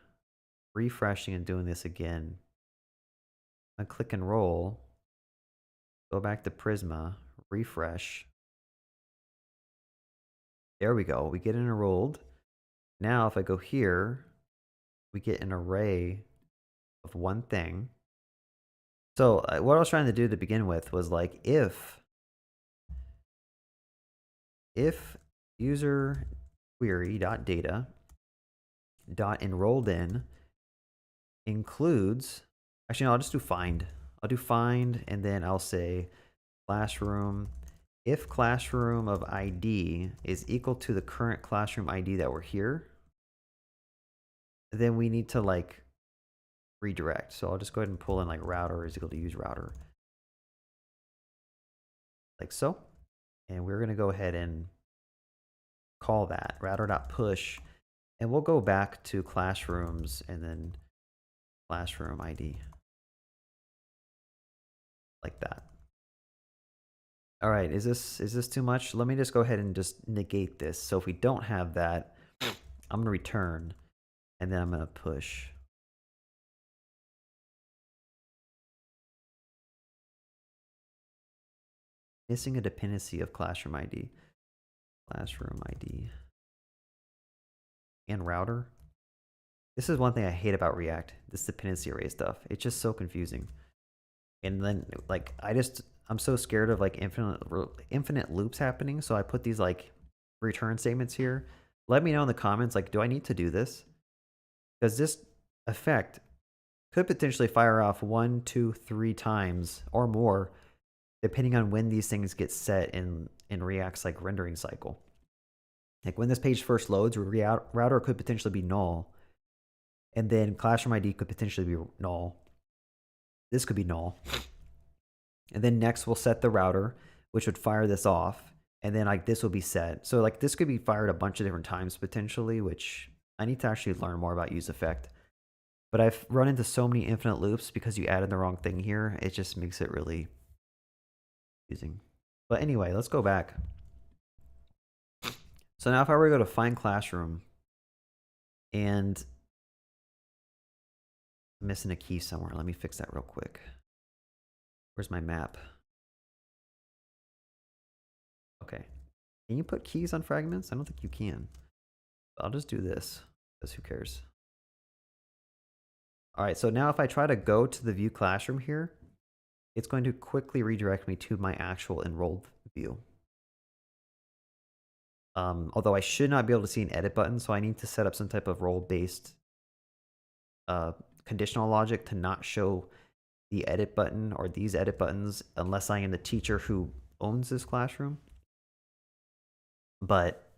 refreshing and doing this again. I click enroll, go back to Prisma, refresh. There we go. We get an enrolled. Now, if I go here, we get an array of one thing. So what I was trying to do to begin with was like if user query dot data dot enrolled in includes, actually no, I'll just do find. I'll do find and then I'll say classroom. If classroom of ID is equal to the current classroom ID that we're here, then we need to like redirect. So I'll just go ahead and pull in like router is equal to use router. Like so. And we're going to go ahead and call that router.push. And we'll go back to classrooms and then classroom ID. Like that. All right, is this too much? Let me just go ahead and just negate this. So if we don't have that, I'm going to return and then I'm going to push. Missing a dependency of classroom ID. Classroom ID. And router. This is one thing I hate about React, this dependency array stuff. It's just so confusing. And then like I'm so scared of like infinite loops happening, so I put these like return statements here. Let me know in the comments, like, do I need to do this? Because this effect could potentially fire off 1, 2, 3 times or more, depending on when these things get set in React's like rendering cycle. Like when this page first loads, router could potentially be null, and then classroom ID could potentially be null. This could be null. And then next we'll set the router, which would fire this off. And then like this will be set. So like this could be fired a bunch of different times potentially, which I need to actually learn more about use effect. But I've run into so many infinite loops because you added the wrong thing here. It just makes it really confusing. But anyway, let's go back. So now if I were to go to find classroom and I'm missing a key somewhere. Let me fix that real quick. Where's my map? Okay. Can you put keys on fragments? I don't think you can. I'll just do this, because who cares? All right, so now if I try to go to the view classroom here, it's going to quickly redirect me to my actual enrolled view. Although I should not be able to see an edit button, so I need to set up some type of role-based conditional logic to not show the edit button or these edit buttons unless I am the teacher who owns this classroom. But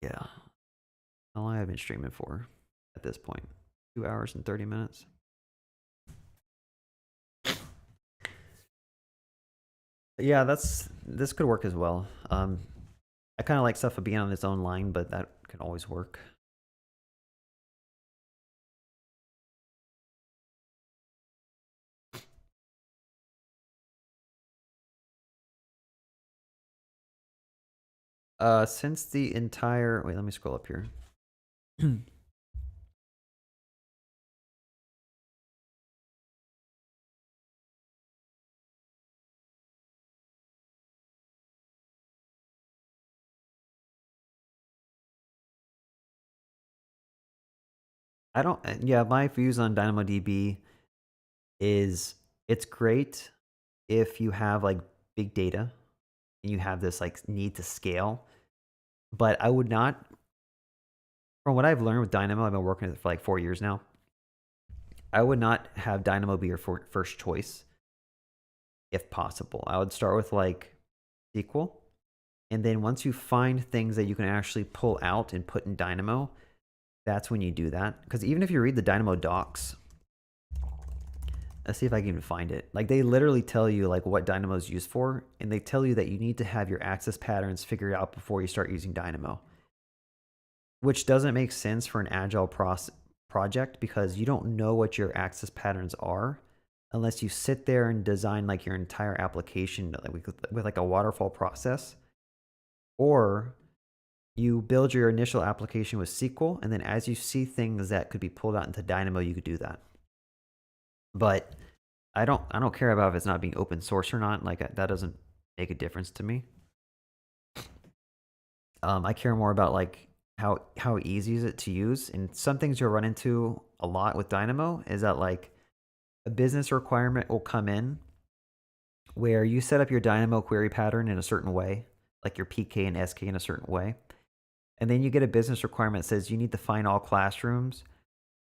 yeah, how long have I been streaming for at this point? 2 hours and 30 minutes. Yeah, this could work as well. I kind of like stuff being on its own line, but that can always work. Since the entire, wait, let me scroll up here. I don't, yeah, my views on DynamoDB is it's great if you have like big data and you have this like need to scale. But I would not, from what I've learned with Dynamo, I've been working with it for like 4 years now. I would not have Dynamo be your first choice if possible. I would start with like SQL. And then once you find things that you can actually pull out and put in Dynamo, that's when you do that. Because even if you read the Dynamo docs, let's see if I can even find it. Like they literally tell you like what Dynamo is used for, and they tell you that you need to have your access patterns figured out before you start using Dynamo, which doesn't make sense for an agile project because you don't know what your access patterns are unless you sit there and design like your entire application with like a waterfall process, or you build your initial application with SQL, and then as you see things that could be pulled out into Dynamo, you could do that. But I don't care about if it's not being open source or not. Like that doesn't make a difference to me. I care more about like how easy is it to use, and some things you'll run into a lot with Dynamo is that like a business requirement will come in where you set up your Dynamo query pattern in a certain way, like your PK and SK in a certain way, and then you get a business requirement that says you need to find all classrooms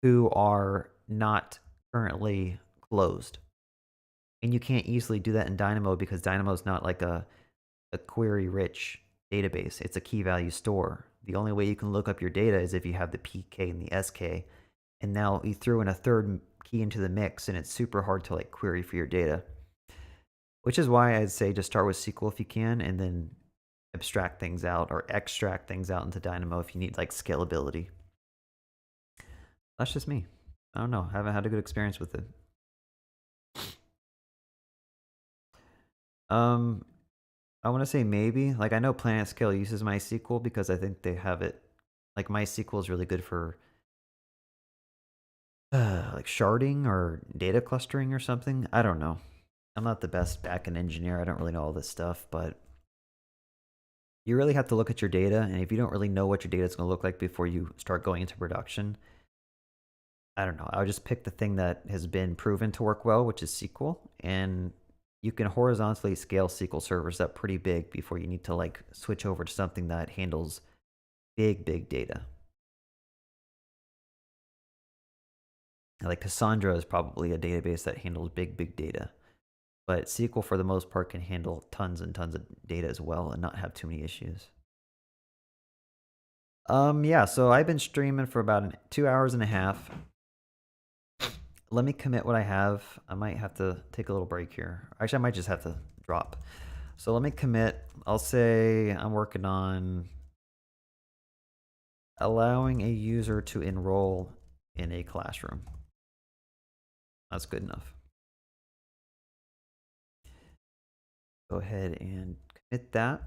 who are not currently closed. And you can't easily do that in Dynamo because Dynamo is not like a query rich database. It's a key value store. The only way you can look up your data is if you have the PK and the SK. And now you threw in a third key into the mix, and it's super hard to like query for your data. Which is why I'd say just start with SQL if you can, and then abstract things out or extract things out into Dynamo if you need like scalability. That's just me. I don't know. I haven't had a good experience with it. I want to say maybe. Like I know PlanetScale uses MySQL because I think they have it. Like MySQL is really good for like sharding or data clustering or something. I don't know. I'm not the best backend engineer. I don't really know all this stuff, but you really have to look at your data. And if you don't really know what your data is going to look like before you start going into production, I don't know. I would just pick the thing that has been proven to work well, which is SQL. And you can horizontally scale SQL servers up pretty big before you need to like switch over to something that handles big data. Like Cassandra is probably a database that handles big data. But SQL for the most part can handle tons and tons of data as well and not have too many issues. Yeah, so I've been streaming for about 2 hours and a half. Let me commit what I have. I might have to take a little break here. Actually, I might just have to drop. So let me commit. I'll say I'm working on allowing a user to enroll in a classroom. That's good enough. Go ahead and commit that.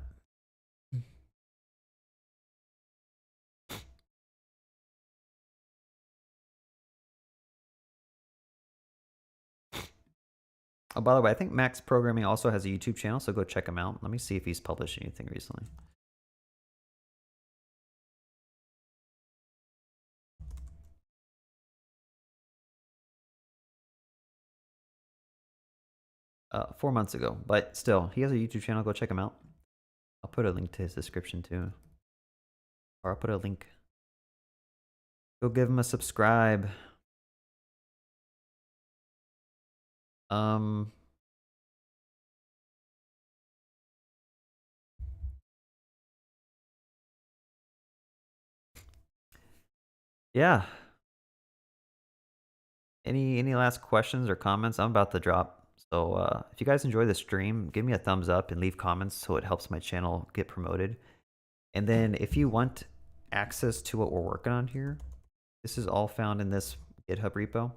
Oh, by the way, I think Max Programming also has a YouTube channel, so go check him out. Let me see if he's published anything recently. Uh, 4 months ago, but still, he has a YouTube channel. Go check him out. I'll put a link to his description too, or I'll put a link. Go give him a subscribe. Um, yeah. Any last questions or comments? I'm about to drop. So if you guys enjoy the stream, give me a thumbs up and leave comments so it helps my channel get promoted. And then if you want access to what we're working on here, this is all found in this GitHub repo.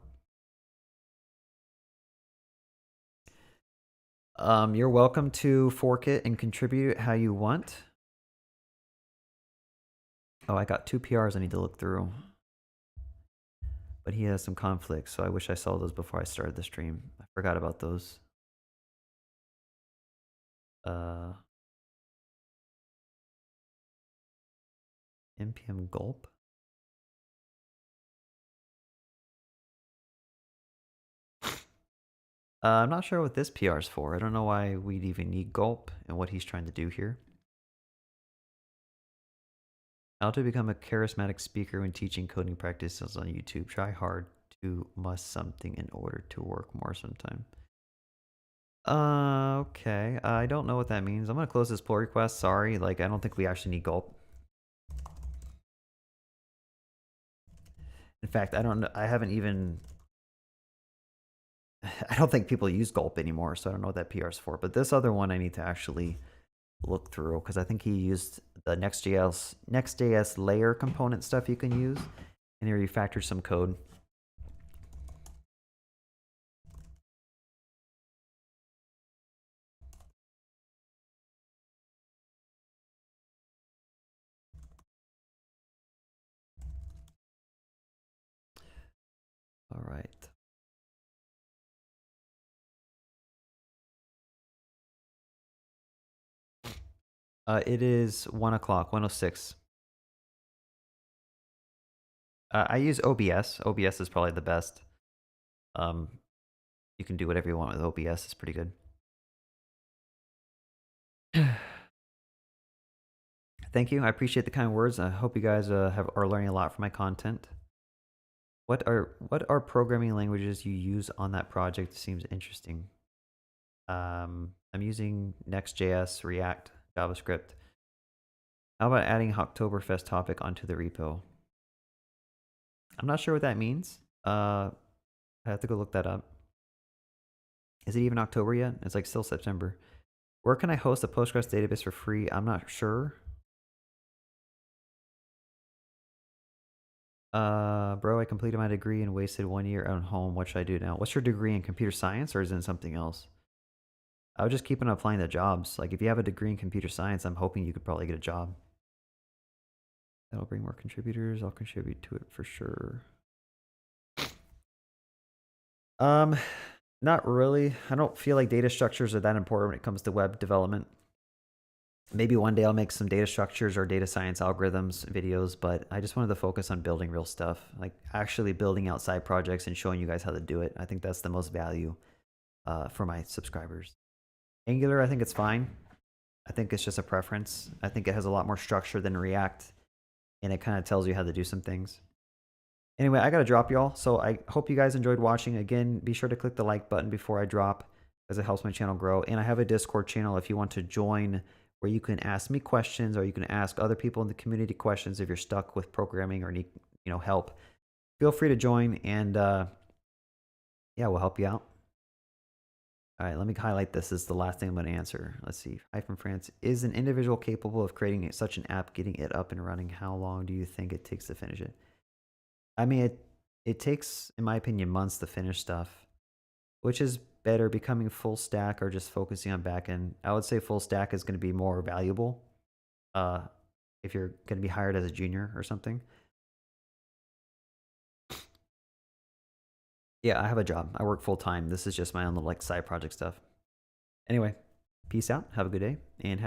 You're welcome to fork it and contribute how you want. Oh, I got 2 PRs I need to look through. But he has some conflicts, so I wish I saw those before I started the stream. I forgot about those. NPM gulp. I'm not sure what this PR is for. I don't know why we'd even need gulp and what he's trying to do here. How to become a charismatic speaker when teaching coding practices on YouTube. Try hard to must something in order to work more sometime. Okay. I don't know what that means. I'm gonna close this pull request. Sorry. Like, I don't think we actually need gulp. In fact, I don't know. I haven't even. I don't think people use gulp anymore, so I don't know what that PR is for. But this other one I need to actually look through because I think he used the Next.js layer component stuff you can use, and he refactored some code. All right. It is 1 o'clock, 1:06. I use OBS. OBS is probably the best. Um, you can do whatever you want with OBS. It's pretty good. Thank you. I appreciate the kind words. I hope you guys are learning a lot from my content. What are programming languages you use on that project? Seems interesting. I'm using Next.js, React, JavaScript. How about adding Oktoberfest topic onto the repo? I'm not sure what that means. I have to go look that up. Is it even October yet? It's like still September. Where can I host a Postgres database for free? I'm not sure. Bro, I completed my degree and wasted 1 year at home. What should I do now? What's your degree in computer science or is it in something else? I would just keep on applying to jobs. Like if you have a degree in computer science, I'm hoping you could probably get a job. That'll bring more contributors. I'll contribute to it for sure. Um, Not really. I don't feel like data structures are that important when it comes to web development. Maybe one day I'll make some data structures or data science algorithms videos, but I just wanted to focus on building real stuff, like actually building out side projects and showing you guys how to do it. I think that's the most value for my subscribers. Angular, I think it's fine. I think it's just a preference. I think it has a lot more structure than React, and it kind of tells you how to do some things. Anyway, I got to drop y'all. So I hope you guys enjoyed watching. Again, be sure to click the like button before I drop because it helps my channel grow. And I have a Discord channel if you want to join where you can ask me questions or you can ask other people in the community questions if you're stuck with programming or need help. Feel free to join and yeah, we'll help you out. All right, let me highlight this. This is the last thing I'm going to answer. Let's see. Hi from France. Is an individual capable of creating such an app, getting it up and running? How long do you think it takes to finish it? I mean, it takes, in my opinion, months to finish stuff, which is better, becoming full stack or just focusing on backend. I would say full stack is going to be more valuable if you're going to be hired as a junior or something. Yeah, I have a job. I work full time. This is just my own little like side project stuff. Anyway, peace out. Have a good day and